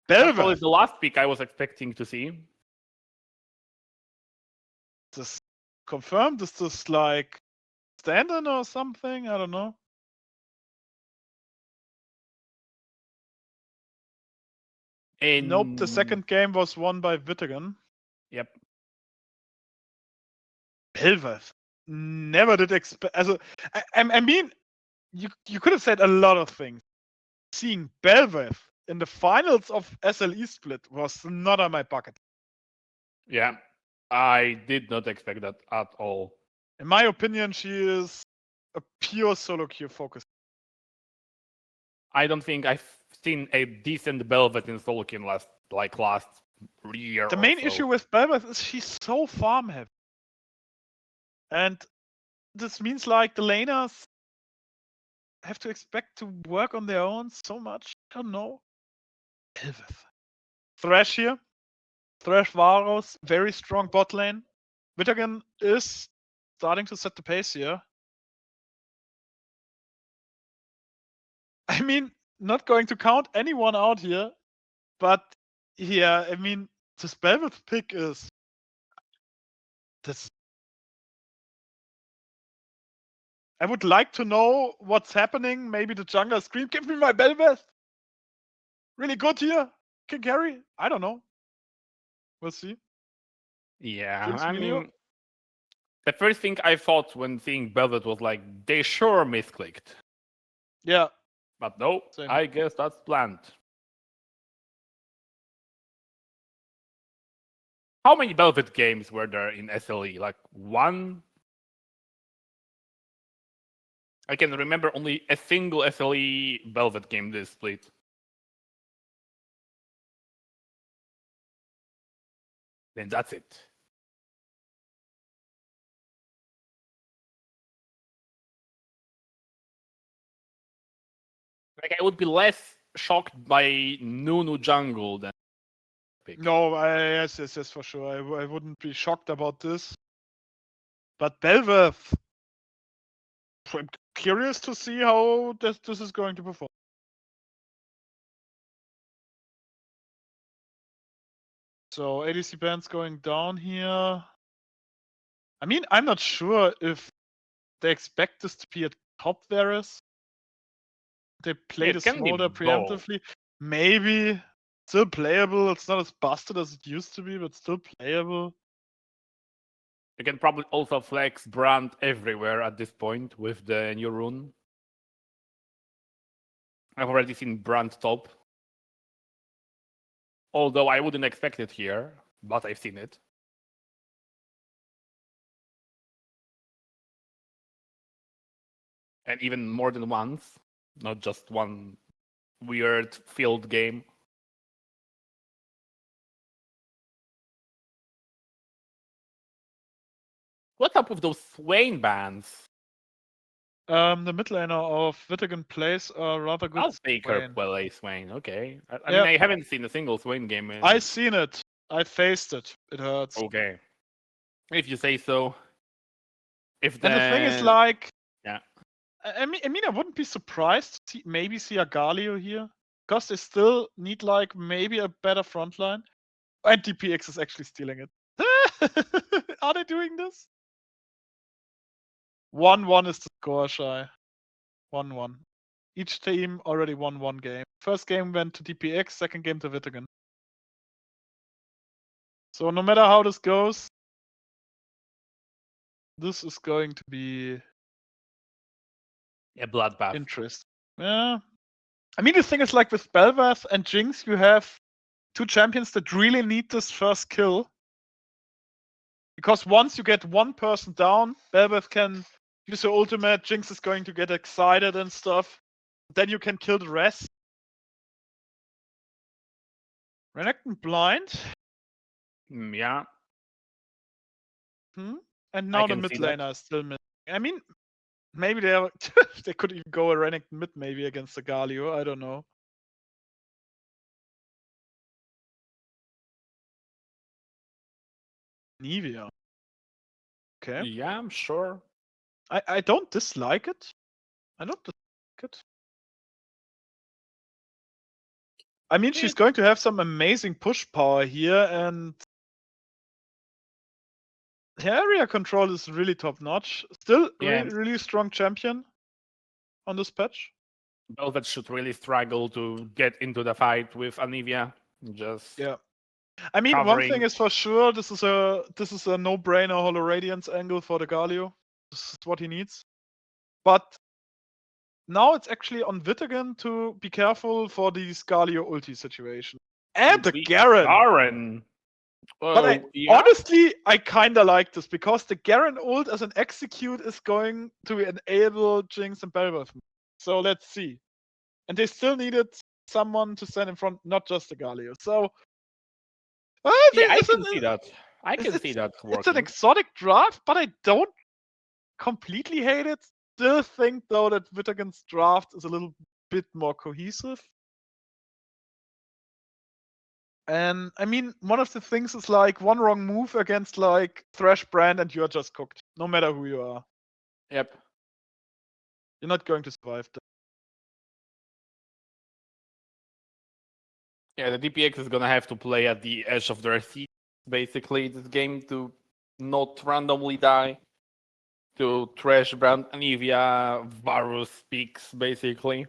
That's probably
Belveth.
the last pick I was expecting to see.
This confirmed? Is this like stand-in or something? I don't know. Nope, the second game was won by VITAGEN.
Yep.
Belveth. Never did expect. Also, I mean, you could have said a lot of things. Seeing Belveth in the finals of SLE split was not on my bucket.
Yeah. I did not expect that at all.
In my opinion, she is a pure solo queue focus.
I don't think I've seen a decent Belvet in Solkin last year.
The
or
main
so.
issue with Belveth is she's so farm heavy. And this means like the laners have to expect to work on their own so much. I don't know. Belveth. Thresh here. Thresh Varos, very strong bot lane. VITAGEN is starting to set the pace here. I mean, not going to count anyone out here, but yeah, I mean, this Belveth pick is this. I would like to know what's happening. Maybe the jungler scream, "Give me my Belveth!" Really good here. Can carry. I don't know. We'll see.
Yeah,
James
I
Emilio?
mean, the first thing I thought when seeing Belvet was like, they sure misclicked.
Yeah.
But no,
Same.
I guess that's planned. How many Belvet games were there in SLE? Like one? I can remember only a single SLE Velvet game this split. Then that's it. Like I would be less shocked by Nunu jungle than pick.
No, yes, for sure. I wouldn't be shocked about this. But Belveth, I'm curious to see how this is going to perform. So ADC band's going down here. I mean, I'm not sure if they expect this to be a top Varus. They played a
it can be
Smolder
both.
preemptively. Maybe. Still playable. It's not as busted as it used to be, but still playable.
You can probably also flex Brand everywhere at this point with the new rune. I've already seen Brand top. Although I wouldn't expect it here, but I've seen it. And even more than once, not just one weird field game. What's up with those Swain bans?
The mid laner of VITAGEN plays a rather good
Baker
Swain.
play Swain, okay. I
Yeah.
mean, I haven't seen a single Swain game.
I seen it. I faced it. It hurts.
Okay. If you say so. If
And the thing is, like,
yeah.
I mean, I wouldn't be surprised to maybe see a Galio here, because they still need like maybe a better frontline. And DPX is actually stealing it. Are they doing this? 1-1 is the score, Shy. 1-1. Each team already won one game. First game went to DPX, second game to VITAGEN. So no matter how this goes, this is going to be
A bloodbath.
interesting. Yeah. I mean, the thing is, like with Belvath and Jinx, you have two champions that really need this first kill. Because once you get one person down, Belvath can use her ultimate, Jinx is going to get excited and stuff. Then you can kill the rest. Renekton blind.
Yeah.
And now the
can
mid
see that.
laner is still mid. I mean, maybe they are they could even go a Renekton mid maybe against the Galio. I don't know. Nivea. Okay.
Yeah, I'm sure.
I don't dislike it. I don't dislike it. I mean, she's going to have some amazing push power here, and her area control is really top notch. Still,
Yeah.
really strong champion on this patch.
Velvet should really struggle to get into the fight with Anivia. Just
Yeah. I mean, one
covering.
thing is for sure, this is a no-brainer Holo Radiance angle for the Galio. This is what he needs. But now it's actually on VITAGEN to be careful for these Galio ulti situation. And the Garen!
Garen.
But honestly, I kinda like this, because the Garen ult as an execute is going to enable Jinx and Belvath. So let's see. And they still needed someone to stand in front, not just the Galio. So
yeah, I can see that. I can see that working.
It's an exotic draft, but I don't completely hate it. Still think though that VITAGEN's draft is a little bit more cohesive. And I mean, one of the things is like one wrong move against like Thresh Brand and you're just cooked, no matter who you are.
Yep.
You're not going to survive that.
Yeah, the DPX is gonna have to play at the edge of their seat, basically, this game to not randomly die. To trash Brand Anivia, Varus picks, basically.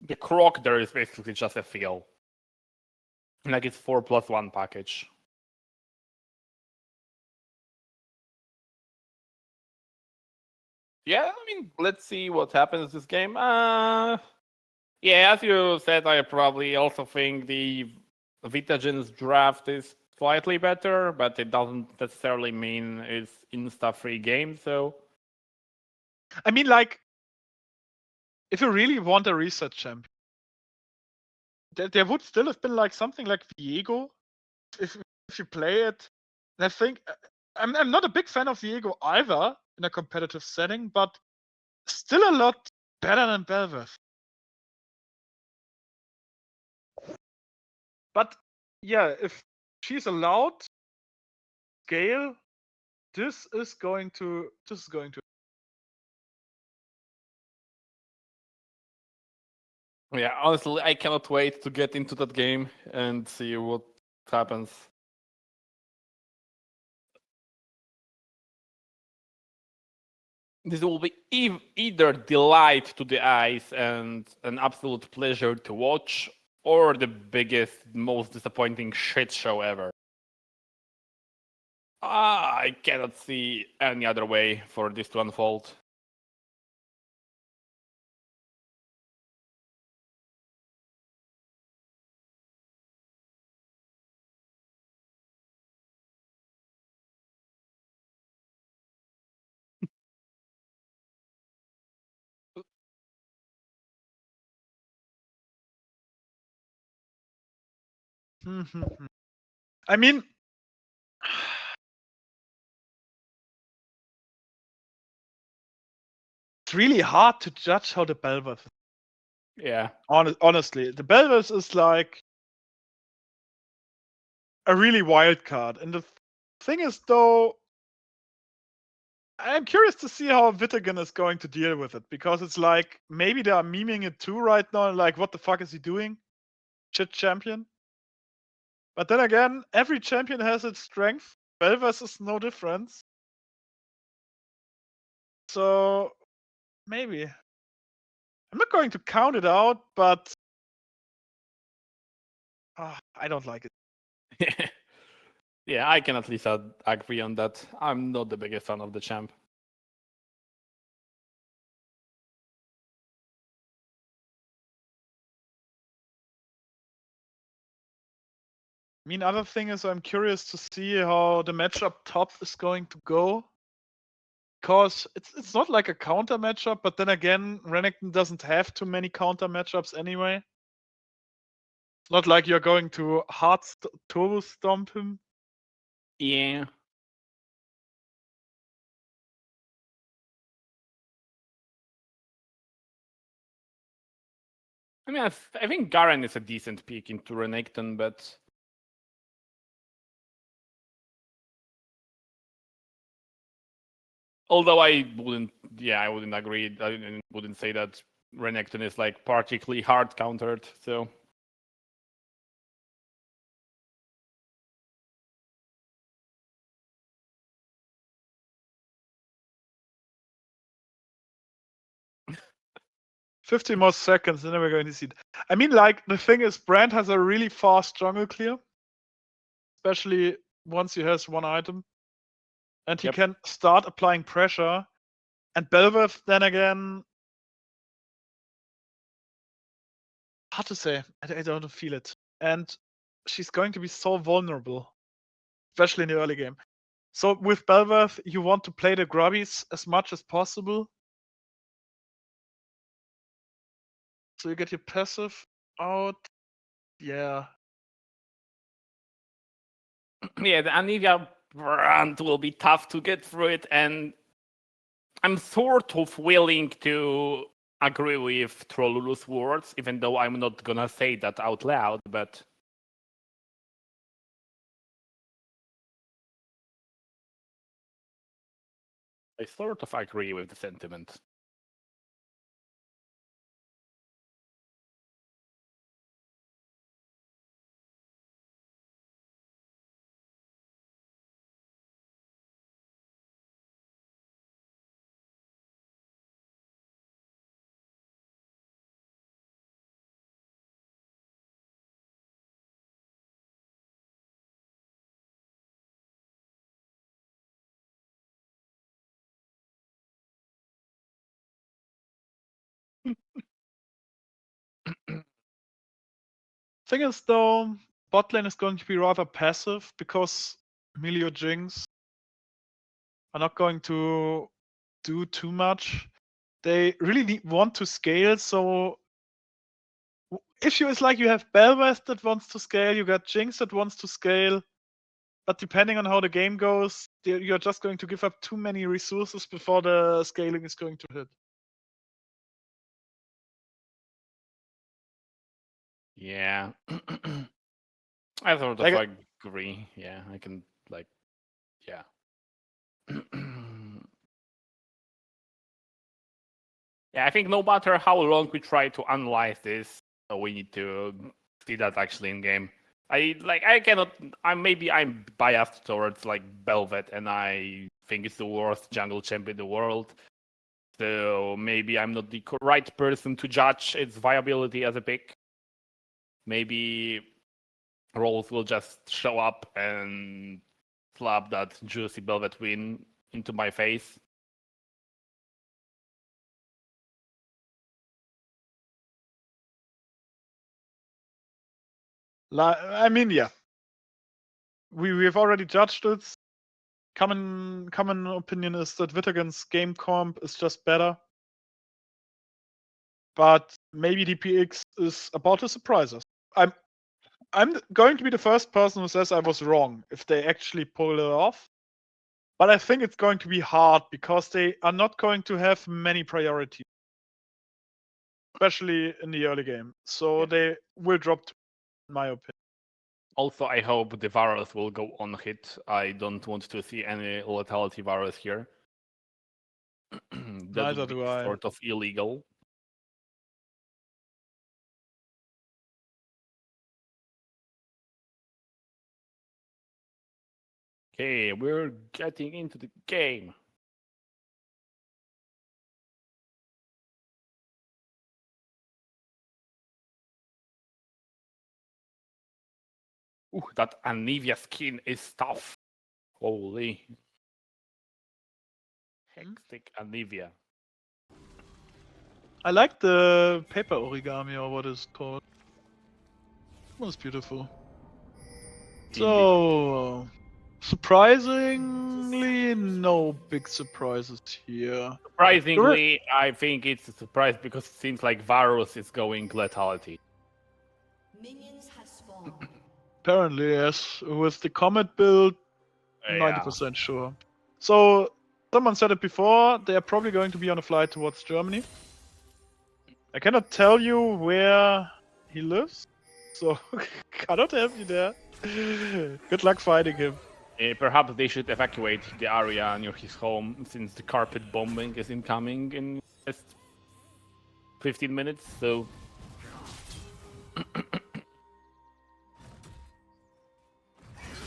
The Croc there is basically just a feel. Like it's 4+1 package. Yeah, I mean, let's see what happens this game. Yeah, as you said, I probably also think the VITAGEN's draft is slightly better, but it doesn't necessarily mean it's insta-free game, so
I mean, like, if you really want a reset champion, there would still have been like something like Viego, if you play it. And I think I'm not a big fan of Viego either in a competitive setting, but still a lot better than Belveth. But yeah, if she's allowed scale, this is going to.
Yeah, honestly, I cannot wait to get into that game and see what happens. This will be either delight to the eyes and an absolute pleasure to watch, or the biggest, most disappointing shit show ever. I cannot see any other way for this to unfold.
I mean, it's really hard to judge how the Belveth.
Yeah.
Honestly, the Belveth is like a really wild card, and the thing is, though, I'm curious to see how VITAGEN is going to deal with it, because it's like maybe they are memeing it too right now, like what the fuck is he doing? Shit champion. But then again, every champion has its strength. Belveth is no difference. So maybe. I'm not going to count it out, but I don't like it.
Yeah, I can at least agree on that. I'm not the biggest fan of the champ.
I mean, other thing is I'm curious to see how the matchup top is going to go. Because it's not like a counter matchup, but then again, Renekton doesn't have too many counter matchups anyway. It's not like you're going to hard turbo stomp him.
Yeah. I mean, I think Garen is a decent pick into Renekton, but although I wouldn't agree. I wouldn't say that Renekton is like particularly hard countered. So
"50 more seconds, and then we're going to see it." I mean, like, the thing is, Brand has a really fast jungle clear, especially once he has one item, and he can start applying pressure. And Belveth, then again, hard to say. I don't feel it. And she's going to be so vulnerable, especially in the early game. So with Belveth, you want to play the grubbies as much as possible. So you get your passive out. Yeah.
yeah, the Anivia brand will be tough to get through it, and I'm sort of willing to agree with Trollulu's words, even though I'm not gonna say that out loud, but I sort of agree with the sentiment.
Thing is, though, bot lane is going to be rather passive because Milio Jinx are not going to do too much. They really want to scale, so issue is like you have Belvest that wants to scale, you got Jinx that wants to scale, but depending on how the game goes, you're just going to give up too many resources before the scaling is going to hit.
Yeah. I sort of
Like-
agree. Yeah, I can like, yeah. Yeah, I think no matter how long we try to analyze this, we need to see that actually in game. I cannot. I'm biased towards like Belvet, and I think it's the worst jungle champion in the world. So maybe I'm not the right person to judge its viability as a pick. Maybe Rolls will just show up and slap that juicy Belvet win into my face.
I mean, yeah. We've already judged it. Common opinion is that VITAGEN's game comp is just better. But maybe DPX is about to surprise us. I'm going to be the first person who says I was wrong if they actually pull it off. But I think it's going to be hard because they are not going to have many priorities, especially in the early game. So
Yeah.
they will drop, in my opinion.
Also, I hope the Varus will go on hit. I don't want to see any lethality Varus here. That
Neither
would be
do I.
sort of illegal. Okay, we're getting into the game. Ooh, that Anivia skin is tough. Holy. Hectic Anivia.
I like the paper origami or what is called. It was beautiful. So, surprisingly, no big surprises here.
Surprisingly, I think it's a surprise because it seems like Varus is going lethality.
Minions have spawned.
Apparently, yes. With the Comet build,
Yeah.
90% sure. So, someone said it before, they are probably going to be on a flight towards Germany. I cannot tell you where he lives, so cannot help you there. Good luck fighting him.
Perhaps they should evacuate the area near his home since the carpet bombing is incoming in just 15 minutes, so...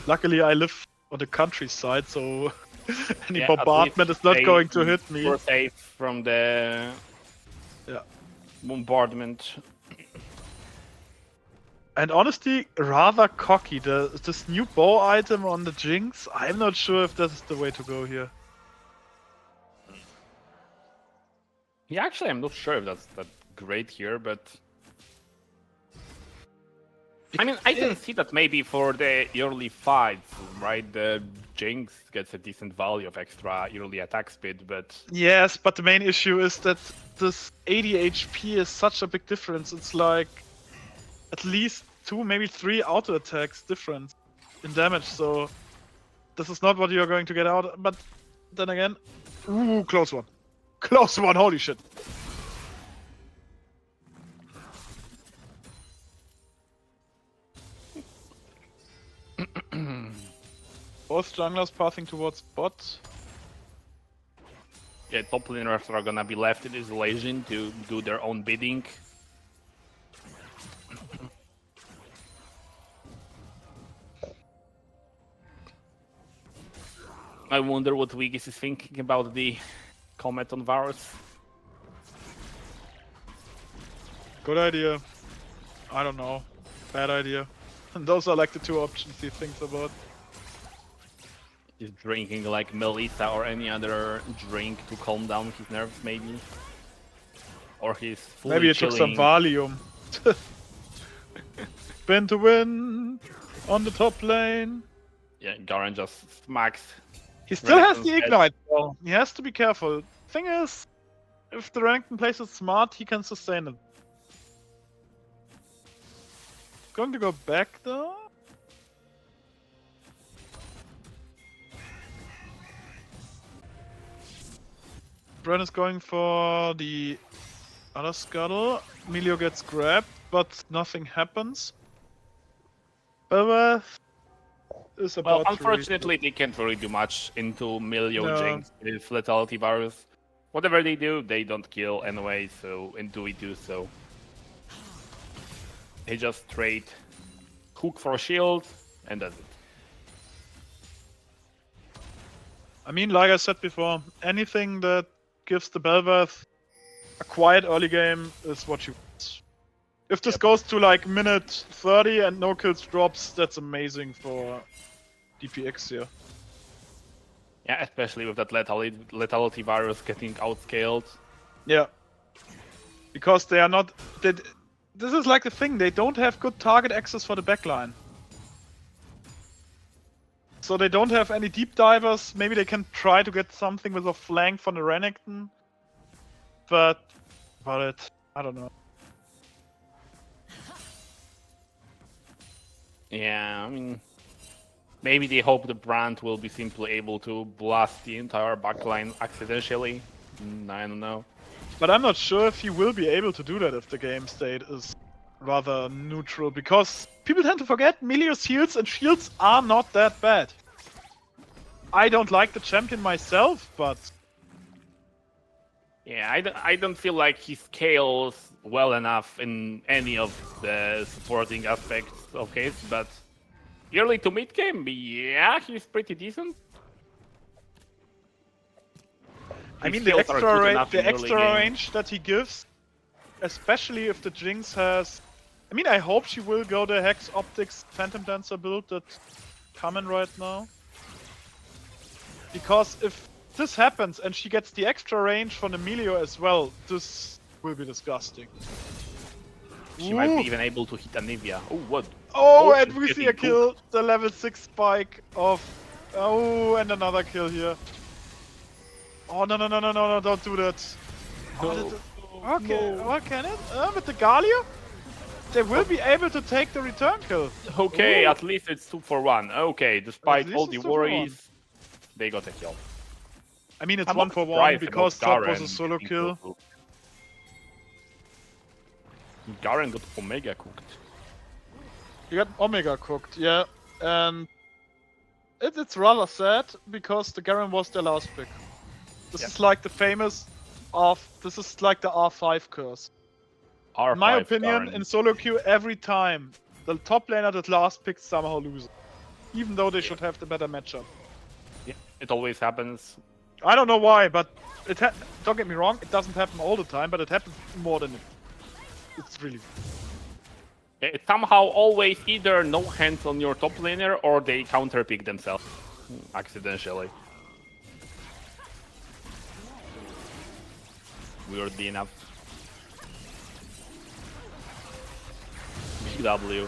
Luckily, I live on the countryside, so any
Yeah, at
bombardment
least
is not
they
going to hit me.
We're safe from the bombardment.
And honestly, rather cocky. This new bow item on the Jinx, I'm not sure if this is the way to go here.
Yeah, actually, I'm not sure if that's that great here, but... I mean, I can see that maybe for the early fights, right? The Jinx gets a decent value of extra early attack speed, but...
Yes, but the main issue is that this 80 HP is such a big difference. It's like at least 2, maybe 3 auto attacks difference in damage, so this is not what you're going to get out. But then again, ooh, close one. Close one, holy shit. Both junglers passing towards bot.
Yeah, top laners are gonna be left in isolation to do their own bidding. I wonder what Wiggis is thinking about the comment on Varus.
Good idea. I don't know. Bad idea. And those are like the 2 options he thinks about.
He's drinking like Melissa or any other drink to calm down his nerves, maybe. Or he's fully
Maybe he
chilling.
took some Valium. Spin to win on the top lane.
Yeah, Garen just smacks.
He still has
Renekton's
the
dead.
ignite though. He has to be careful. Thing is,
if the Renekton plays it smart, he can sustain it. Going to go back though. Bren is going for the other scuttle. Emilio gets grabbed, but nothing happens. Belveth is
Well,
about to
unfortunately, they can't really do much into Milio
No.
Jinx with Lethality Virus. Whatever they do, they don't kill anyway, so into we do so. They just trade hook for shield, and that's it.
I mean, like I said before, anything that gives the Belveth a quiet early game is what she wants. If this goes to like minute 30 and no kills drops, that's amazing for DPX here.
Yeah, especially with that lethality virus getting outscaled.
Yeah. Because they are not... this is like the thing, they don't have good target access for the backline. So they don't have any deep divers. Maybe they can try to get something with a flank from the Renekton. But I don't know.
Yeah, I mean, maybe they hope the brand will be simply able to blast the entire backline accidentally. I don't know.
But I'm not sure if he will be able to do that if the game state is rather neutral, because people tend to forget Melio's heals and shields are not that bad. I don't like the champion myself, but...
Yeah, I don't feel like he scales well enough in any of the supporting aspects of his, but early to mid game, yeah, he's pretty decent.
I mean,
His
the
skills are good enough in early
extra
game.
range that he gives, especially if the Jinx has... I mean, I hope she will go the Hex Optics Phantom Dancer build that's coming right now. Because if this happens and she gets the extra range from Emilio as well, this will be disgusting.
She might be even able to hit Anivia. Oh, what?
Oh,
Oh,
and
she's
we see a
getting
kill, the level 6 spike of... Oh, and another kill here. Oh, no, don't do that. Okay, what can it? With the Galio? They will be able to take the return kill.
Okay,
Ooh.
at least it's 2-for-1. Okay, despite
least
all
it's
the
2-for-1.
worries, they got a kill.
I mean, it's
I'm
1
not
for 1
surprised
because
about
top was a
Garen
solo
getting
kill.
cooked. Garen got Omega cooked.
You got Omega cooked, yeah. And it's rather sad because the Garen was their last pick. This
Yeah.
is like the famous this is like the R5 curse.
R5
In my opinion,
Garen.
in solo queue, every time the top laner that last pick somehow loses. Even though they should have the better matchup.
Yeah, it always happens.
I don't know why, but don't get me wrong, it doesn't happen all the time, but it happens more than it's really...
It's somehow always either no hands on your top laner or they counterpick themselves accidentally. Weirdly enough. BW.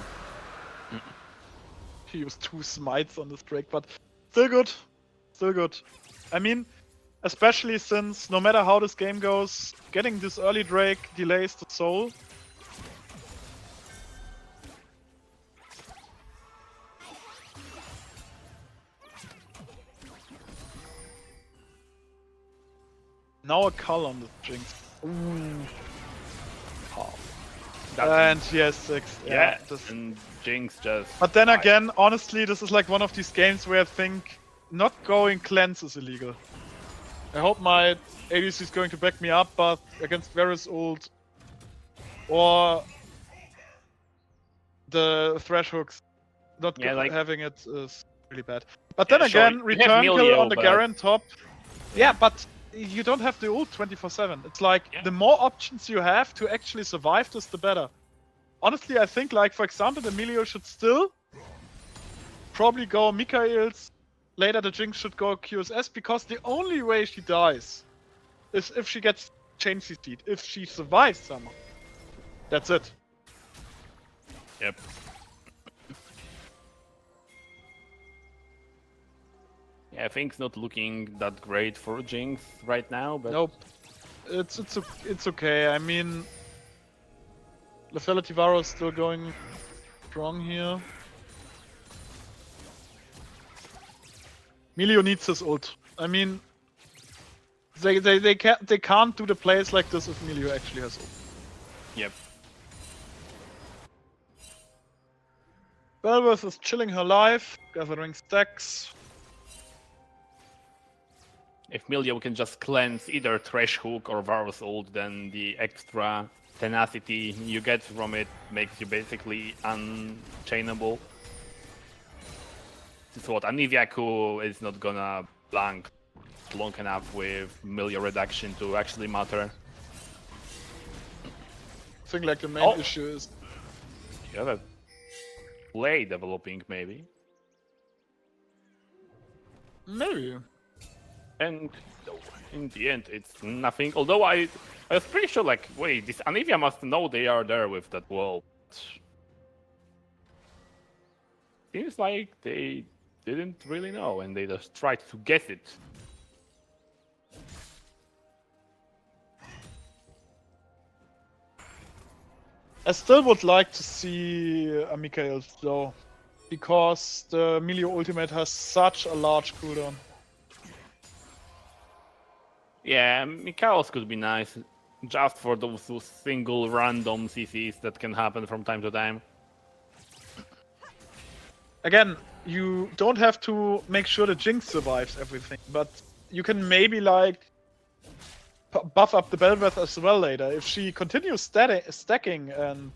He used 2 smites on this Drake, but still good. Still good. I mean, especially since no matter how this game goes, getting this early Drake delays the soul. Now a cull on the Jinx. And he has 6.
Yeah,
this-
and Jinx just...
But then again, honestly, this is like one of these games where I think not going cleanse is illegal. I hope my ADC is going to back me up, but against Varus ult or the Thresh hooks, not
Yeah, like-
having it is really bad. But
Yeah,
then
sure,
again,
you have
return kill
Milio,
on the
but-
Garen top. Yeah, but you don't have the ult 24/7. It's like
Yeah.
the more options you have to actually survive this, the better. Honestly, I think, like, for example, the Emilio should still probably go Mikael's. Later, the Jinx should go QSS, because the only way she dies is if she gets chain CC'd. If she survives somehow. That's it.
Yep. Yeah, things not looking that great for Jinx right now, but...
Nope.
It's okay. I mean, Lethality Varo is still going strong here. Milio needs his ult. I mean, they can't do the plays like this if Milio actually has ult.
Yep.
Belveth is chilling her life, gathering stacks.
If Milio can just cleanse either Thresh Hook or Varus ult, then the extra tenacity you get from it makes you basically unchainable. It's what Aniviaku is not gonna blank long enough with Milio reduction to actually matter.
I think like the main
Oh.
issue is
You have a play developing maybe.
maybe.
And in the end, it's nothing. Although I was pretty sure, like, wait, this Anivia must know they are there with that wall. Seems like they didn't really know, and they just tried to guess it.
I still would like to see a Mikael though, because the Milio ultimate has such a large cooldown.
Yeah, Mikaos could be nice, just for those single random CCs that can happen from time to time.
Again, you don't have to make sure the Jinx survives everything, but you can maybe like buff up the Belveth as well later. If she continues stacking and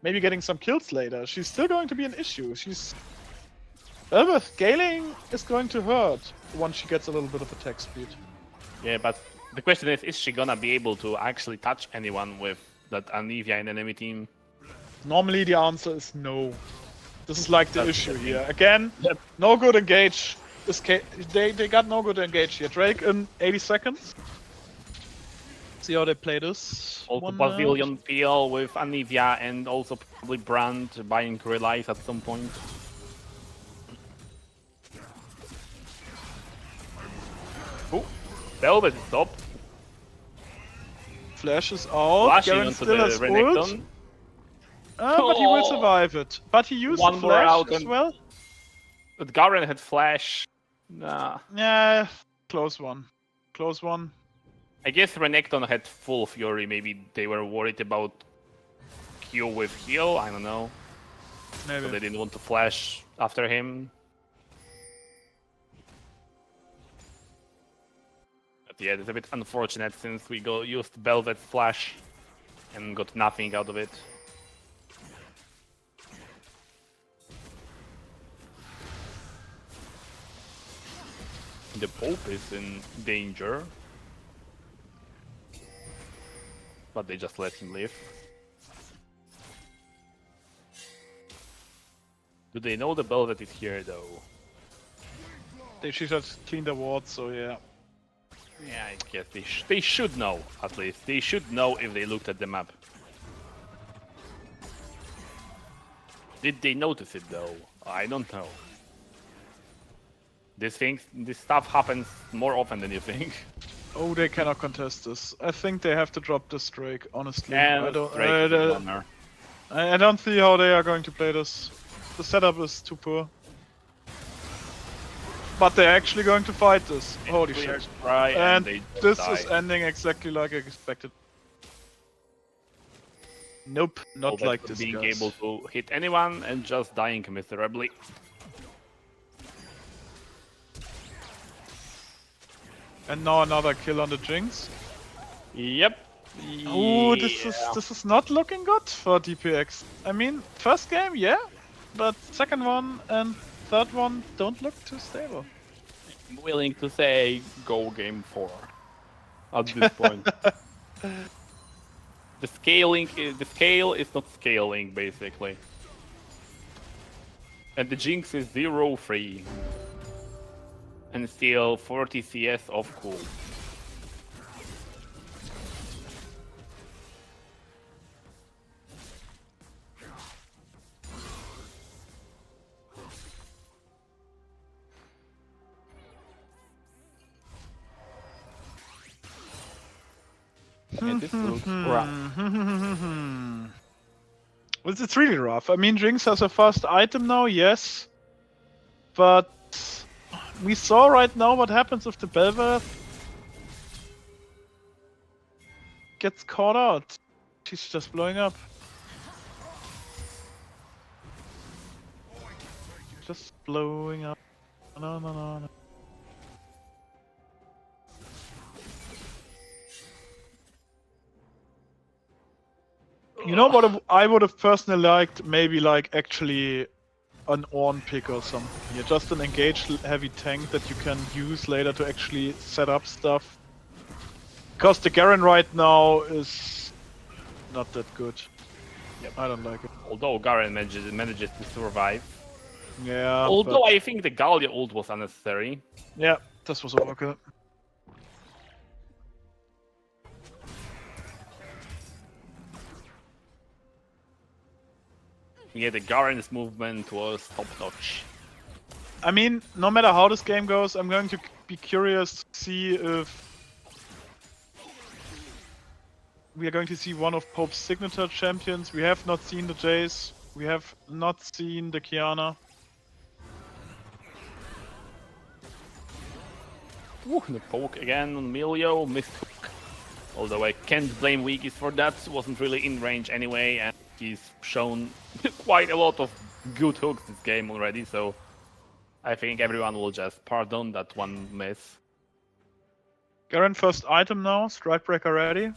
maybe getting some kills later, she's still going to be an issue. Belveth scaling is going to hurt once she gets a little bit of attack speed.
Yeah, but the question is she gonna be able to actually touch anyone with that Anivia in enemy team?
Normally the answer is no. This is like the
That's
issue
the thing.
here. Again,
Yep.
no good engage. They got no good engage here. Drake in 80 seconds. See how they play this.
Also
one
Pavilion Peel with Anivia and also probably Brand buying Relies at some point. Oh, Velvet is top.
Flash is out.
Flashing
Garen
onto
still
the
has ult.
Renekton.
But he will
Oh.
survive it. But he used
One
the
more
flash
out
as
and-
well.
But Garen had Flash. Nah.
Yeah, close one. Close one.
I guess Renekton had full Fury. Maybe they were worried about Q with heal. I don't know. So
Maybe.
they didn't want to flash after him. But yeah, it's a bit unfortunate since we used Velvet Flash and got nothing out of it. The Pope is in danger. But they just let him live. Do they know the Velvet is here though?
They should have cleaned the ward, so yeah.
Yeah, I guess they should know, at least. They should know if they looked at the map. Did they notice it though? I don't know. This stuff happens more often than you think.
Oh, they cannot contest this. I think they have to drop this Drake, honestly.
And
I don't,
Drake is a runner.
I don't see how they are going to play this. The setup is too poor. But they're actually going to fight this. Holy
Clear
shit.
try
And
they
this
die.
is ending exactly like I expected. Nope, not
Velvet
like this,
being
guys.
able to hit anyone and just dying miserably.
And now another kill on the Jinx.
Yep.
Oh,
Yeah.
this is not looking good for DPX. I mean, first game, yeah, but second one and third one don't look too stable.
I'm willing to say go game 4 at this point. The scale is not scaling basically. And the Jinx is 0-3. And still 40 CS off cool. Yeah, this looks rough.
It's really rough. I mean, Jinx has a fast item now, yes. But we saw right now what happens if the Belver gets caught out. She's just blowing up. Just blowing up. No. You know what I would have personally liked? Maybe like actually an Ornn pick or something here. Just an engaged heavy tank that you can use later to actually set up stuff. Because the Garen right now is not that good.
Yep.
I don't like it.
Although Garen manages to survive.
Yeah.
Although
but-
I think the Gallia ult was unnecessary.
Yeah, this was okay.
Yeah, the Garen's movement was top notch.
I mean, no matter how this game goes, I'm going to be curious to see if we are going to see one of Pope's signature champions. We have not seen the Jace. We have not seen the Kiana.
Ooh, the poke again on Milio, missed hook. Although I can't blame Wigis for that, wasn't really in range anyway, and he's shown quite a lot of good hooks this game already, so I think everyone will just pardon that one miss.
Garen first item now, Strikebreaker ready.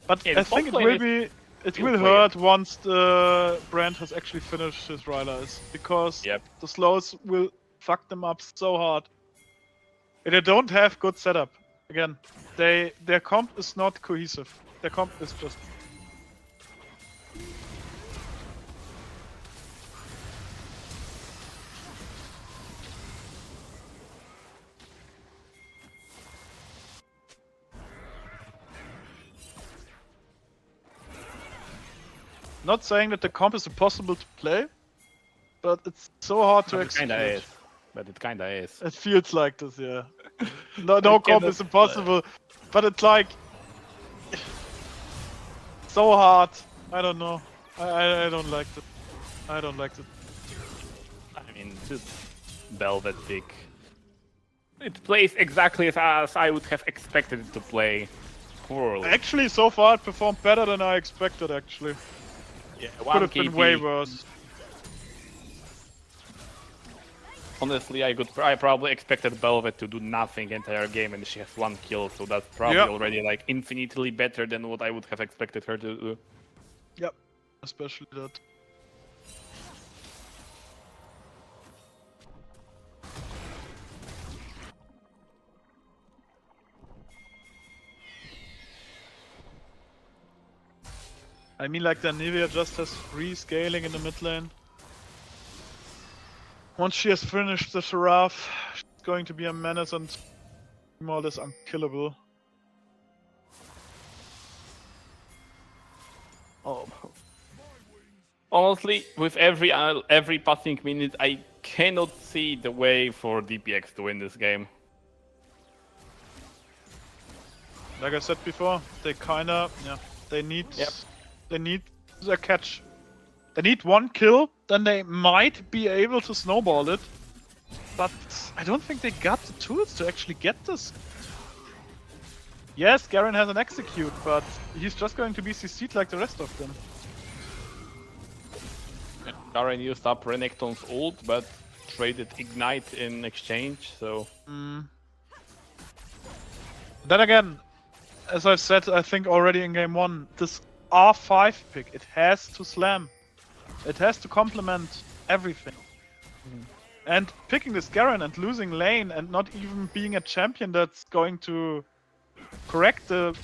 But
Yeah, the
I think it
top
will
lane
be it
still
will hurt once the brand has actually finished his Rylai's, because
Yep.
the slows will fuck them up so hard. And they don't have good setup. Again, their comp is not cohesive. Their comp is just not saying that the comp is impossible to play, but it's so hard to
But it kinda
execute.
is. But it kinda is.
It feels like this, yeah. No comp
cannot
is impossible, but it's like so hard. I don't know. I don't like it. I don't like it.
I mean, just Velvet pick. It plays exactly as I would have expected it to play. Poorly.
Actually, so far it performed better than I expected. Actually,
Yeah,
could have been way worse.
Honestly, I probably expected Velvet to do nothing entire game, and she has 1 kill, so that's probably
Yeah.
already like infinitely better than what I would have expected her to do.
Yep, especially that. I mean, like, the Nivea just has free scaling in the mid lane. Once she has finished the Seraph, she's going to be a menace and more or less unkillable.
Oh. Honestly, with every passing minute, I cannot see the way for DPX to win this game.
Like I said before, they kinda, yeah, they need a catch. They need 1 kill, then they might be able to snowball it. But I don't think they got the tools to actually get this. Yes, Garen has an execute, but he's just going to be CC'd like the rest of them.
Garen used up Renekton's ult, but traded Ignite in exchange, so...
Then again, as I've said, I think already in game 1, this R5 pick, it has to slam. It has to complement everything. And picking this Garen and losing lane and not even being a champion that's going to correct the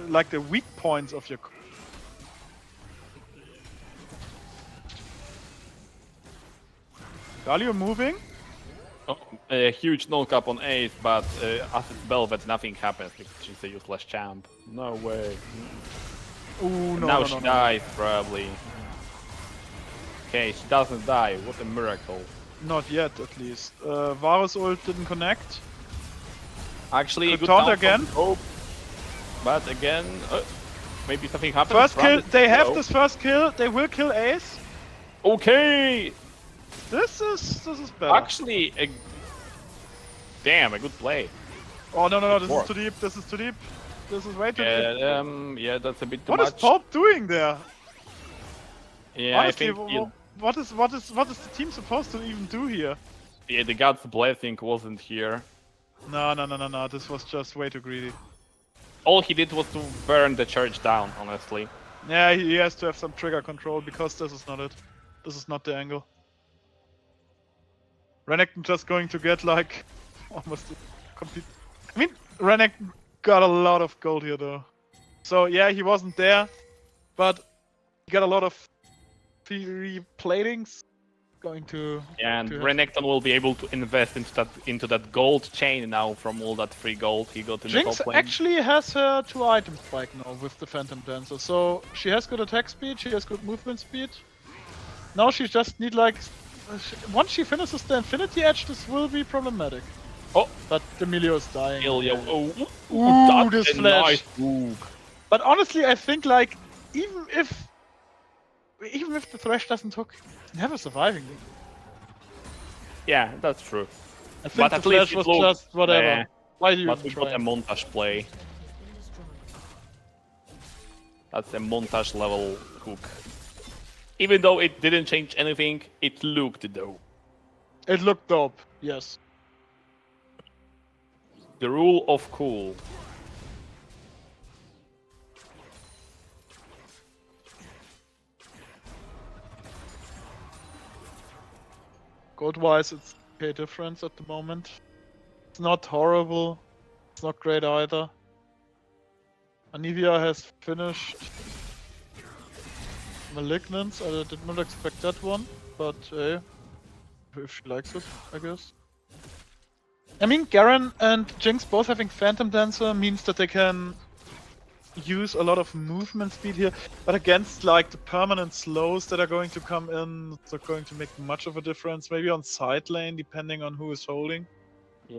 like the weak points of your Galio moving?
Oh, a huge no-cap on Ace, but as it's Velvet, nothing happens because she's a useless champ. No way.
Ooh, no,
Now
no,
she
no, no.
dies, probably. Okay, she doesn't die. What a miracle.
Not yet, at least. Varus ult didn't connect.
Actually, a
Could
good
taunt
down from
again.
Bo5. But again, maybe something happens.
First kill. They have
Bo5.
this first kill. They will kill Ace.
Okay.
This is better.
Actually, damn, a good play.
Oh no, this is
worked.
too deep. This is too deep. This is way too deep.
Yeah, that's a bit too
What is
much.
Pope doing there?
Yeah,
Honestly,
I think
what is the team supposed to even do here?
yeah, the God's blessing wasn't here.
No. This was just way too greedy.
All he did was to burn the church down, honestly.
Yeah, he has to have some trigger control because this is not it. This is not the angle. Renekton just going to get like almost a complete. I mean, Renekton got a lot of gold here though. So yeah, he wasn't there, but he got a lot of free platings. Going to
And
to have-
Renekton will be able to invest into that gold chain now from all that free gold he got in the
Jinx
top lane.
actually has her 2 item spike now with the Phantom Dancer, so she has good attack speed, she has good movement speed. Now she just need like... Once she finishes the Infinity Edge, this will be problematic.
Oh,
But Emilio is dying.
Ilya. Oh,
Ooh,
that's
this
a
flash.
nice move.
But honestly, I think like, even if the Thresh doesn't hook, never surviving.
Yeah, that's true.
I think
But
the
at least
Flash
it
was
looked-
just whatever.
Nah.
Why do you
But
even
we got a
try?
montage play. That's a montage level hook. Even though it didn't change anything, it looked though.
It looked dope, yes.
The rule of cool.
Gold-wise, it's okay difference at the moment. It's not horrible. It's not great either. Anivia has finished Malignance. I did not expect that one, but if she likes it, I guess. I mean, Garen and Jinx both having Phantom Dancer means that they can use a lot of movement speed here, but against like the permanent slows that are going to come in, it's not going to make much of a difference. Maybe on side lane, depending on who is holding.
Yeah.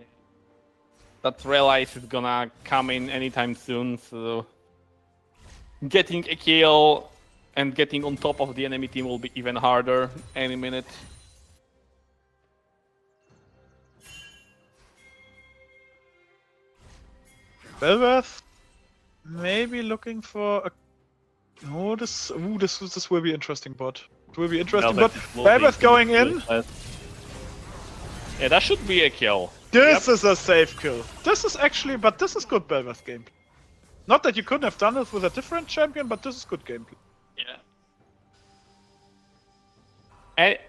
That Relice is gonna come in anytime soon, so getting a kill and getting on top of the enemy team will be even harder any minute.
Belveth maybe looking for a. Oh, this will be interesting, bot. It will be interesting, but Belveth going in.
Yeah, that should be a kill.
This is a safe kill. This is actually, but this is good Belveth gameplay. Not that you couldn't have done it with a different champion, but this is good gameplay.
Yeah.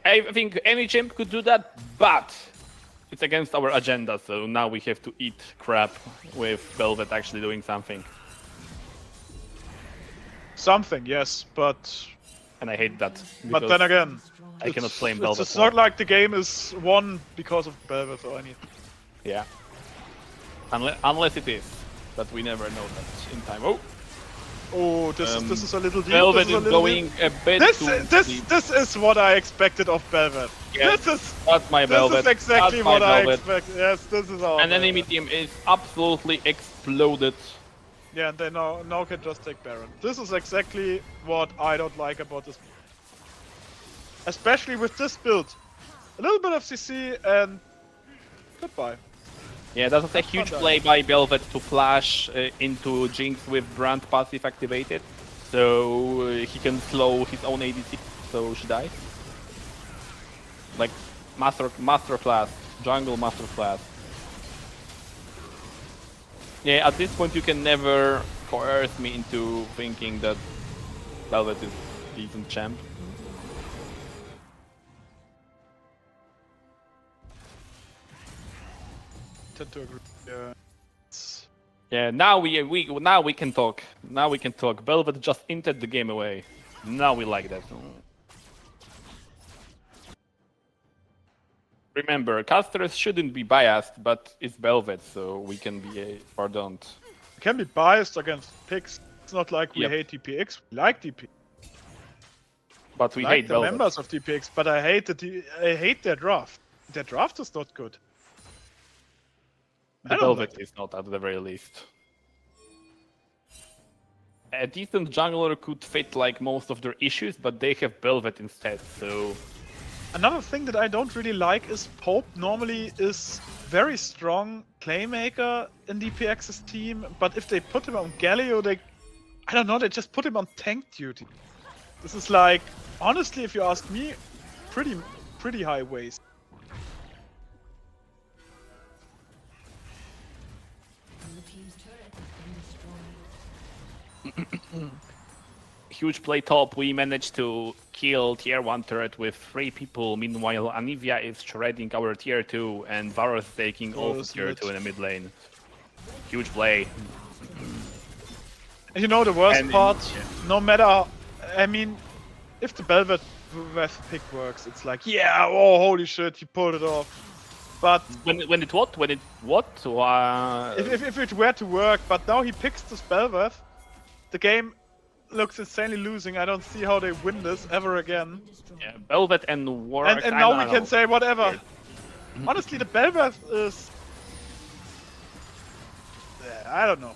I think any champ could do that, but it's against our agenda, so now we have to eat crap with Velvet actually doing something.
Something, yes, but
And I hate that.
but
because
then again,
I cannot blame
it's,
Velvet.
it's not like the game is won because of Belveth or anything.
Yeah. Unless it is. But we never know that in time. Oh!
Oh, this is a little deep.
Velvet
this is a
is
little
going
deep.
a bit too deep.
This is what I expected of Belveth.
Yeah, that's my
This
Velvet.
is exactly
That's my
what I
Velvet.
expect. Yes, this is our
And enemy
Velvet.
team is absolutely exploded.
Yeah, and they now can just take Baron. This is exactly what I don't like about this. Especially with this build. A little bit of CC and goodbye.
Yeah, that was a huge play by Velvet to flash into Jinx with Brand passive activated. So he can slow his own ADC, so she dies. Like, masterclass, jungle masterclass. Yeah, at this point you can never coerce me into thinking that Velvet is a decent champ.
Tend to agree. Yeah.
Yeah, now we can talk. Now we can talk. Velvet just entered the game away. Now we like that. Remember, casters shouldn't be biased, but it's Velvet, so we can be pardoned.
We can be biased against picks. It's not like we
Yep.
hate DPX. We like DP.
But we
like
hate
the
Velvet.
members of DPX, but I hate their draft. Their draft is not good.
The
I don't
Velvet is not at the very least. A decent jungler could fit like most of their issues, but they have Velvet instead, so...
Another thing that I don't really like is Pope normally is very strong playmaker in DPX's team, but if they put him on Galio, I don't know, they just put him on tank duty. This is like, honestly, if you ask me, pretty high waste.
Blue team's turret has been destroyed.
Huge play top, we managed to kill tier 1 turret with 3 people, meanwhile Anivia is shredding our tier 2 and Varus taking also tier 2 in the mid lane. Huge play.
And you know the worst
And-
part?
yeah.
No matter, I mean, if the Belvet pick works, it's like, yeah, oh holy shit, he pulled it off. But
When it what? When it what?
if it were to work, but now he picks this Belvet, the game looks insanely losing. I don't see how they win this ever again.
Yeah, Velvet and Warwick.
And now we can say whatever. Honestly, the Belvet is... I don't know.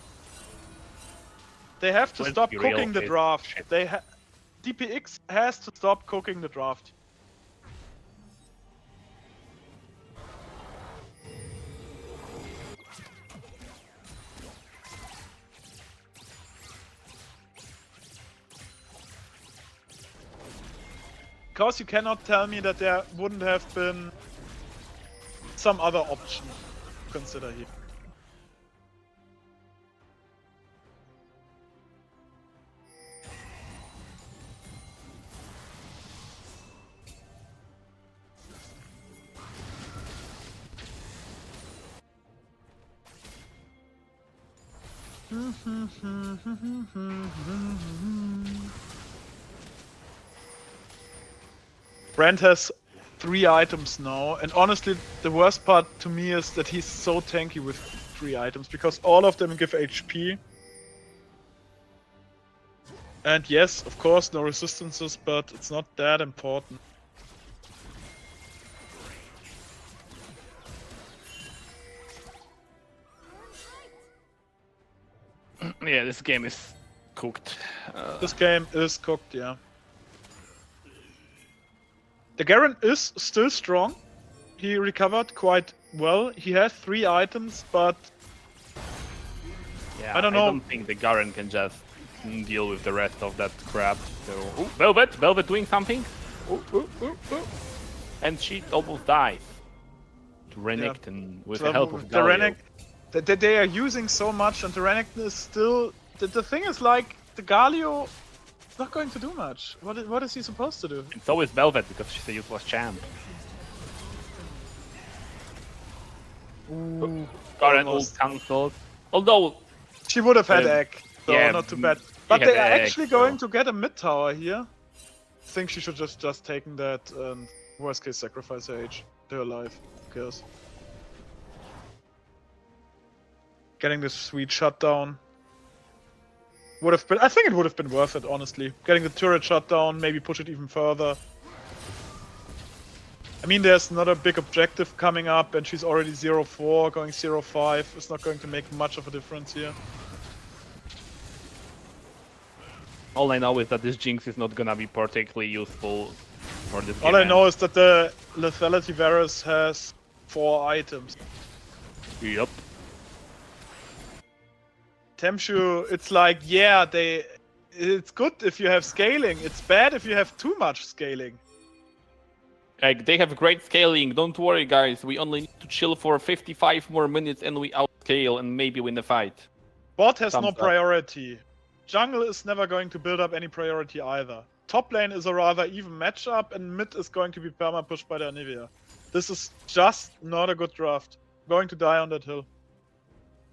They have to
Let's
stop
be real,
cooking the
it's
draft.
shit.
DPX has to stop cooking the draft. Because you cannot tell me that there wouldn't have been some other option to consider here. Brand has 3 items now, and honestly, the worst part to me is that he's so tanky with 3 items, because all of them give HP. And yes, of course, no resistances, but it's not that important.
Yeah, this game is cooked.
This game is cooked, yeah. The Garen is still strong. He recovered quite well. He has 3 items, but
Yeah,
I don't know.
I don't think the Garen can just deal with the rest of that crap. So, ooh, Velvet doing something. Ooh. And she almost dies. To Renekton with the help of
the
Galio.
Renekton, they are using so much, and the Renekton is still. The thing is, like, the Galio is not going to do much. What is he supposed to do?
And so is Velvet because she's a useless champ.
Ooh,
Garen ult
almost.
cancelled. Although,
She would have had
Um,
egg, so
yeah,
not too bad.
he
But
had
they are
egg,
actually
so-
going to get a mid tower here. I think she should just taken that and worst case sacrifice her age. They're alive. Who cares? Getting this sweet shutdown would have been. I think it would have been worth it, honestly. Getting the turret shut down, maybe push it even further. I mean, there's not a big objective coming up, and she's already 0-4, going 0-5. It's not going to make much of a difference here.
all I know is that this Jinx is not gonna be particularly useful for this game.
All I know is that the lethality virus has 4 items.
Yup.
Temshu, it's like, yeah, it's good if you have scaling. It's bad if you have too much scaling.
Like, they have great scaling, don't worry guys, we only need to chill for 55 more minutes and we outscale and maybe win the fight.
Bot has
Thumbs
no
up.
priority. Jungle is never going to build up any priority either. Top lane is a rather even matchup, and mid is going to be perma-pushed by the Anivia. This is just not a good draft. Going to die on that hill.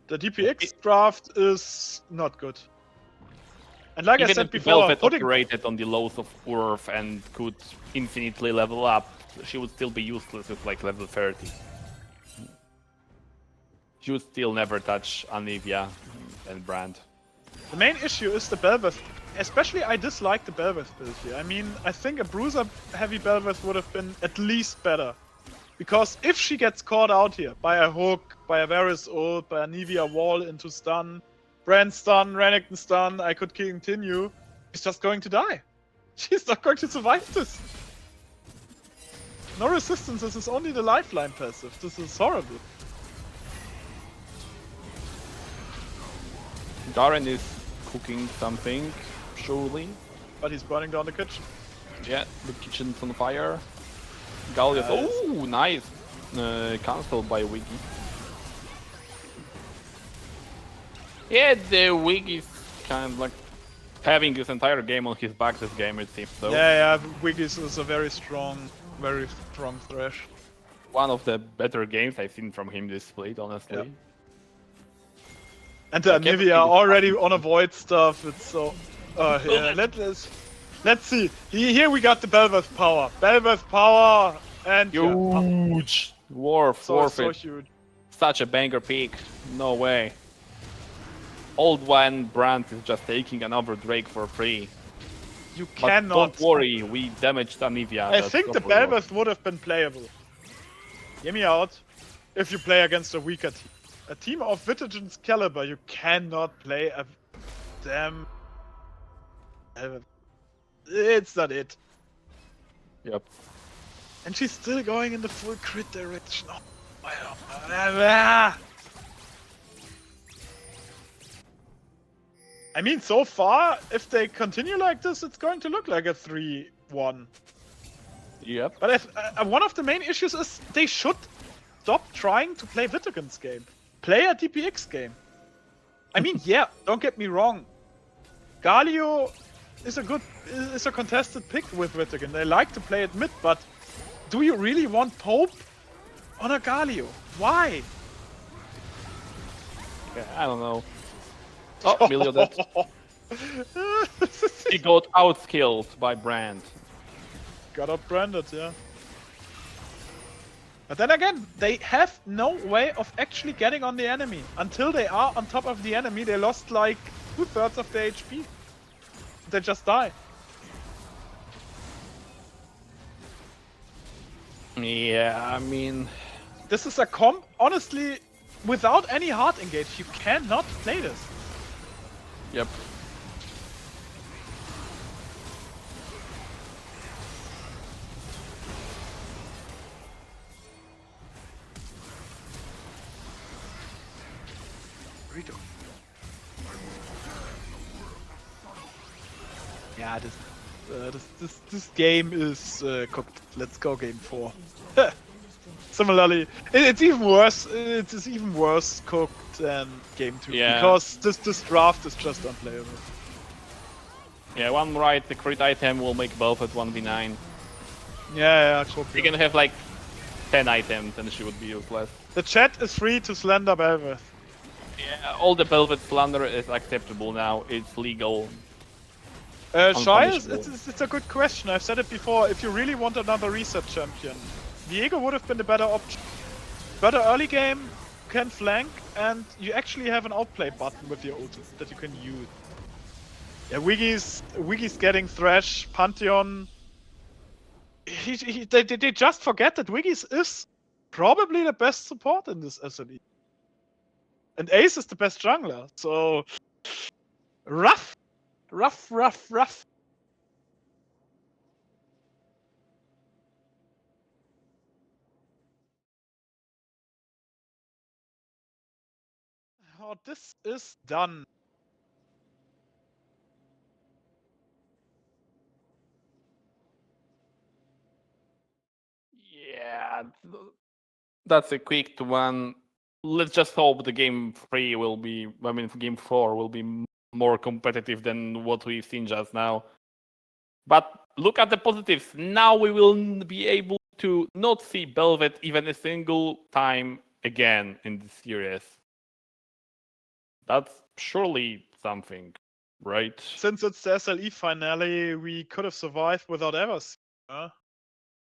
The DPX draft is not good. And like I
Even
said
if
before,
Velvet
putting...
operated on the lows of Urf and could infinitely level up, she would still be useless with like level 30. She would still never touch Anivia and Brand.
The main issue is the Belveth. Especially, I dislike the Belveth build here. I mean, I think a Bruiser heavy Belveth would have been at least better.
Because if she gets caught out here by a hook, by a Varus ult, by a Nivea wall into stun, Brand stun, Renekton stun, I could continue, she's just going to die. She's not going to survive this. No resistance, this is only the lifeline passive. This is horrible.
Garen is cooking something, surely.
But he's burning down the kitchen.
Yeah, the kitchen's on fire. Gallius, oh, nice. Cancelled by Wiggy. Yeah, the Wiggy's kind of like having his entire game on his back this game, it seems. So
Yeah, Wiggy's is a very strong thrash.
one of the better games I've seen from him this split, honestly.
Yeah. And the
I can't
Nivea
believe
already on avoid stuff, it's so... yeah, let's see. Here we got the Bel'Veth power. Bel'Veth power and...
Huge! War
so
forfeit.
huge.
Such a banger pick. No way. Old one Brandt is just taking another Drake for free.
You
But
cannot...
don't worry, we damaged Anivia.
I think the Bel'Veth would have been playable. Hear me out. If you play against a weaker team. A team of VITAGEN's caliber, you cannot play a damn... It's not it.
Yep.
And she's still going in the full crit direction. Oh, I mean, so far, if they continue like this, it's going to look like a 3-1.
Yep.
But if, one of the main issues is they should stop trying to play VITAGEN's game. Play a DPX game. I mean, yeah, don't get me wrong. Galio is a contested pick with VITAGEN. They like to play it mid, but do you really want Pope on a Galio? Why?
Yeah, I don't know. Oh, Milio dead. He got outskilled by Brand.
Got out branded, yeah. But then again, they have no way of actually getting on the enemy. Until they are on top of the enemy, they lost like 2/3 of their HP. They just die.
Yeah, I mean...
This is a comp, honestly, without any hard engage, you cannot play this.
Yep.
Yeah, this game is cooked. Let's go game 4. Similarly, it's even worse. It is even worse cooked than game 2
Yeah.
because this draft is just unplayable.
Yeah, one right, the crit item will make both at 1v9.
Yeah, cooked.
You're gonna have like 10 items and she would be useless.
The chat is free to slander Bel'Veth.
Yeah, all the Velvet slander is acceptable now. It's legal.
Shy,
Unpunishable.
it's a good question. I've said it before. If you really want another reset champion, Diego would have been the better option. Better early game, can flank, and you actually have an outplay button with your ult that you can use. Yeah, Wiggy's getting Thresh, Pantheon. They just forget that Wiggy's is probably the best support in this SLE. And Ace is the best jungler, so... Rough! Rough. Oh, this is done.
Yeah, that's a quick one. Let's just hope the game 3 will be, I mean, game 4 will be more competitive than what we've seen just now. But look at the positives. Now we will be able to not see Bel'Veth even a single time again in the series. That's surely something, right?
Since it's the SLE finale, we could have survived without ever seeing her.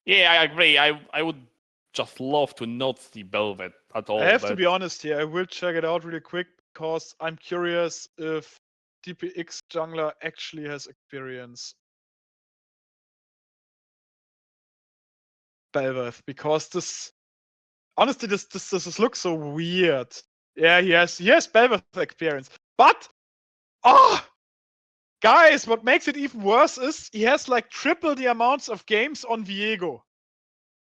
Yeah, I agree. I would just love to not see Bel'Veth at all.
I have to
but-
be honest here. I will check it out really quick because I'm curious if DPX jungler actually has experience. Bel'Veth, because this honestly, this looks so weird. Yeah, he has Belveth experience, but guys, what makes it even worse is he has like triple the amounts of games on Viego.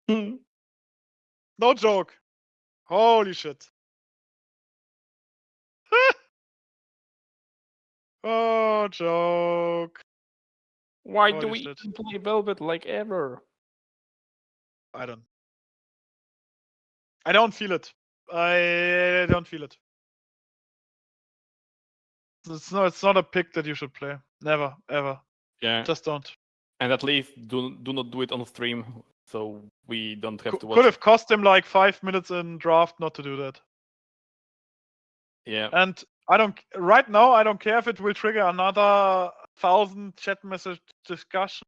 No joke. Holy shit. Oh, joke.
Why
Holy
do we
shit.
even play Velvet like ever?
I don't feel it. I don't feel it. It's not a pick that you should play. Never, ever.
Yeah,
Just don't.
and at least do not do it on stream, so we don't have to watch.
Could have cost him like 5 minutes in draft not to do that.
Yeah,
And right now, I don't care if it will trigger another 1,000 chat message discussion.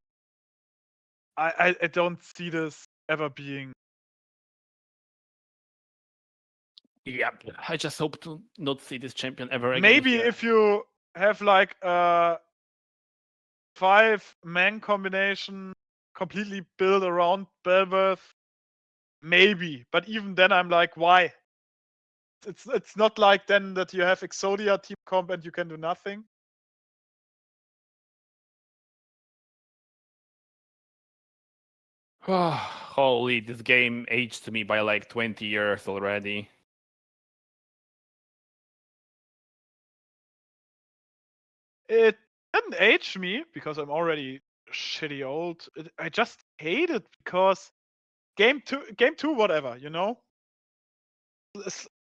I don't see this ever being.
yep. I just hope to not see this champion ever again.
Maybe
here.
if you have like a 5-man combination completely built around Belveth, maybe. But even then, I'm like, why? It's not like then that you have Exodia team comp and you can do nothing.
Holy, this game aged me by like 20 years already.
It didn't age me because I'm already shitty old. I just hate it because game two, whatever, you know.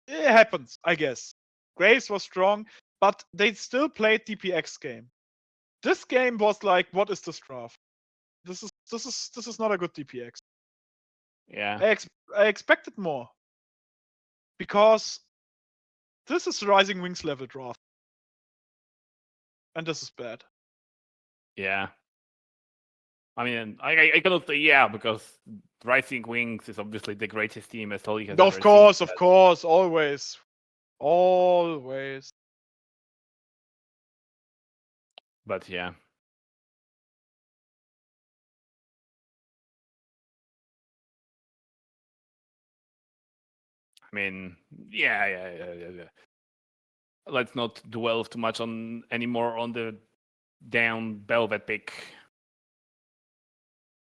It happens, I guess. Graves was strong, but they still played DPX game. This game was like, what is this draft? This is not a good DPX.
Yeah.
I expected more because this is Rising Wings level draft, and this is bad.
Yeah. I mean, I cannot say yeah because Rising Wings is obviously the greatest team SLE has ever
Of
seen.
course, always.
But yeah. I mean, yeah. Let's not dwell too much on anymore on the down Velvet pick.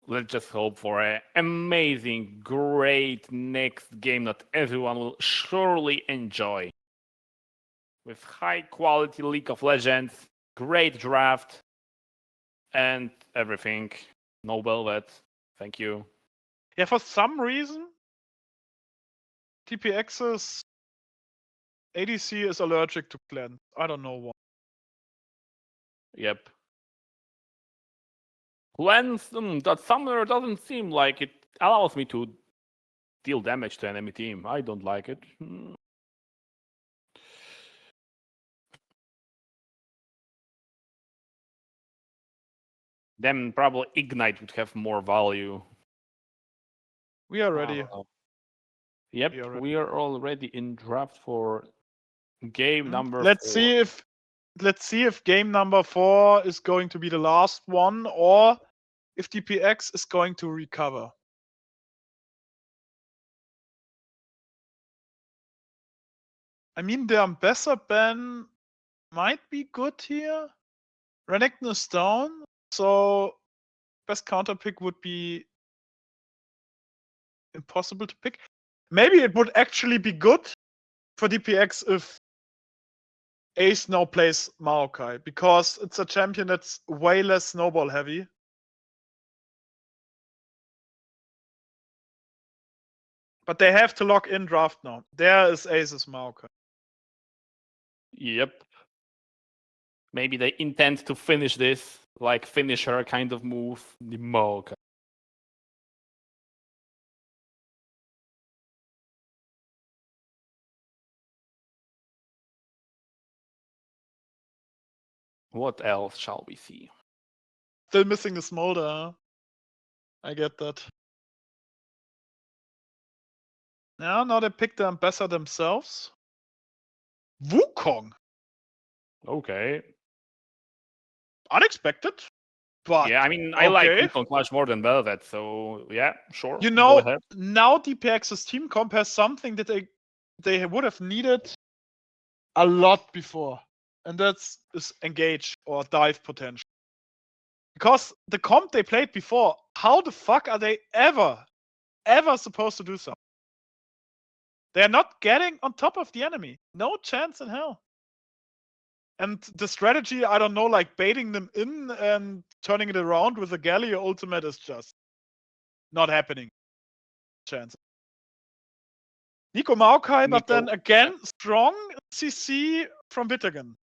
Let's just hope for an amazing, great next game that everyone will surely enjoy. With high quality League of Legends, great draft, and everything. No Velvet. Thank you.
Yeah, for some reason, TPX's ADC is allergic to cleanse. I don't know why.
Yep. Cleanse, that summoner doesn't seem like it allows me to deal damage to enemy team. I don't like it. Then probably Ignite would have more value.
We are ready.
Yep,
We are ready.
we are already in draft for game number
Let's
4.
see if game number 4 is going to be the last one, or if DPX is going to recover. I mean, the Ambassador ban might be good here. Renekton is down, so best counter pick would be impossible to pick. Maybe it would actually be good for DPX if Ace now plays Maokai, because it's a champion that's way less snowball heavy. But they have to lock in draft now. There is Ace's Maokai.
Yep. Maybe they intend to finish this, like finisher kind of move. The Maokai. What else shall we see?
Still missing the Smolder, huh? I get that. Now they pick the Ambassador themselves. Wukong!
Okay.
Unexpected. But
Yeah, I mean, I like
okay.
Wukong much more than Velvet, so yeah, sure.
You
go
know,
ahead.
now DPX's team comp has something that they would have needed a lot before, and that's is engage or dive potential. Because the comp they played before, how the fuck are they ever supposed to do something? They're not getting on top of the enemy. No chance in hell. And the strategy, I don't know, like baiting them in and turning it around with a Galio ultimate is just not happening. Chance. Nico Maokai, but then
Nico,
again, strong CC from VITAGEN.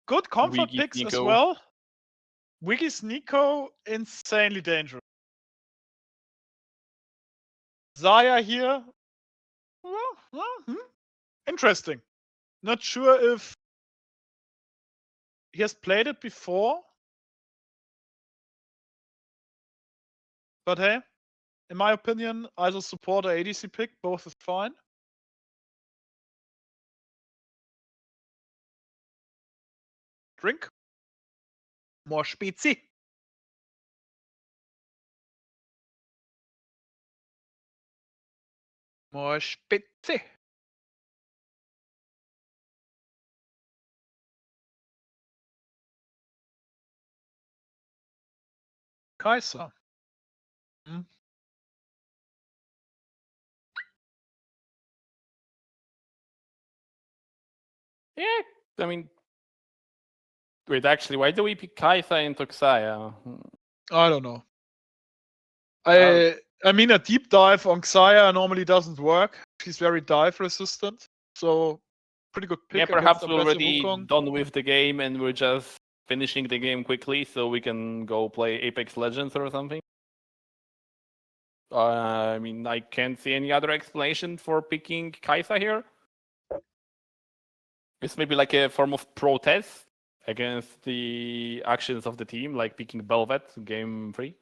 Good comfort
Wiggy's
picks as
Nico.
well. Wiggy's Nico, insanely dangerous. Zaya here. Interesting. Not sure if he has played it before. But hey, in my opinion, either support or ADC pick, both is fine. Drink. More Spezi. More Spezi. Kaiser.
Yeah, I mean, wait, actually, why do we pick Kaisa and Toxaya?
I don't know. I mean, a deep dive on Xayah normally doesn't work. She's very dive resistant. So, pretty good pick
Yeah,
against
perhaps we're
aggressive
already
Wukong.
done with the game and we're just finishing the game quickly so we can go play Apex Legends or something. I mean, I can't see any other explanation for picking Kaisa here. It's maybe like a form of protest against the actions of the team, like picking Belvet game 3.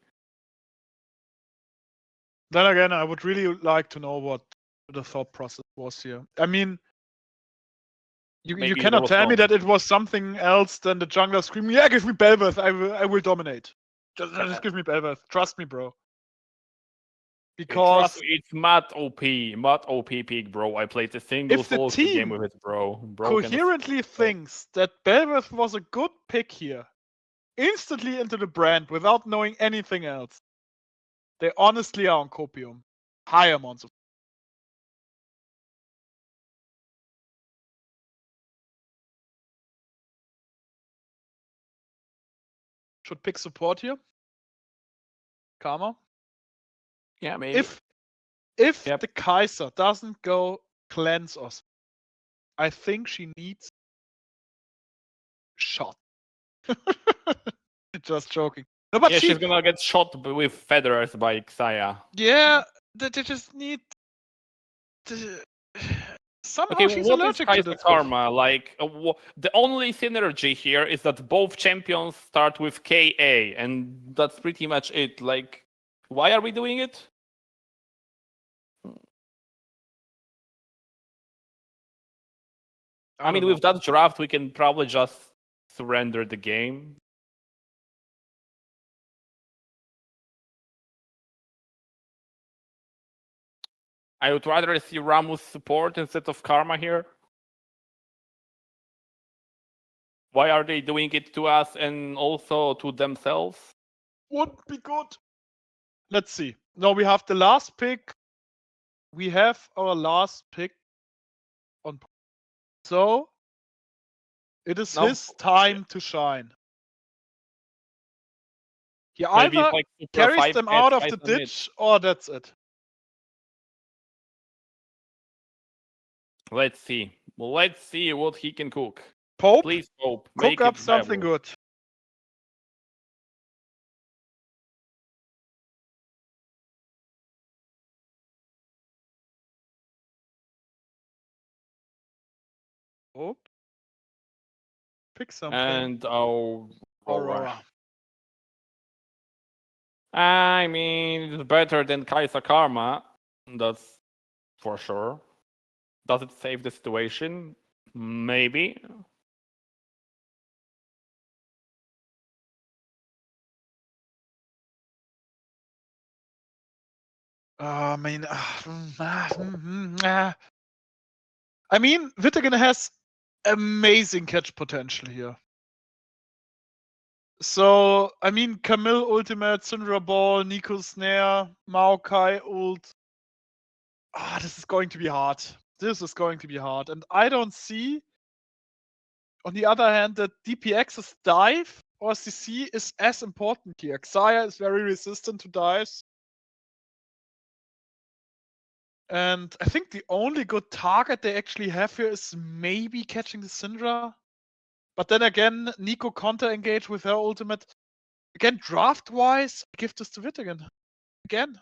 Then again, I would really like to know what the thought process was here. I mean, you
Maybe there
cannot
was
tell me
none.
that it was something else than the jungler screaming, yeah, give me Belveth, I will dominate. Just give me Belveth. Trust me, bro. Because
It's Matt OP pick, bro. I played a single
if the
solo game
team
with it, bro.
coherently thinks that Belveth was a good pick here, instantly into the brand without knowing anything else, they honestly are on copium. High amounts of. Should pick support here. Karma.
Yeah, maybe.
If
Yep.
the Kaiser doesn't go cleanse us, I think she needs shot. Just joking. No, but
Yeah, she's gonna get shot with feathers by Xayah.
yeah, they just need to... Somehow
Okay,
she's
what is
allergic to
Kaisa
this.
Karma? Like, the only synergy here is that both champions start with KA, and that's pretty much it. Like, why are we doing it? I mean, with that draft, we can probably just surrender the game. I would rather see Ramus support instead of Karma here. Why are they doing it to us and also to themselves?
Would be good. Let's see. No, we have the last pick. We have our last pick on. So it is
No.
his time to shine. He
Maybe
either
it's like Super
carries
5
them
gets
out of
Kaisa
the
mid.
ditch or that's it.
Let's see. Let's see what he can cook.
Pope,
Please, Pope,
cook
make
up
it
something
viable.
good. Pope, pick something.
And Aurora.
Aurora.
I mean, it's better than Kaisa Karma. That's for sure. Does it save the situation? Maybe.
I mean, I mean, VITAGEN has amazing catch potential here. So, I mean, Camille ultimate, Syndra Ball, Nico Snare, Maokai ult. This is going to be hard. This is going to be hard. And I don't see, on the other hand, that DPX's dive or CC is as important here. Xayah is very resistant to dives. And I think the only good target they actually have here is maybe catching the Syndra. But then again, Nico counter-engage with her ultimate. Again, draft-wise, I give this to VITAGEN. Again.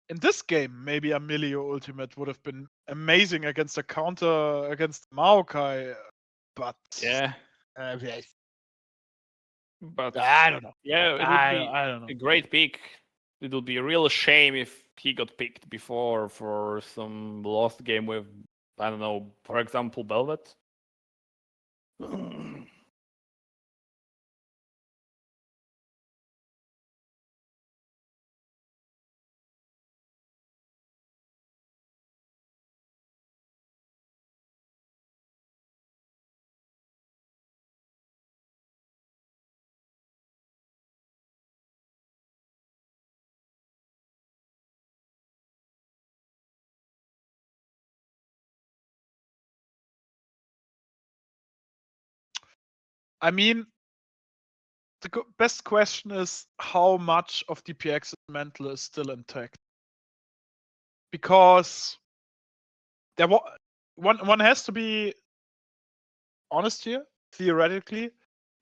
In this game, maybe a Milio ultimate would have been amazing against a counter against Maokai. But
Yeah,
yes.
but
I don't know.
yeah, it would
I
be
don't know.
a great pick. It would be a real shame if he got picked before for some lost game with, I don't know, for example, Velvet.
I mean, the best question is how much of DPX's mental is still intact. Because there one has to be honest here. Theoretically,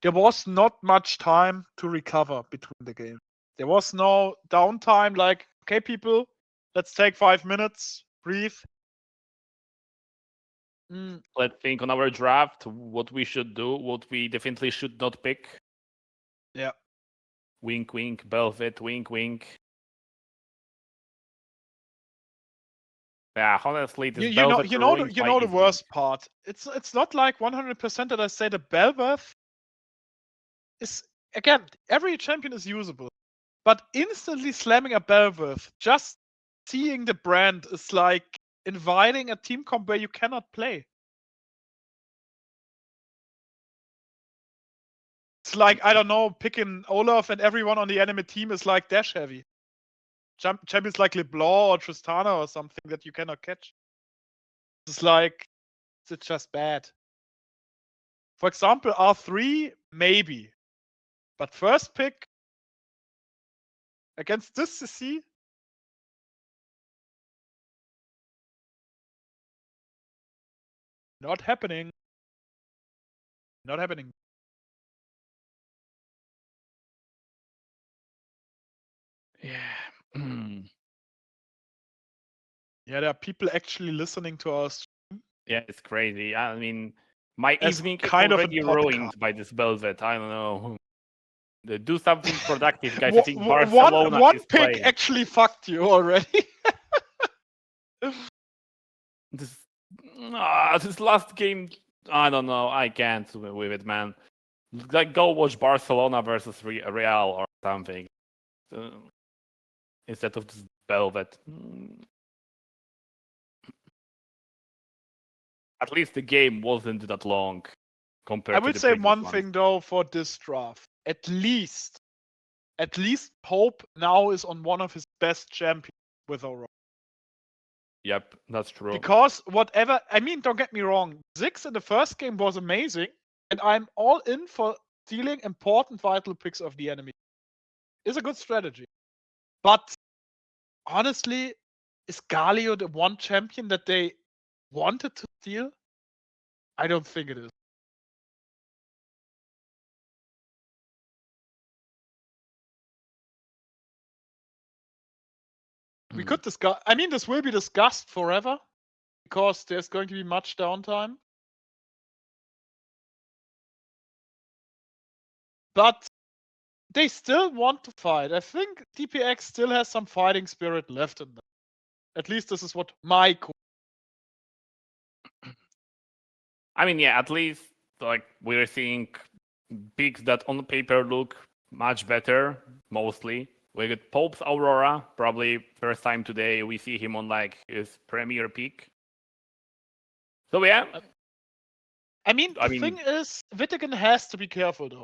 there was not much time to recover between the games. There was no downtime. Like, okay, people, let's take 5 minutes, breathe.
Let's think on our draft, what we should do, what we definitely should not pick.
Yeah.
Wink, wink, Velvet, wink, wink. Yeah, honestly, this
You know
Velvet
the
ruined my evening.
worst part. It's not like 100% that I say the Belveth is, again, every champion is usable, but instantly slamming a Belveth, just seeing the brand is like inviting a team comp where you cannot play. It's like, I don't know, picking Olaf and everyone on the enemy team is like dash heavy. Champions like LeBlanc or Tristana or something that you cannot catch. It's like, it's just bad. For example, R3, maybe. But first pick against this CC? Not happening. Not happening.
Yeah.
Yeah, there are people actually listening to us.
Yeah, it's crazy. I mean, my
As
evening is
kind of a
already
podcast.
ruined by this Velvet. I don't know. Do something productive, guys. I think
One
Barcelona is
pick
playing.
actually fucked you already.
This last game, I don't know. I can't with it, man. Like, go watch Barcelona versus Real or something instead of this Velvet. At least the game wasn't that long compared
I
to
would
the
say
previous
one
ones.
thing though for this draft. At least Pope now is on one of his best champions with Aurora.
Yep, that's true.
Because whatever, I mean, don't get me wrong, Ziggs in the first game was amazing, and I'm all in for stealing important vital picks of the enemy. It's a good strategy. But honestly, is Galio the one champion that they wanted to steal? I don't think it is. We could discuss, I mean, this will be discussed forever because there's going to be much downtime. But they still want to fight. I think DPX still has some fighting spirit left in them. At least this is what my
I mean, yeah, at least like we're seeing picks that on paper look much better, mostly. We got Pope's Aurora, probably first time today we see him on like his premier pick. So yeah,
I mean, the thing is, VITAGEN has to be careful though.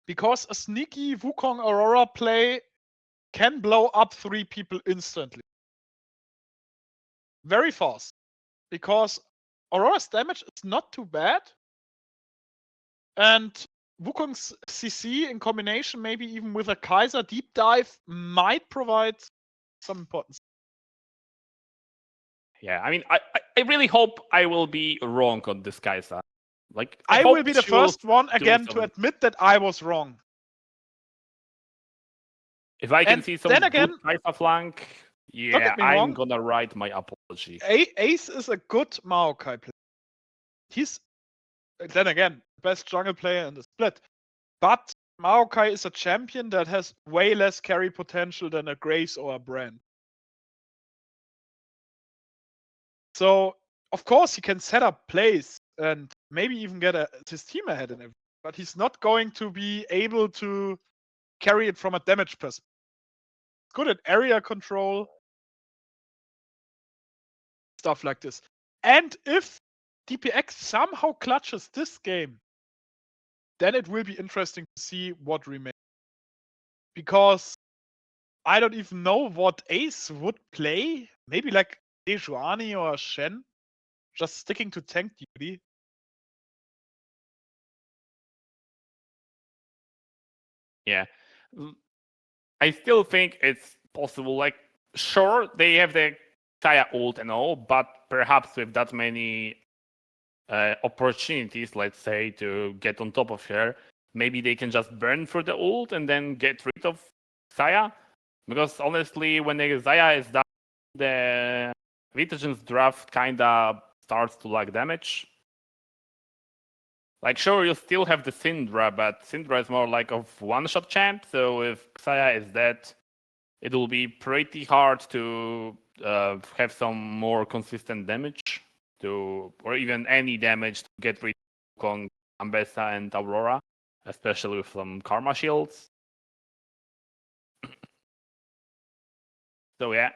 Because a sneaky Wukong Aurora play can blow up 3 people instantly. Very fast. Because Aurora's damage is not too bad. And Wukong's CC in combination, maybe even with a Kaiser deep dive, might provide some importance.
yeah. I mean, I really hope I will be wrong on this Kaiser. Like
I
hope
will be the
she will
first one
do
again to
some-
admit that I was wrong.
If I can
And
see some
then
good
again,
Kaiser flank, yeah,
get me
I'm
wrong.
gonna write my apology.
Ace is a good Maokai player. He's, then again, best jungle player in the split. But Maokai is a champion that has way less carry potential than a Grace or a Brand. So, of course, he can set up plays and maybe even get his team ahead and everything. But he's not going to be able to carry it from a damage perspective. Good at area control, stuff like this. And if DPX somehow clutches this game, then it will be interesting to see what remains. Because I don't even know what Ace would play. Maybe like Dejuani or Shen. Just sticking to tank duty.
Yeah. I still think it's possible. Like, sure, they have the Kaya ult and all, but perhaps with that many opportunities, let's say, to get on top of her, maybe they can just burn through the ult and then get rid of Xayah. Because honestly, when the Xayah is done, the VITAGEN's draft kinda starts to lack damage. Like, sure, you still have the Syndra, but Syndra is more like of one-shot champ, so if Xayah is dead, it will be pretty hard to have some more consistent damage, or even any damage to get rid of Kong, Ambessa, and Aurora, especially with some Karma shields. So yeah,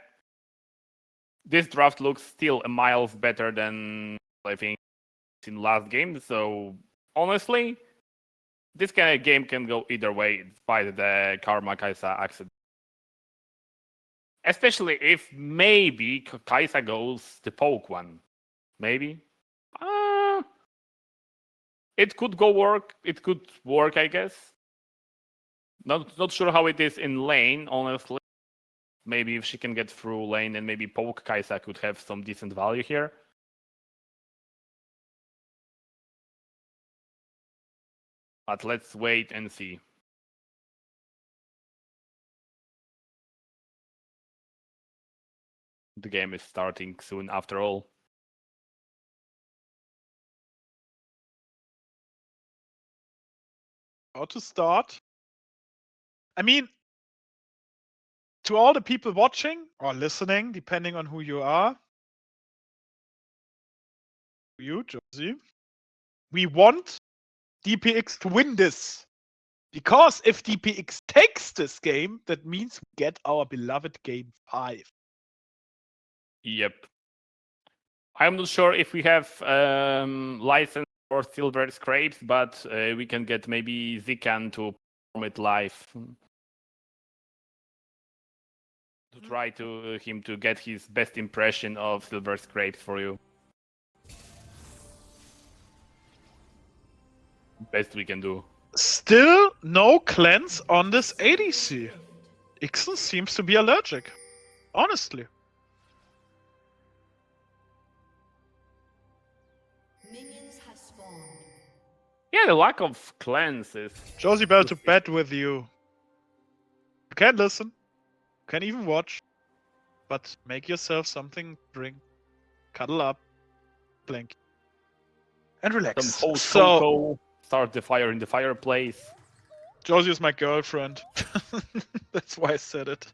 this draft looks still a miles better than I think in last game, so honestly, this kind of game can go either way despite the Karma Kaisa accident. Especially if maybe Kaisa goes the poke one. Maybe. It could work. It could work, I guess. Not sure how it is in lane, honestly. Maybe if she can get through lane, and maybe poke Kaisa could have some decent value here. But let's wait and see. The game is starting soon after all.
How to start? I mean, to all the people watching or listening, depending on who you are, you, Josie, we want DPX to win this. Because if DPX takes this game, that means we get our beloved game 5.
Yep. I'm not sure if we have license for Silver Scrapes, but we can get maybe Zikan to perform it live. To try to him to get his best impression of Silver Scrapes for you. Best we can do.
Still no cleanse on this ADC. Ixen seems to be allergic. Honestly.
Minions have spawned.
Yeah, the lack of cleanse is...
Josie Bell to bed with you. You can listen. You can even watch. But make yourself something to drink. Cuddle up. Blink. And relax.
Some hot
So,
cocoa, start the fire in the fireplace.
Josie is my girlfriend. That's why I said it.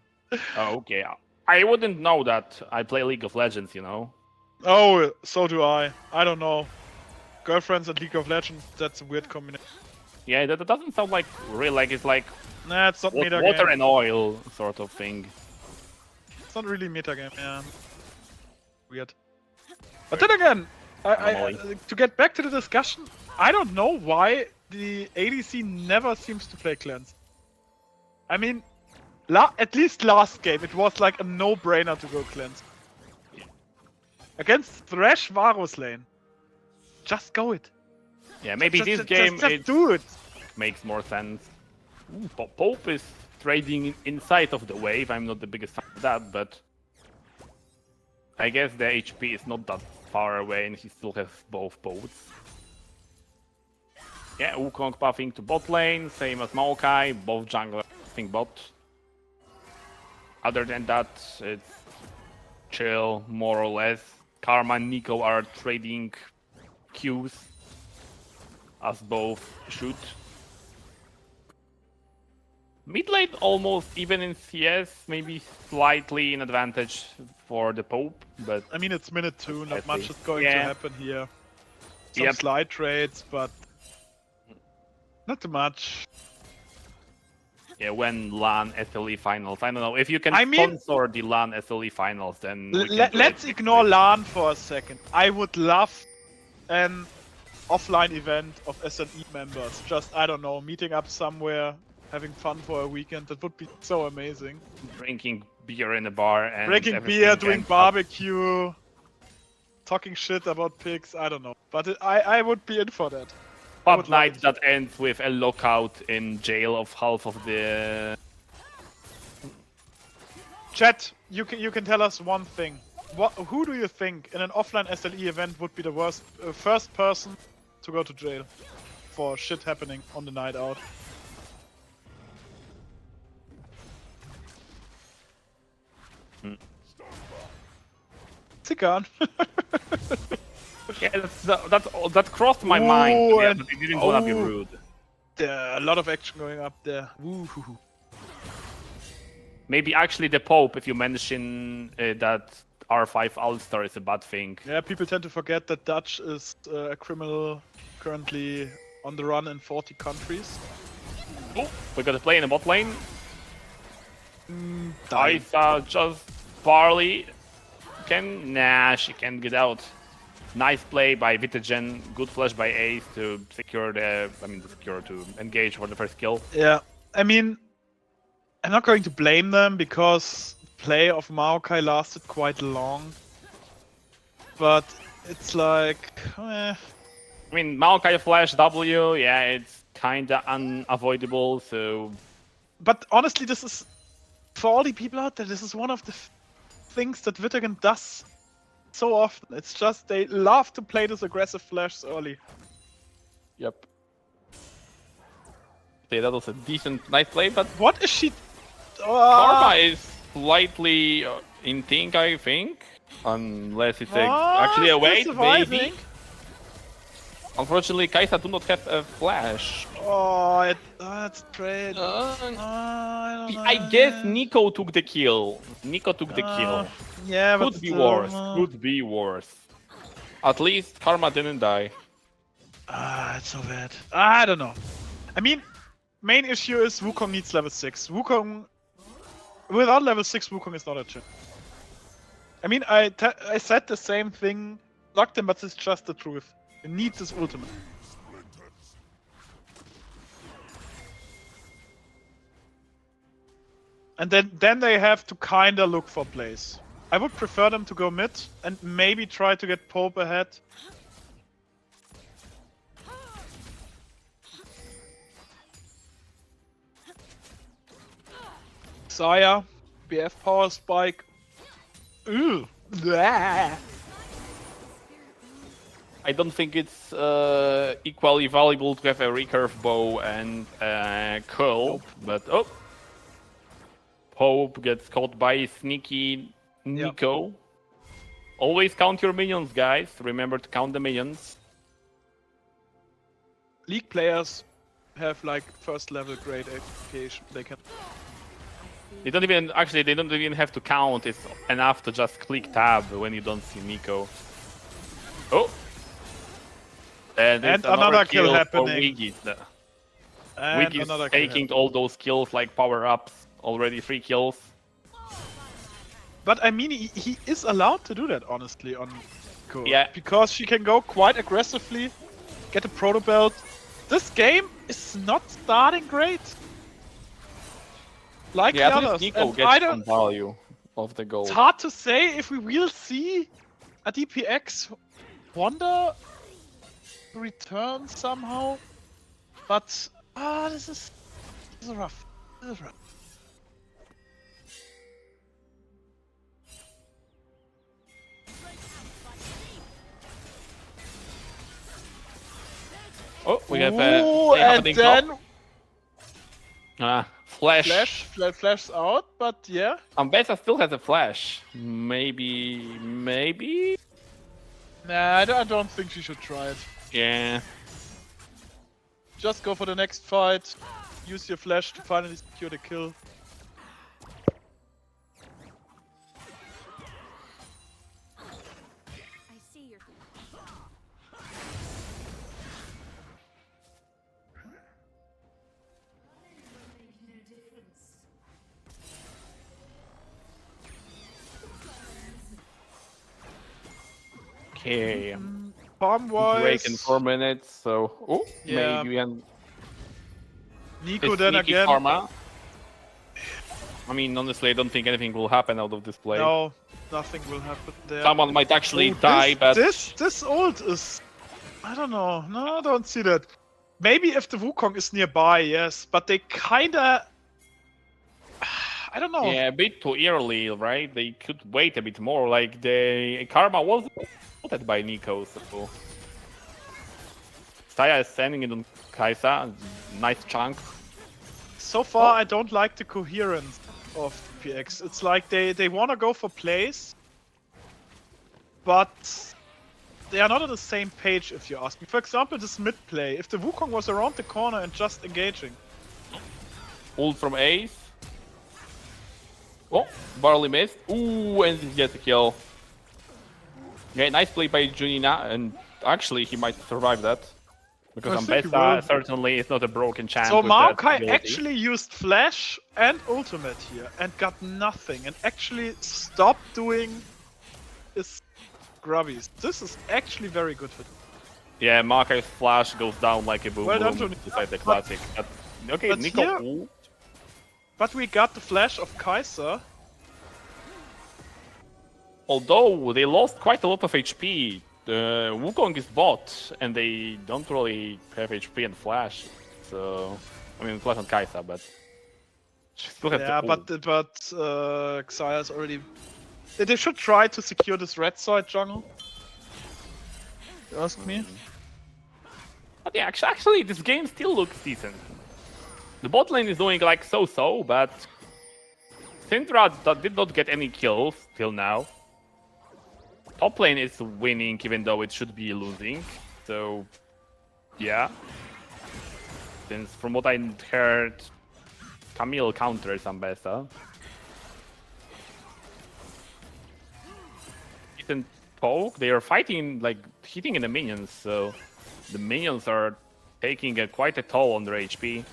Oh, okay. I wouldn't know that. I play League of Legends, you know.
Oh, so do I. I don't know. girlfriends and League of Legends. That's a weird combination.
Yeah, that doesn't sound like real. Like it's like
Nah, it's not meta
water
game.
and oil sort of thing.
It's not really meta game, yeah. Weird. But then again, to get back to the discussion, I don't know why the ADC never seems to play cleanse. I mean, at least last game, it was like a no-brainer to go cleanse. Against Thresh Varus lane. Just go it.
Yeah, maybe this
Just
game it
do it.
makes more sense. Ooh, Pope is trading inside of the wave. I'm not the biggest fan of that, but I guess the HP is not that far away and he still has both boats. Yeah, Wukong buffing to bot lane, same as Maokai, both junglers buffing bot. Other than that, it's chill, more or less. Karma and Nico are trading Qs, as both should. Mid lane almost even in CS, maybe slightly in advantage for the Pope, but
I mean, it's minute 2, not
Slightly.
much is going to happen here. Some
Yep.
slide trades, but not too much.
yeah, when LAN SLE finals, I don't know if you can
I mean-
sponsor the LAN SLE finals, then we can do
Let's
it.
ignore LAN for a second. I would love an offline event of SLE members. Just, I don't know, meeting up somewhere, having fun for a weekend. That would be so amazing.
Drinking beer in a bar and
Drinking
everything
beer, doing
and
barbecue, talking shit about pigs. I don't know. But I would be in for that. I
pub
would love
night
it.
that ends with a lockout in jail of half of the.
Chat, you can tell us one thing. Who do you think in an offline SLE event would be the first person to go to jail for shit happening on the night out? Zikan.
Yeah, that crossed my mind.
Ooh,
Yeah,
and-
but I didn't wanna be
oh.
rude.
There, a lot of action going up there. Woo.
Maybe actually the Pope, if you mention that R5 All-Star is a bad thing.
Yeah, people tend to forget that Dutch is a criminal currently on the run in 40 countries.
Oh, we got to play in the bot lane.
Dying.
Isa just barely she can get out. Nice play by VITAGEN, good flash by Ace to secure to engage for the first kill.
Yeah, I mean, I'm not going to blame them because play of Maokai lasted quite long. But it's like,
I mean, Maokai flash W, yeah, it's kinda unavoidable, so
But honestly, this is, for all the people out there, this is one of the things that VITAGEN does so often. It's just they love to play this aggressive flash early.
yep. Yeah, that was a nice play, but
What is she?
Karma is slightly in think, I think. Unless it's actually a
still
wait,
surviving.
maybe. Unfortunately, Kaisa do not have a flash.
Oh, that's trade. I don't know.
I guess Nico took the kill.
Yeah, but
Could be
still,
worse. Could be worse. At least Karma didn't die.
It's so bad. I don't know. I mean, main issue is Wukong needs level 6. Wukong, without level 6, Wukong is not a chip. I mean, I said the same thing, locked him, but it's just the truth. He needs his ultimate. And then they have to kinda look for plays. I would prefer them to go mid and maybe try to get Pope ahead. Saya, BF power spike. Ooh. Blah.
I don't think it's equally valuable to have a recurve bow and curl, but oh, Pope gets caught by sneaky Nico. Always count your minions, guys. Remember to count the minions.
League players have like first level grade education. They can.
They don't even have to count. It's enough to just click tab when you don't see Nico. Oh, And it's
And another kill
for
happening.
Wiggy.
And
Wiggy is
another kill
taking all those kills like power-ups. Already 3 kills.
But I mean, he is allowed to do that, honestly, on Ko.
Yeah.
Because she can go quite aggressively, get a proto belt. This game is not starting great. Like
Yeah,
the
at least
others.
Nico
And
gets
I
some
don't,
value of the gold.
it's hard to say if we will see a DPX Wonder return somehow. But, this is rough. This is rough.
Oh, we have
Ooh,
they have
and
a
then
flash.
flash out, but yeah.
Ambessa still has a flash. Maybe?
Nah, I don't think she should try it.
Yeah.
Just go for the next fight. Use your flash to finally secure the kill.
I see your
Okay.
Farm wise,
Break in 4 minutes, so
Yeah.
maybe and
Nico
it's
then
sneaky
again.
karma. I mean, honestly, I don't think anything will happen out of this play.
No, nothing will happen there.
Someone might actually
Oh,
die, but
this ult is, I don't know. No, I don't see that. Maybe if the Wukong is nearby, yes, but they kinda, I don't know.
yeah, a bit too early, right? They could wait a bit more. Like the karma was spotted by Nico, so Saya is sending it on Kaisa. Nice chunk.
So far, I don't like the coherence of PX. It's like they want to go for plays, but they are not on the same page, if you ask me. For example, this mid play. If the Wukong was around the corner and just engaging.
Ult from Ace. Oh, barely missed. Ooh, and he gets a kill. Yeah, nice play by Junina, and actually he might survive that. Because
I think he
Ambessa
will.
certainly is not a broken champ.
So
with that
Maokai
ability.
actually used Flash and Ultimate here and got nothing and actually stopped doing his grubbies. This is actually very good for him.
Yeah, Maokai's flash goes down like a boom
Well done,
boom
Johnny.
beside the classic. Okay,
but
Nico.
here-
Ooh.
But we got the Flash of Kaiser.
Although they lost quite a lot of HP, Wukong is bot, and they don't really have HP and flash. So, I mean, flash on Kaisa, but she still has
Yeah,
the
but Xayah's already. They should try to secure this red side jungle. You ask me?
But yeah, actually, this game still looks decent. The bot lane is doing like so-so, but Syndra did not get any kills till now. Top lane is winning, even though it should be losing. So, yeah. Since from what I heard, Camille counters Ambessa. Decent poke. They are fighting, like, hitting in the minions, so the minions are taking quite a toll on their HP.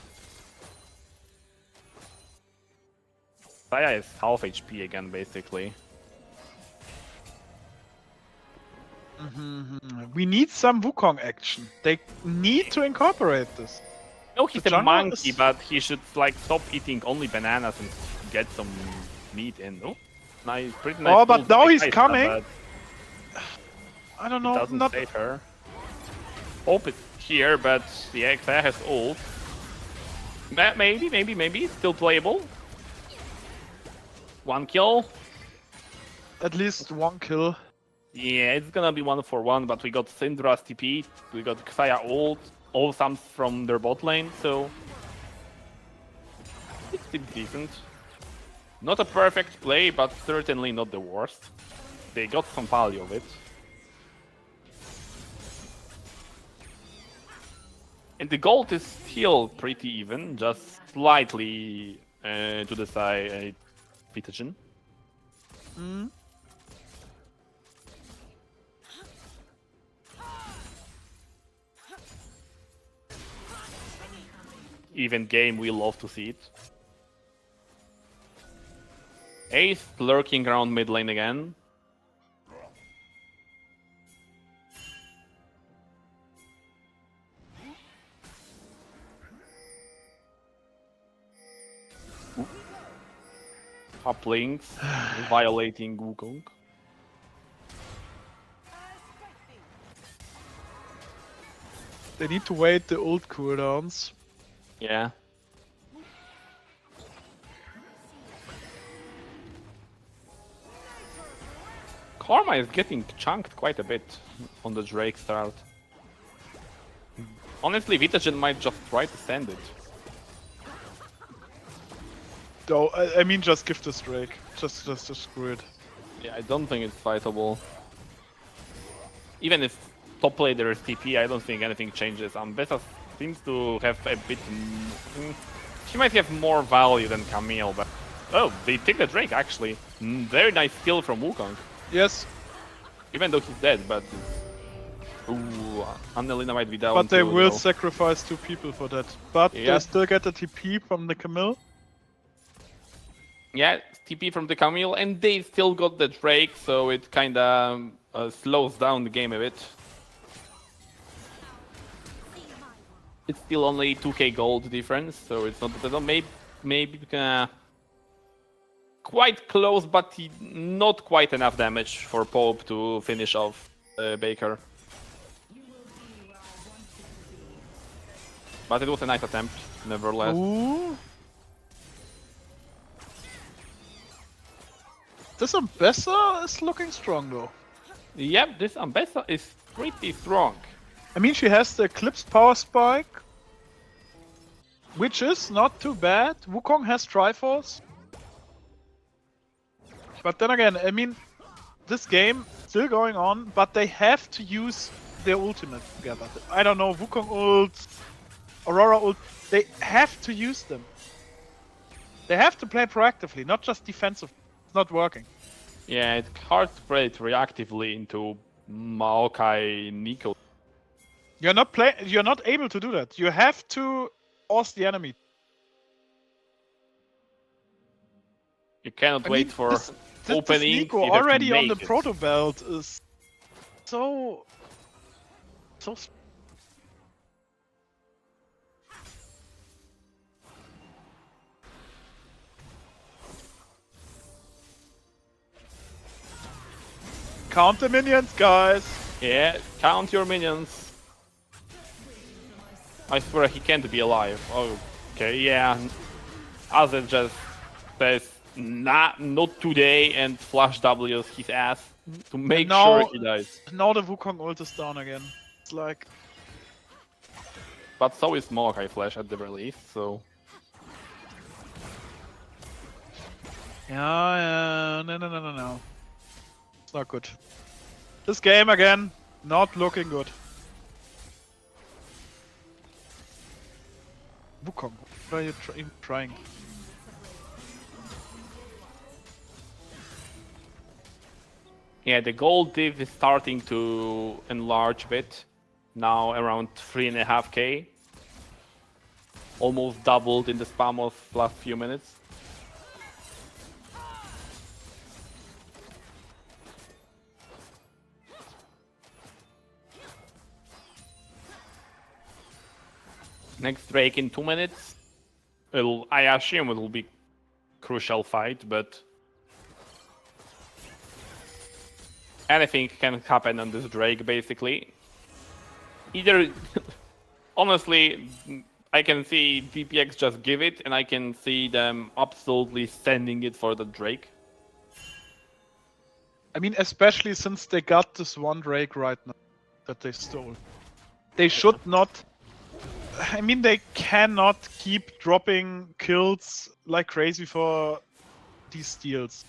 Saya is half HP again, basically.
We need some Wukong action. They need to incorporate this.
No, he's
The
a
jungle
monkey,
is-
but he should like stop eating only bananas and get some meat in. Oh, nice, pretty nice.
Oh, but
move
now
by
he's
Kaisa,
coming.
but
I don't
it
know.
doesn't
Not
save her. Hope it's here, but yeah, Xayah has ult. Maybe, still playable. One kill.
at least one kill.
Yeah, it's gonna be 1-for-1, but we got Syndra's TP, we got Xayah ult, all sums from their bot lane, so it's still decent. Not a perfect play, but certainly not the worst. They got some value of it. And the gold is still pretty even, just slightly to the side VITAGEN. even game, we love to see it. Ace lurking around mid lane again. Top links violating Wukong.
They need to wait the ult cooldowns.
Yeah. Karma is getting chunked quite a bit on the Drake start. Honestly, VITAGEN might just try to send it.
No, I mean just give this Drake. Just screw it.
Yeah, I don't think it's fightable. Even if top laner is TP, I don't think anything changes. Besa seems to have a bit... She might have more value than Camille, but... Oh, they take the Drake, actually. Very nice kill from Wukong.
Yes,
Even though he's dead, but... Ooh, Annelina might be down
but they
too,
will
though.
sacrifice 2 people for that. But
Yeah.
they still get the TP from the Camille.
Yeah, TP from the Camille, and they still got the Drake, so it kinda slows down the game a bit. It's still only 2k gold difference, so it's not maybe quite close, but not quite enough damage for Pope to finish off Baker. But it was a nice attempt, nevertheless.
Ooh. This Ambessa is looking strong though.
Yep, this Ambessa is pretty strong.
I mean, she has the Eclipse Power Spike, which is not too bad. Wukong has Triforce. But then again, I mean, this game still going on, but they have to use their ultimate together. I don't know, Wukong ult, Aurora ult, they have to use them. They have to play proactively, not just defensive. It's not working.
Yeah, it's hard to play it reactively into Maokai Nico.
You're not able to do that. You have to force the enemy.
You cannot
I
wait
mean,
for
this
opening.
Nico
you have to
already on the
make it.
proto belt is so count the minions, guys.
Yeah, count your minions. I swear he can't be alive. Oh, okay, yeah. Azel just says, not today, and flash W's his ass to make
now-
sure he dies.
Now the Wukong ult is down again. It's like,
But so is Maokai Flash at the very least, so...
yeah, no. It's not good. This game again, not looking good. Wukong, what are you even trying?
Yeah, the gold div is starting to enlarge a bit. Now around 3.5k. Almost doubled in the spam of last few minutes. Next Drake in 2 minutes. I assume it will be crucial fight, but anything can happen on this Drake, basically. Either, honestly, I can see DPX just give it, and I can see them absolutely sending it for the Drake.
I mean, especially since they got this one Drake right now that they stole. They should not... I mean, they cannot keep dropping kills like crazy for these steals.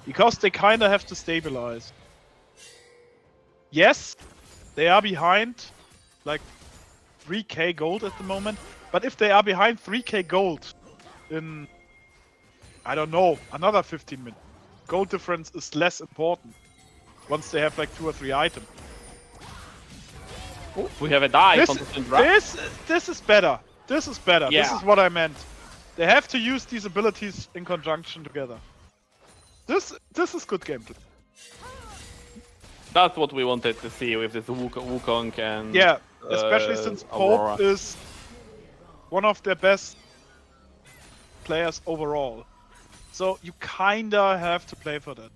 Because they kinda have to stabilize. Yes, they are behind like 3k gold at the moment, but if they are behind 3k gold in, I don't know, another 15 minutes, gold difference is less important once they have like 2 or 3 items.
We have a dive on the Syndra.
This is better.
This is better.
Yeah.
This is what I meant. They have to use these abilities in conjunction together. This is good gameplay.
That's what we wanted to see with this Wukong and
Yeah, especially since
Aurora.
Pope is one of their best players overall. So you kinda have to play for that.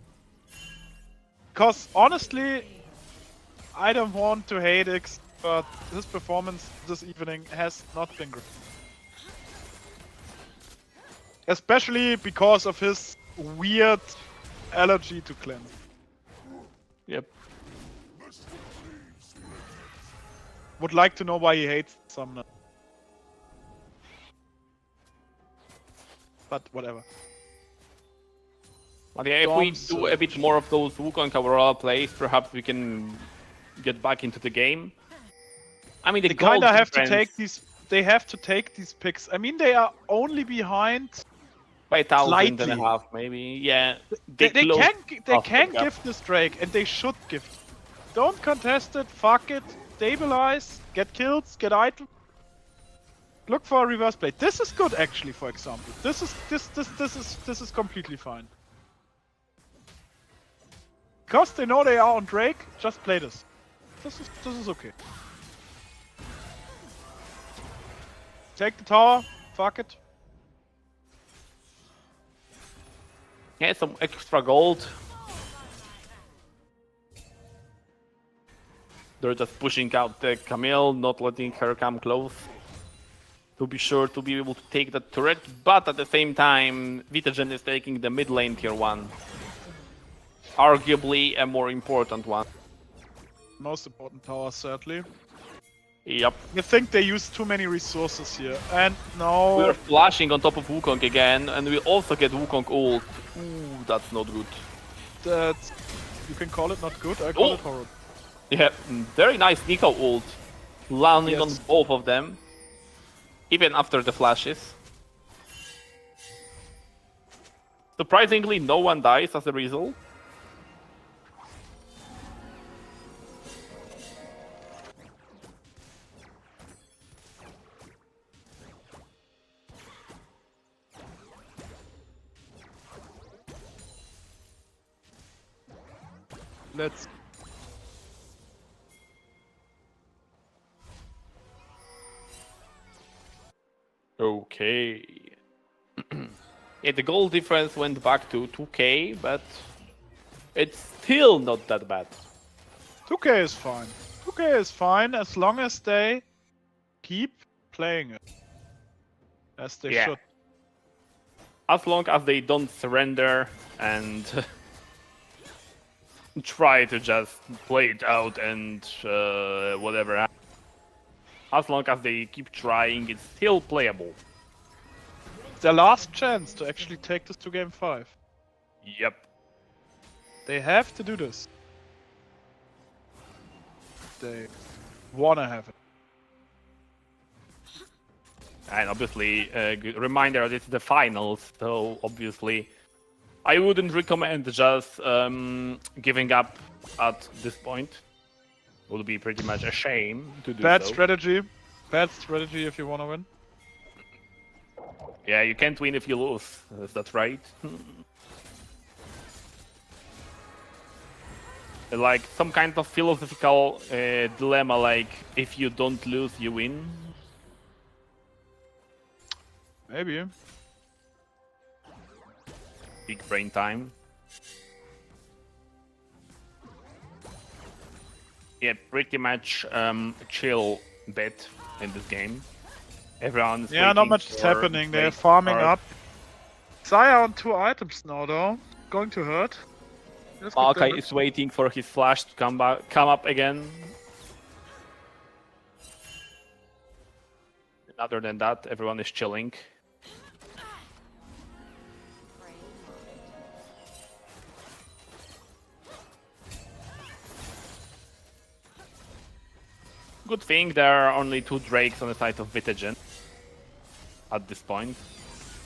Because honestly, I don't want to hate X, but his performance this evening has not been great. Especially because of his weird allergy to cleanse.
Yep.
Would like to know why he hates Summoner. But whatever.
But yeah, if we
Storms,
do a bit more of those Wukong Aurora plays, perhaps we can get back into the game. I mean, the
They
gold
kinda have to
difference
take these. They have to take these picks. I mean, they are only behind.
by 1,000 and
slightly.
a half, maybe. Yeah,
They
closed off the
can
gap.
gift this Drake, and they should gift. Don't contest it. Fuck it. Stabilize. Get kills. Get items. Look for a reverse play. This is good, actually. For example, this is completely fine. Because they know they are on Drake, just play this. This is okay. Take the tower. Fuck it.
Yeah, some extra gold. They're just pushing out the Camille, not letting her come close. To be sure to be able to take that turret, but at the same time, VITAGEN is taking the mid lane tier 1. Arguably a more important one.
Most important tower, certainly.
Yep.
I think they use too many resources here. And no.
We're flashing on top of Wukong again, and we also get Wukong ult. Ooh, that's not good.
That's, you can call it not good, I call
Oh.
it horrible.
Yeah, very nice Nico ult. Landing
Yes.
on both of them. Even after the flashes. Surprisingly, no one dies as a result.
Let's.
Okay. Yeah, the goal difference went back to 2k, but it's still not that bad.
2K is fine. 2K is fine as long as they keep playing it. As they
Yeah.
should.
As long as they don't surrender and try to just play it out and whatever. As long as they keep trying, it's still playable.
Their last chance to actually take this to game 5.
Yep.
They have to do this. They wanna have it.
And obviously, good reminder, it's the finals, so obviously I wouldn't recommend just giving up at this point. It would be pretty much a shame to do
Bad
so.
strategy. Bad strategy if you wanna win.
Yeah, you can't win if you lose. That's right. Like some kind of philosophical dilemma, like if you don't lose, you win.
Maybe.
Big brain time. Yeah, pretty much chill bet in this game. Everyone's
Yeah, not
waiting
much is
for
happening. They're
great
farming
card.
up. Xayah on 2 items now, though. Going to hurt. Let's get
Maokai
damage.
is waiting for his flash to come up again. Other than that, everyone is chilling. Good thing there are only 2 Drakes on the side of VITAGEN at this point.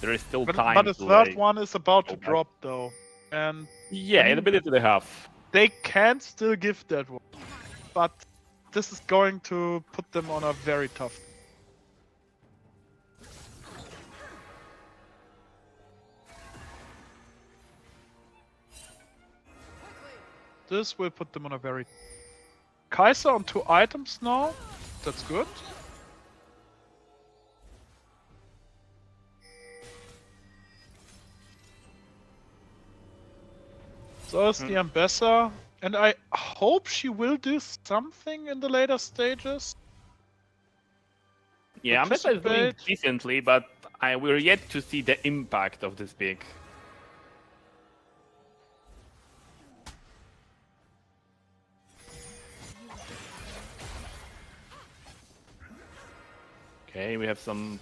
There is still
But
time
the
to
third
like,
one is about to
go back.
drop, though. And
yeah,
I mean-
an ability they have.
they can still give that one. But this is going to put them on a very tough.
This will put them on a very... Kaiser on 2 items now. That's good. So is the Ambassador. And I hope she will do something in the later stages.
Yeah, Ambessa is doing
Participate.
decently, but we're yet to see the impact of this pick. Okay, we have some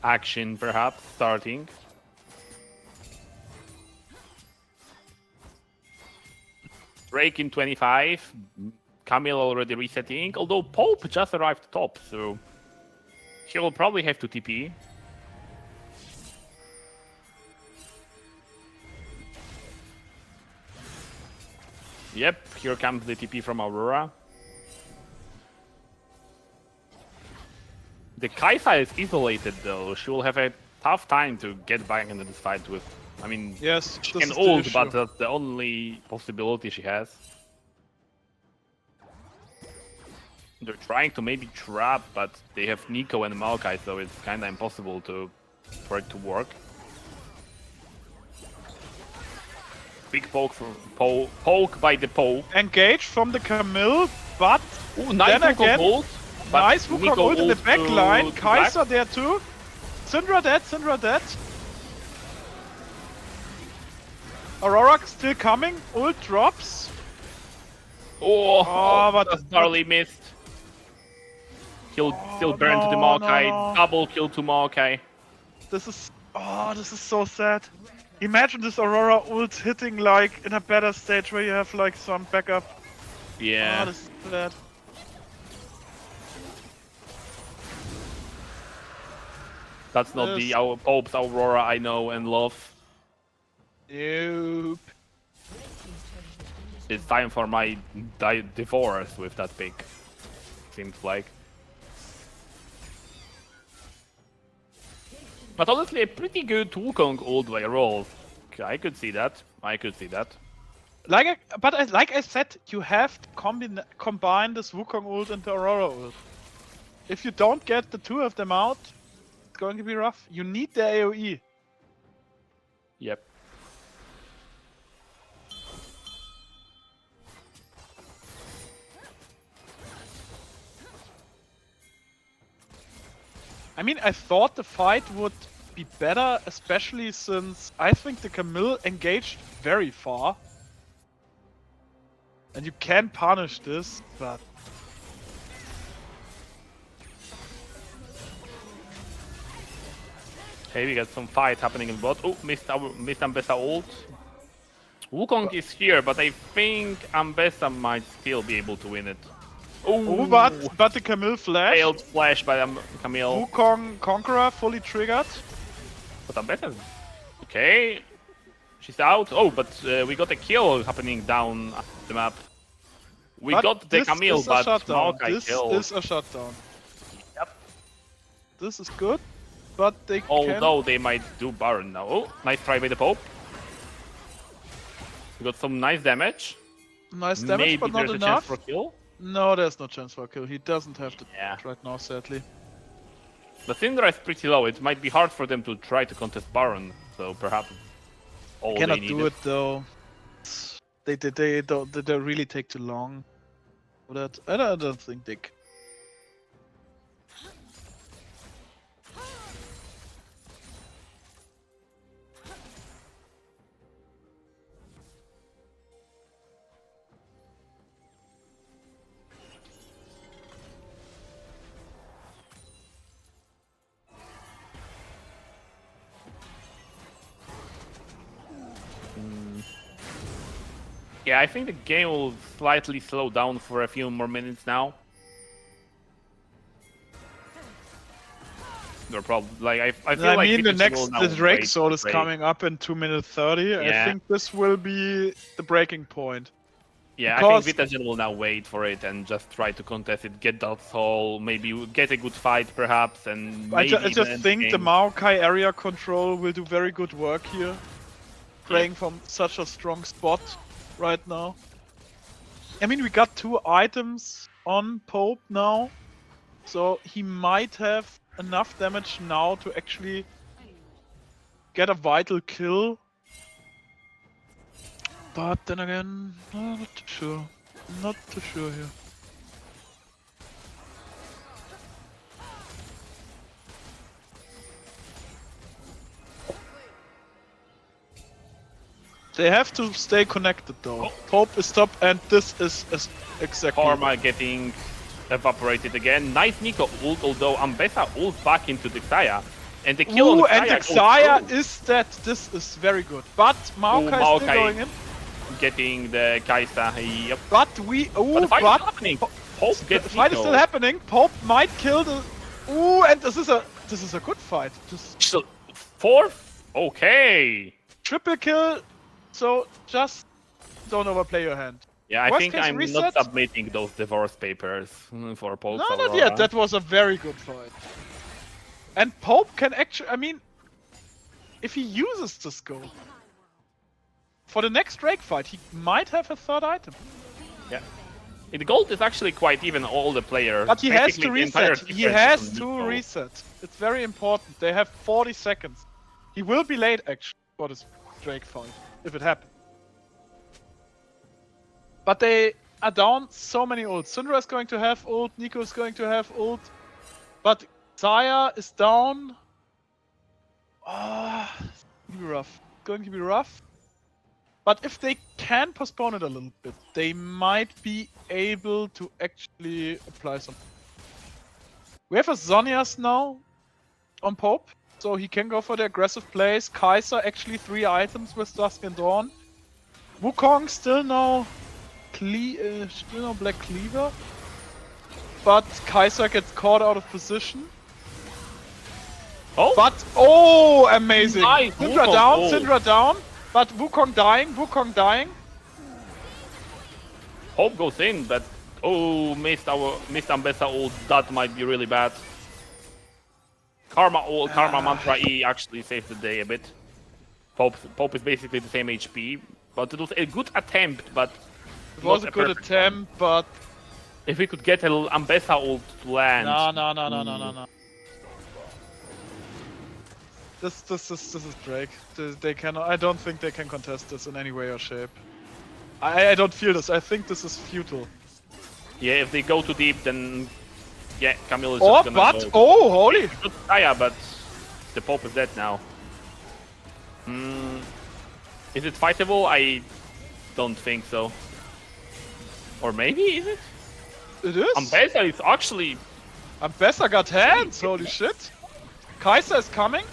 action perhaps starting. Break in 25. Camille already resetting, although Pope just arrived top, so he will probably have to TP. Yep, here comes the TP from Aurora. The Kai'Sa is isolated though. She will have a tough time to get back into this fight with. I mean,
Yes,
she
this
can
is the
ult,
issue.
but that's the only possibility she has. They're trying to maybe trap, but they have Nico and Maokai, so it's kinda impossible for it to work. Big poke from poke by the Pope.
Engage from the Camille, but
Ooh, nice
then
Wukong
again,
ult, but
nice Wukong
Nico
ult in the
ult
back line.
to
Kaiser
back.
there too. Syndra dead, Syndra dead. Aurora still coming. Ult drops.
Oh,
but-
just barely missed. He'll still burn to the
no,
Maokai.
no.
Double kill to Maokai.
This is so sad. Imagine this Aurora ult hitting like in a better stage where you have like some backup.
Yeah.
Oh, this is bad.
That's not
Yes.
the Pope's Aurora I know and love.
Nope.
It's time for my divorce with that pick. Seems like. But honestly, a pretty good Wukong ult by roll. I could see that. I could see that.
Like I said, you have to combine this Wukong ult and the Aurora ult. If you don't get the 2 of them out, it's going to be rough. You need the AoE.
Yep.
I mean, I thought the fight would be better, especially since I think the Camille engaged very far. And you can punish this, but...
Hey, we got some fight happening in bot. Oh, missed Ambessa ult. Wukong is here, but I think Ambessa might still be able to win it.
Oh, but the Camille flash.
Failed flash by Camille.
Wukong Conqueror fully triggered.
But Ambessa. Okay. She's out. Oh, but we got a kill happening down the map. We
But
got the
this
Camille,
is a
but
shutdown.
Maokai
This
killed.
is a shutdown.
Yep.
This is good, but they
Although they might do Baron now. Oh, nice try by the Pope. We got some nice damage.
can... Nice damage,
Maybe
but not
there's a chance
enough.
for a kill.
No, there's no chance for a kill. He doesn't have the
Yeah.
right now, sadly.
The Syndra is pretty low. It might be hard for them to try to contest Baron. So perhaps all
Cannot
they need
do it though. They really take too long for that. I don't think they.
Yeah, I think the game will slightly slow down for a few more minutes now. They're probably like I feel
I
like
mean, the
Vitagen will
next
now
the Drake
wait
Soul
to
is
break.
coming up in 2 minutes 30.
Yeah.
I think this will be the breaking point.
Yeah,
because-
I think Vitagen will now wait for it and just try to contest it, get that soul, maybe get a good fight perhaps, and
I
maybe
just
even
think the
game.
Maokai area control will do very good work here. Playing from such a strong spot right now. I mean, we got 2 items on Pope now, so he might have enough damage now to actually get a vital kill. But then again, not too sure. Not too sure here. They have to stay connected though. Pope is top, and this is exactly.
Karma getting evaporated again. Nice Nico ult, although Ambessa ult back into the Xayah. And the kill on
Ooh,
the
and the
goes
Xayah
through.
is dead. This is very good. But Maokai is still
Maokai.
going in.
Getting the Kaisa. Yep.
But we.
But
Ooh,
the fight
but
is happening.
Po-
Pope
the
gets
fight is
Nico.
still happening. Pope might kill the. Ooh, and this is a good fight. Just
So, 4th? Okay.
triple kill. So just don't overplay your hand.
Yeah, I
Worst
think
case
I'm
reset?
not submitting those divorce papers for Pope.
No, not yet. That was a very good fight. And Pope can actually. I mean, if he uses this go for the next Drake fight, he might have a 3rd item.
Yeah. The gold is actually quite even, all the players.
But he has
Basically,
to
the entire
reset. He
difference
has
is on
to
Nico.
reset. It's very important. They have 40 seconds. He will be late actually for this Drake fight if it happens. But they are down so many ults. Syndra is going to have ult. Nico is going to have ult. But Xayah is down. Ah, it's going to be rough. It's going to be rough. But if they can postpone it a little bit, they might be able to actually apply some. We have a Zonias now on Pope, so he can go for the aggressive plays. Kaiser actually 3 items with Dusk and Dawn. Wukong still no Black Cleaver, but Kaiser gets caught out of position.
Oh,
But amazing!
Nice,
Syndra
Wukong
down,
ult.
Syndra down, but Wukong dying.
Hope goes in, but missed Ambessa ult. That might be really bad. Karma ult, Karma Mantra E actually saved the day a bit. Pope is basically the same HP, but it was a good attempt. But
It was
not
a good
perfect
attempt, but
if we could get a Ambessa ult to land.
no. This is Drake. They cannot. I don't think they can contest this in any way or shape. I don't feel this. I think this is futile.
Yeah, if they go too deep, then yeah, Camille is
Oh,
just gonna
but
go.
holy!
Good Xayah, but the Pope is dead now. Is it fightable? I don't think so. Or maybe is it?
It is.
Ambessa is actually.
Ambessa got hands. Holy shit! Kaiser is coming.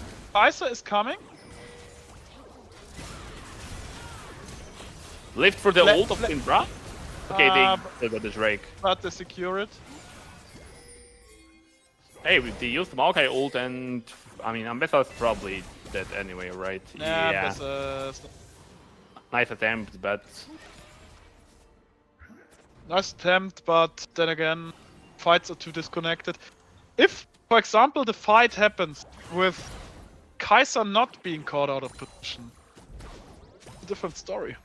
Lived for the
Let-
ult of
let-
Syndra? Okay,
Uh,
they got the Drake.
But they secure it.
Hey, they used Maokai ult and... I mean, Ambessa's probably dead anyway, right?
Yeah. Ambessa.
Nice attempt, but...
Nice attempt, but then again, fights are too disconnected. If, for example, the fight happens with Kaiser not being caught out of position, it's a different story.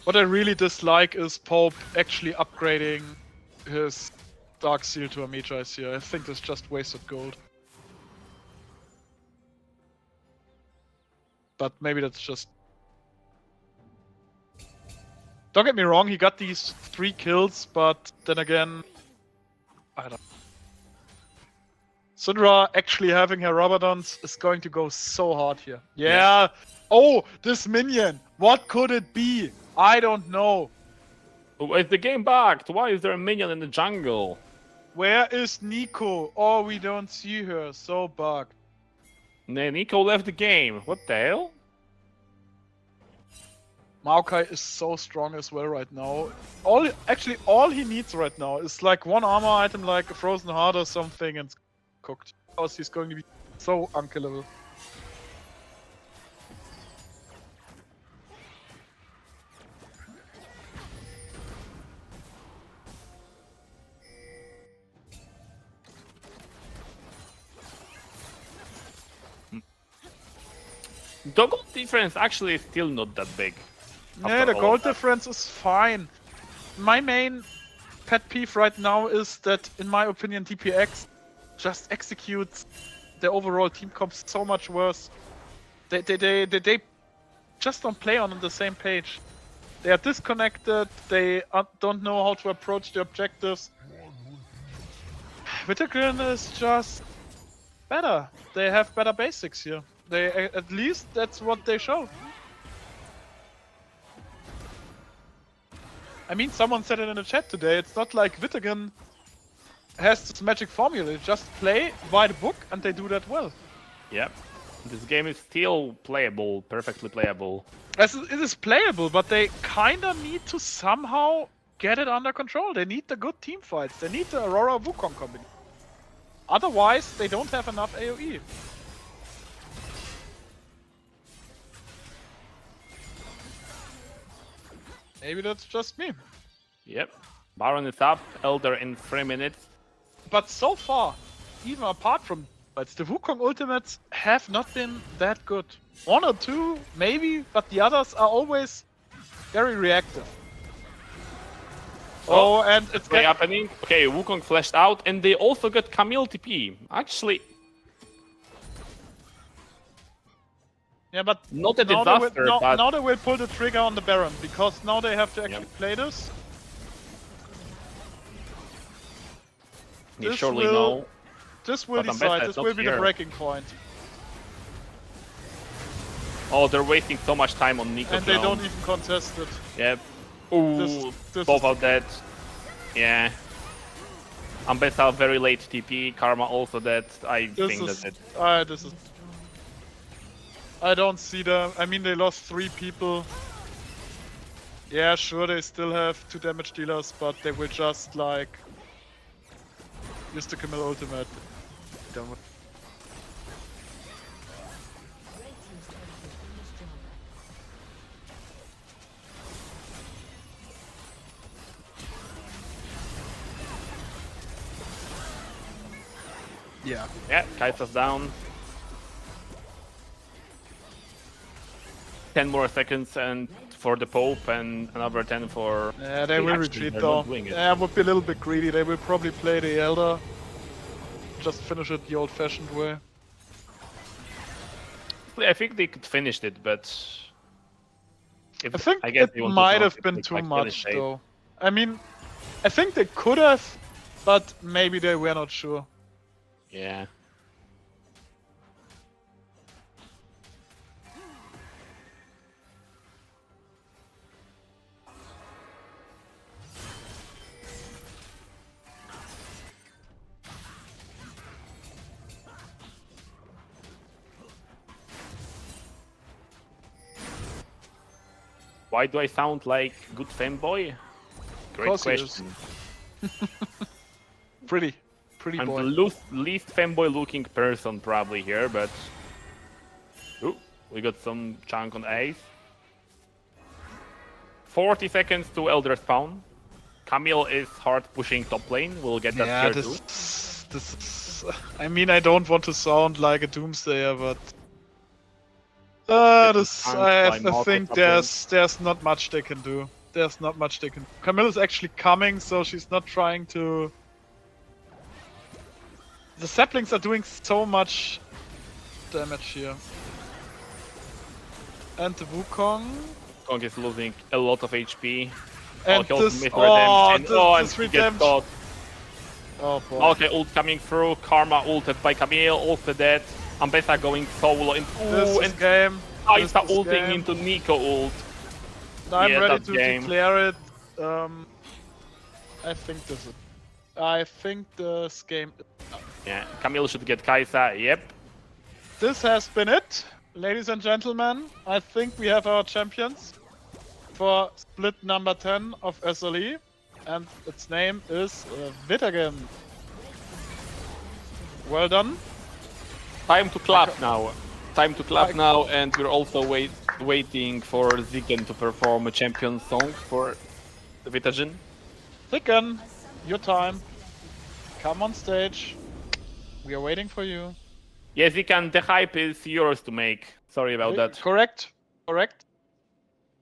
What I really dislike is Pope actually upgrading his Dark Seal to a Magi here. I think that's just wasted gold. But maybe that's just... Don't get me wrong, he got these 3 kills, but then again... I don't know. Syndra actually having her Rabadons is going to go so hard here. Yeah! Oh, this minion! What could it be? I don't know.
Is the game bugged? Why is there a minion in the jungle?
Where is Nico? Oh, we don't see her. So bugged.
Nico left the game. What the hell?
Maokai is so strong as well right now. All he needs right now is like one armor item like a frozen heart or something and it's cooked. Because he's going to be so unkillable.
The goal difference actually is still not that big.
Yeah,
after
the
all
goal
of that.
difference is fine. My main pet peeve right now is that, in my opinion, DPX just executes the overall team comp so much worse. They just don't play on the same page. They are disconnected. They don't know how to approach the objectives. VITAGEN is just better. They have better basics here. At least that's what they show. I mean, someone said it in the chat today. It's not like VITAGEN has this magic formula. They just play by the book, and they do that well.
Yep. This game is still playable, perfectly playable.
It is playable, but they kinda need to somehow get it under control. They need the good team fights. They need the Aurora Wukong combination. Otherwise, they don't have enough AoE. Maybe that's just me.
Yep. Baron is up, Elder in 3 minutes.
But so far, even apart from fights, the Wukong ultimates have not been that good. 1 or 2, maybe, but the others are always very reactive. Oh, and it's
Okay, happening. Okay, Wukong flashed out, and they also got Camille TP. Actually,
yeah, but
not a
now they,
disaster,
will,
but
now they will pull the trigger on the Baron, because now they have to actually play this.
they
this
surely
will-
know.
This will
But
decide,
Ambessa
this
is not
will be the
here.
breaking point.
Oh, they're wasting so much time on Nico.
And they don't even contest it.
Yep. Ooh,
This
both
is-
are dead. Yeah. Ambessa very late TP. Karma also dead. I think that's it.
This is. I don't see them. I mean, they lost 3 people. Yeah, sure, they still have 2 damage dealers, but they will just like use the Camille ultimate. Done with. Yeah.
Yeah, Kai'Sa's down. 10 more seconds and for the Pope and another 10 for...
Yeah, they
Hey,
will
actually,
retreat
they're
though.
not doing it.
Yeah, would be a little bit greedy. They will probably play the Elder. Just finish it the old-fashioned way.
I think they could finish it, but... If,
I think
guess
it
they want to
might
know
have
if
been
they
too
like
much
finish it.
though. I mean, I think they could have, but maybe they were not sure.
Yeah. Why do I sound like good fanboy? Great
Course he is.
question.
Pretty
I'm
boy.
the least fanboy looking person probably here, but... Ooh, we got some chunk on Ace. 40 seconds to Elder spawn. Camille is hard pushing top lane, we'll get that
Yeah,
here too.
this is. I mean, I don't want to sound like a doomsayer, but this. I think there's not much they can do. There's not much they can. Camille is actually coming, so she's not trying to. The saplings are doing so much damage here, and the Wukong.
Kong is losing a lot of HP.
And
he also
this,
missed
oh,
redemption. And
this
he gets
redemption.
caught.
Oh boy.
Okay, ult coming through. Karma ulted by Camille, also dead. Ambessa going solo. And
This
ooh,
is
and
game. This
Kai'Sa
is
ulting
game.
into Nico ult.
I'm
Yeah,
ready
that
to
game.
declare it. I think this is. I think this game.
Yeah, Camille should get Kai'Sa. Yep.
This has been it, ladies and gentlemen. I think we have our champions for split number 10 of SLE, and its name is VITAGEN. Well done.
Time to clap now. Time to clap now, and we're also waiting for Ziken to perform a champion song for the VITAGEN.
VITAGEN, your time. Come on stage. We are waiting for you.
Yeah, Ziken, the hype is yours to make. Sorry about that.
Correct.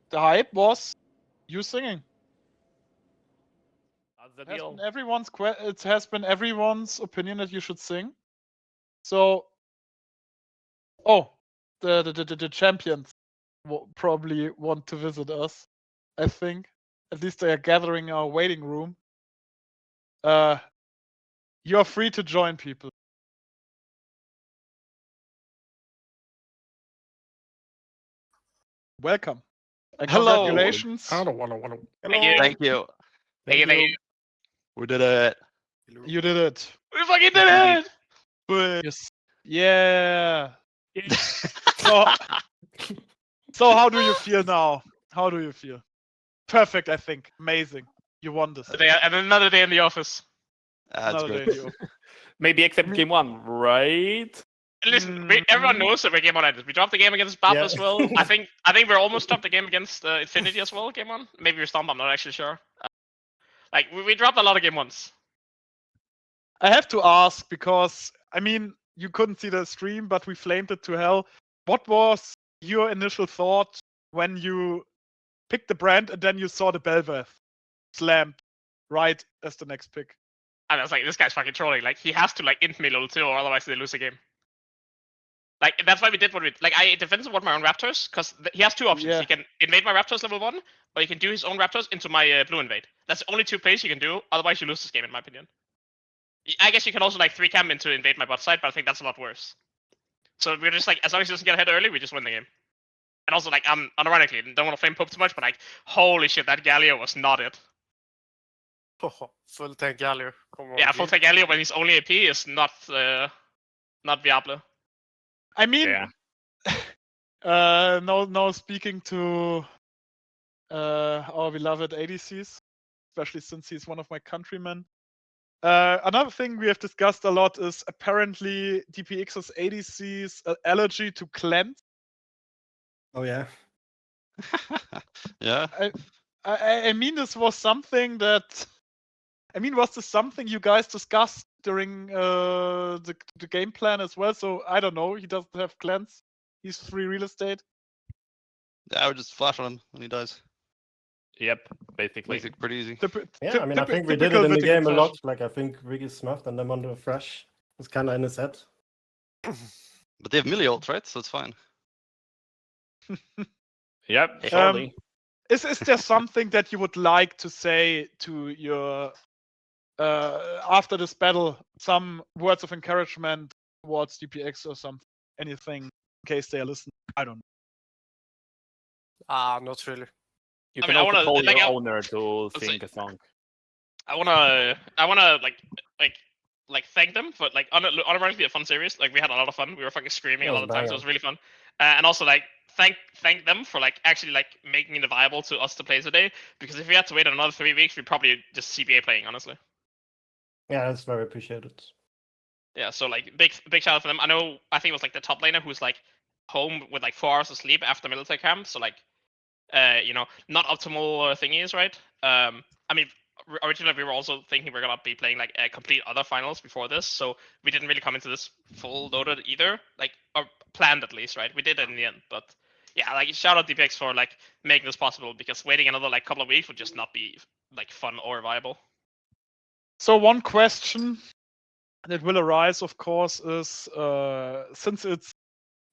The hype was you singing.
That's the
It has
deal.
been it has been everyone's opinion that you should sing. So, the champions will probably want to visit us. I think at least they are gathering our waiting room. You are free to join, people. Welcome. And
Hello.
congratulations.
I don't want to.
Thank you.
Thank you.
Thank you.
We did it.
You did it.
We fucking did it!
Yes. Yeah. So how do you feel now? How do you feel? Perfect, I think. Amazing. You won this.
And another day in the office.
That's
Another
great.
day in the open.
Maybe except game 1, right?
Listen, everyone knows that we're game 1 ended. We dropped the game against BAP as well. I think we're almost dropped the game against Infinity as well, game 1. Maybe we're Stomp, I'm not actually sure. We dropped a lot of game 1s.
I have to ask because, I mean, you couldn't see the stream, but we flamed it to hell. What was your initial thought when you picked the brand and then you saw the Belveth slammed right as the next pick?
And I was like, this guy's fucking trolling. Like, he has to, like, int me level 2 or otherwise they lose the game. Like, that's why we did what we... Like, I defensive won my own Raptors, because he has two options.
Yeah.
He can invade my Raptors level 1, or he can do his own Raptors into my blue invade. That's the only two plays you can do, otherwise you lose this game, in my opinion. I guess you can also, like, 3-cam into invade my bot side, but I think that's a lot worse. So we're just like, as long as he doesn't get ahead early, we just win the game. And also, like, unironically, don't want to flame Pope too much, but, like, holy shit, that Galio was not it.
Full tank Galio. Come on,
Yeah, full tech Galio when he's only AP is not viable.
I mean,
Yeah.
no speaking to our beloved ADCs, especially since he's one of my countrymen. Another thing we have discussed a lot is apparently DPX's ADC's allergy to cleanse.
Oh yeah.
Yeah.
I mean, this was something that... I mean, was this something you guys discussed during the game plan as well? So, I don't know, he doesn't have cleanse. He's free real estate.
Yeah, I would just flash on him when he dies.
Yep, basically.
Makes it pretty easy.
Yeah, I mean, I think we did it in the game a lot. Like, I think Ricky smurfed and then on the fresh. It's kind of in his head.
But they have melee ult, right? So it's fine.
Yep, surely.
Is there something that you would like to say to your after this battle? Some words of encouragement towards DPX or something? Anything in case they are listening? I don't know.
Not really.
You
I
can
mean, I
also
wanna-
call
like,
your
I-
owner to
let's
sing
see.
a song.
I wanna like thank them for like unironically a fun series. Like we had a lot of fun. We were fucking screaming
It
a
was
lot of times. It
banging.
was really fun. And also like thank them for like actually like making it viable to us to play today. Because if we had to wait another 3 weeks, we'd probably just CBA playing, honestly.
Yeah, that's very appreciated.
Yeah, so like big shout out to them. I think it was like the top laner who's like home with like 4 hours of sleep after military camp. So like not optimal thingies, right? I mean, originally we were also thinking we're gonna be playing like a complete other finals before this, so we didn't really come into this full loaded either, like or planned at least, right? We did it in the end, but yeah, like shout out DPX for like making this possible because waiting another like couple of weeks would just not be like fun or viable.
So one question that will arise, of course, is since it's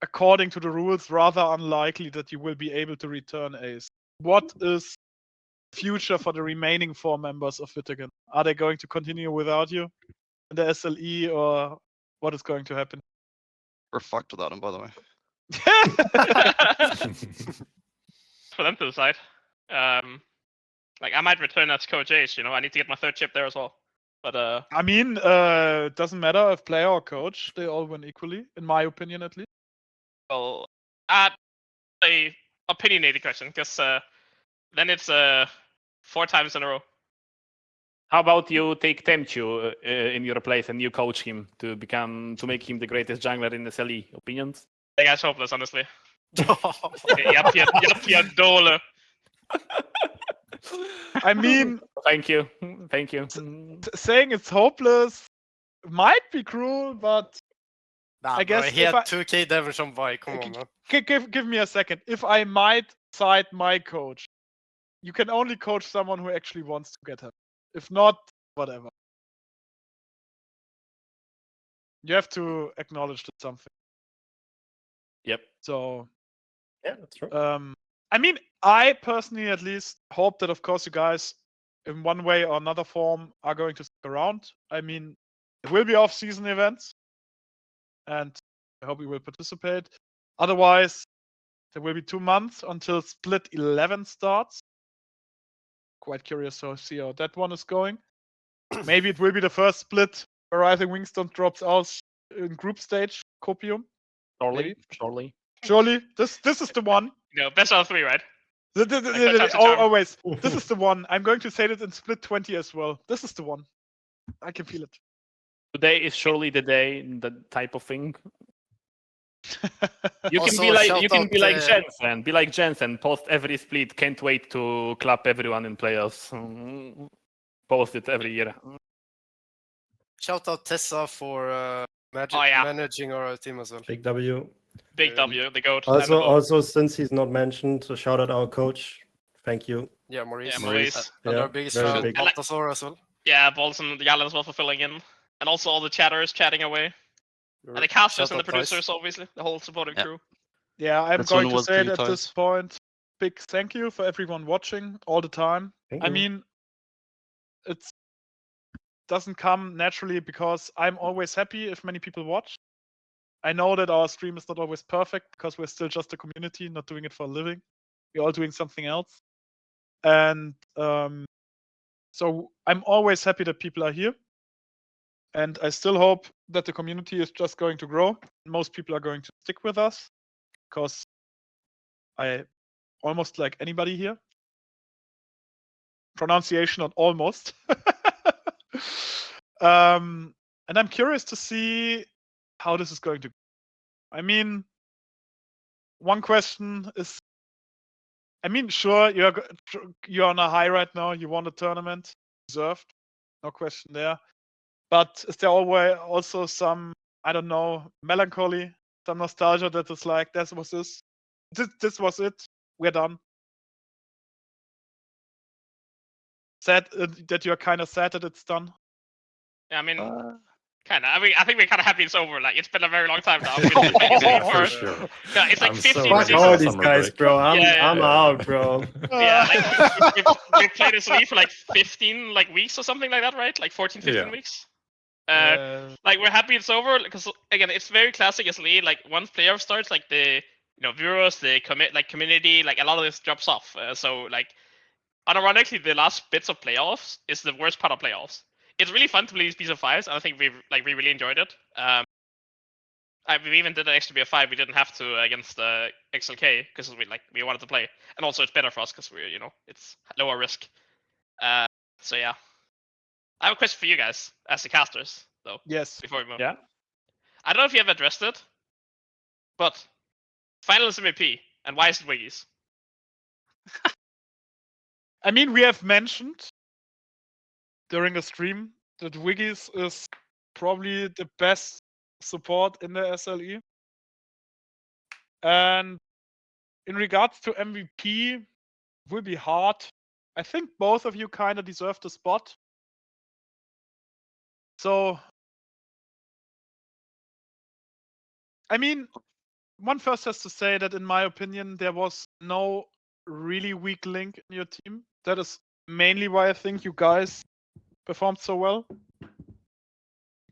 according to the rules rather unlikely that you will be able to return Ace, what is future for the remaining 4 members of VITAGEN? Are they going to continue without you in the SLE, or what is going to happen?
We're fucked without him, by the way.
For them to decide. Like I might return as Coach Ace, I need to get my 3rd chip there as well. But
I mean, it doesn't matter if player or coach, they all win equally, in my opinion at least.
well, a opinionated question, because then it's 4 times in a row.
How about you take Tenchu in your place and you coach him to make him the greatest jungler in the SLE? Opinions?
That guy's hopeless, honestly. Yep, Dole.
I mean,
Thank you.
saying it's hopeless might be cruel, but
Nah,
I guess
he
if
had
I-
2k damage on Vi. Come on, man.
Give me a second. If I might cite my coach, you can only coach someone who actually wants to get him. If not, whatever. You have to acknowledge that something.
Yep.
So,
Yeah, that's true.
I mean, I personally at least hope that, of course, you guys, in one way or another form, are going to stick around. I mean, there will be off-season events, and I hope you will participate. Otherwise, there will be 2 months until Split 11 starts. Quite curious to see how that one is going. Maybe it will be the first split where Rising Wingstone drops out in group stage, Copium.
Surely.
Maybe.
Surely.
Surely, this is the one.
Best out of 3, right? That's a charm.
Always. This is the one. I'm going to say that in Split 20 as well. This is the one. I can feel it.
Today is surely the day, the type of thing. You can
Also,
be like
shout out,
Jensen. Be like Jensen. Post every split. Can't wait to clap everyone in playoffs. Post it every year.
Shout out Tessa for managing our team as well.
Big W.
Big W, the goat.
Also, since he's not mentioned, so shout out our coach. Thank you.
Yeah, Maurice.
Yeah, Maurice.
And
Yeah,
our biggest
very
fan,
big.
Baltasar as well.
Yeah, Balls and Jallen as well for filling in. And also all the chatters chatting away. And the casters and the producers, obviously. The whole supporting crew.
Yeah, I'm
That's
going
one
to
was
say
pretty
it at this
tight.
point. Big thank you for everyone watching all the time.
Thank
I
you.
mean, it doesn't come naturally because I'm always happy if many people watch. I know that our stream is not always perfect because we're still just a community, not doing it for a living. We're all doing something else. And so I'm always happy that people are here. And I still hope that the community is just going to grow. Most people are going to stick with us because I almost like anybody here. Pronunciation on almost. And I'm curious to see how this is going to go. I mean, one question is, I mean, sure, you're on a high right now. You won the tournament, deserved, no question there. But is there always also some, I don't know, melancholy, some nostalgia that is like, this was it, we're done. Sad that you're kind of sad that it's done.
Yeah, I mean, kind of. I mean, I think we're kind of happy it's over. Like, it's been a very long time now. We've been playing this game
For sure.
Yeah, it's like
I'm
15
so ready
seasons.
for
all
the
these
summer
guys,
break.
bro. I'm
Yeah.
out, bro.
Yeah, like, we've played this league for like 15 weeks or something like that, right? Like 14, 15
Yeah.
weeks. Like, we're happy it's over because, again, it's very classic SLE. Like, once playoff starts, like the viewers, the community, like a lot of this drops off. So like, unironically, the last bits of playoffs is the worst part of playoffs. It's really fun to play these BO5s, and I think we really enjoyed it. We even did an extra BO5. We didn't have to against XLK because we wanted to play, and also it's better for us because we're it's lower risk. So yeah, I have a question for you guys as the casters though.
Yes.
Before we move.
Yeah.
I don't know if you have addressed it, but finals MVP, and why is it Wiggies?
I mean, we have mentioned during the stream that Wiggies is probably the best support in the SLE. And in regards to MVP, it will be hard. I think both of you kind of deserve the spot. So, I mean, one first has to say that in my opinion, there was no really weak link in your team. That is mainly why I think you guys performed so well.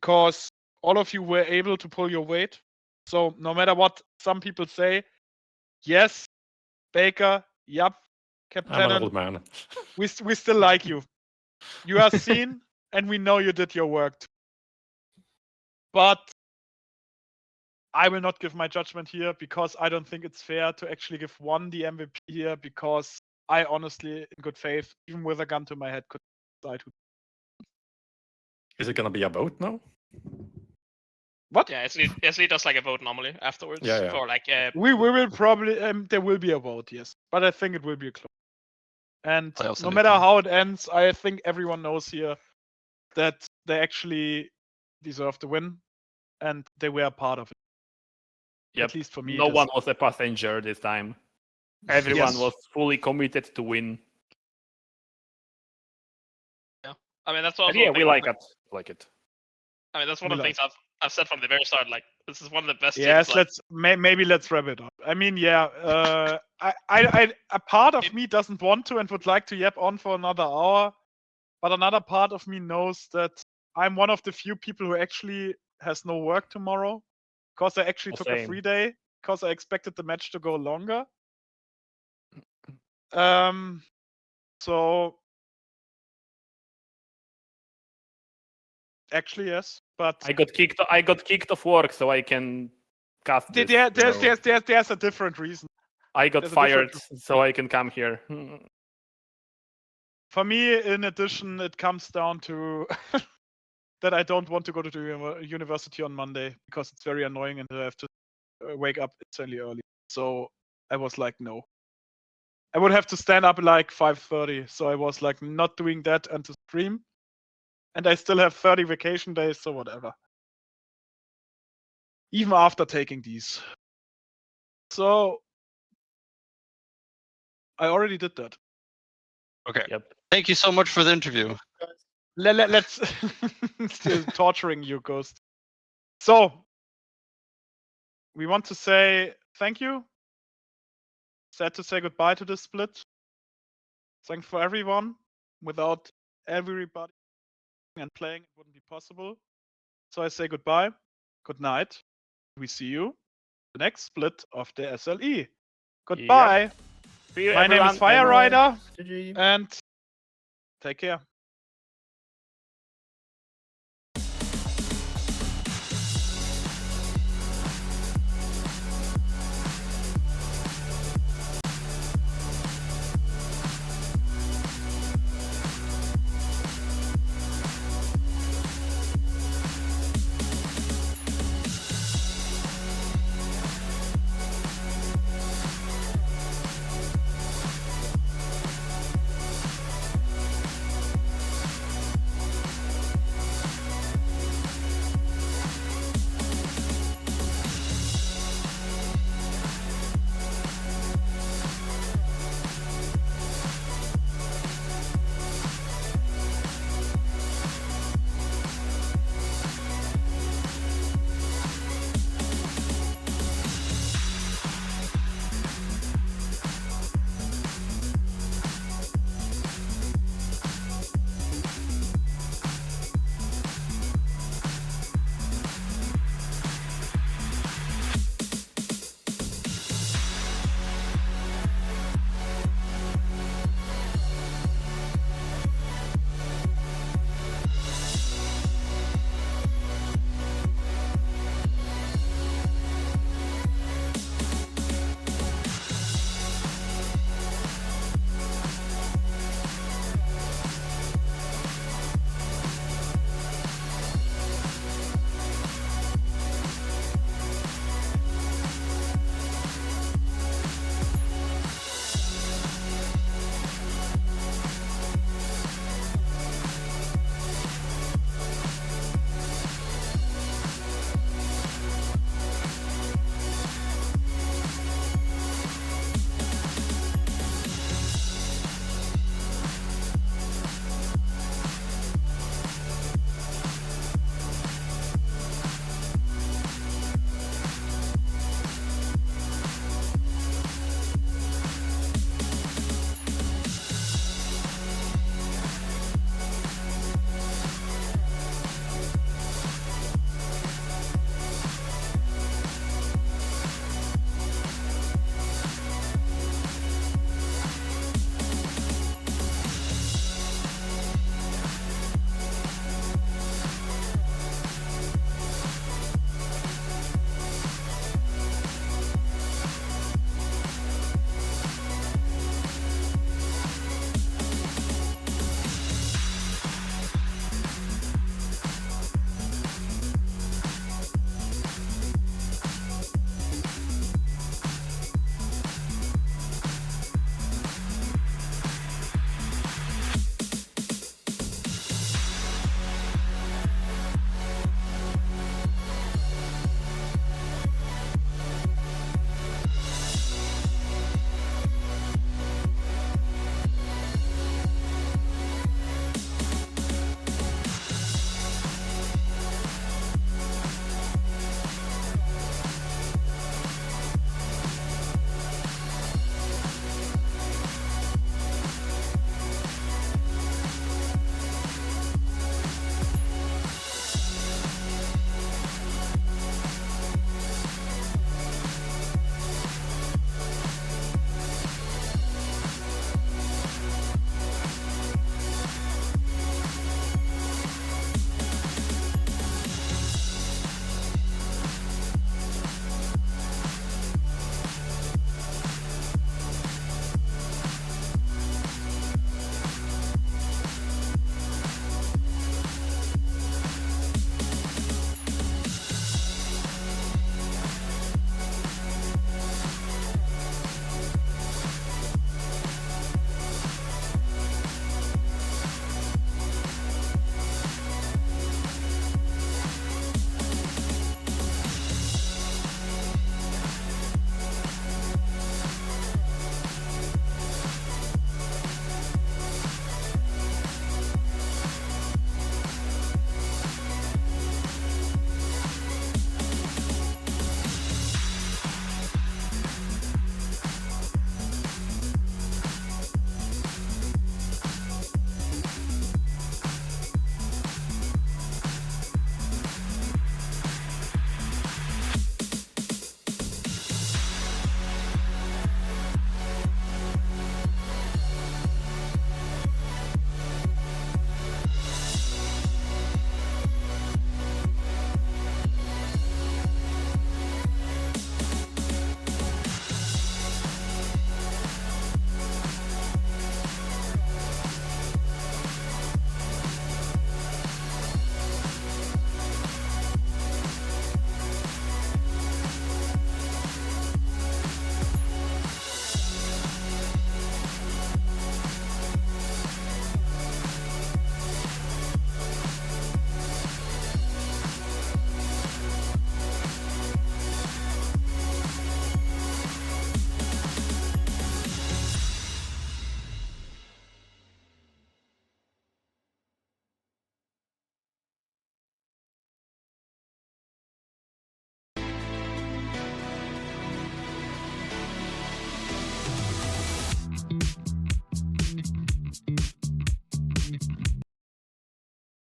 Because all of you were able to pull your weight. So no matter what some people say, yes, Baker, yup, Captain,
I'm an old man.
we still like you. You are seen, and we know you did your work too. But I will not give my judgment here because I don't think it's fair to actually give one the MVP here because I honestly, in good faith, even with a gun to my head, could decide who.
Is it gonna be a vote now?
What?
Yeah, SLE does like a vote normally afterwards.
Yeah.
For like
We will probably there will be a vote, yes, but I think it will be a close. And
Playoffs
no
MVP.
matter how it ends, I think everyone knows here that they actually deserve the win, and they were a part of it.
Yep.
At least for me.
No
it is.
one was a passenger this time. Everyone
Yes.
was fully committed to win.
I mean, that's also
And yeah,
the
we
thing,
like it. Like it.
I mean, that's one
We
of the
like
things I've said from the very start. Like, this is one of the best
Yes,
teams. Like,
maybe let's wrap it up. I mean, yeah, a part of me doesn't want to and would like to yap on for another hour, but another part of me knows that I'm one of the few people who actually has no work tomorrow, because I actually took a
Same.
free day because I expected the match to go longer. So actually yes, but
I got kicked off work, so I can cast this.
there's a different reason.
I got
there's a
fired,
different-
so I can come here.
For me, in addition, it comes down to that I don't want to go to the university on Monday because it's very annoying and I have to wake up insanely early. So I was like, no. I would have to stand up like 5:30. So I was like not doing that and to stream. And I still have 30 vacation days, so whatever. Even after taking these. So I already did that.
Okay.
Yep.
Thank you so much for the interview.
Let's still torturing you, Ghost. So we want to say thank you. Sad to say goodbye to this split. Thanks for everyone. Without everybody and playing, it wouldn't be possible. So I say goodbye, good night. We see you the next split of the SLE. Goodbye.
See you,
My name is
everyone,
Fire
and
Rider,
GG.
and take care.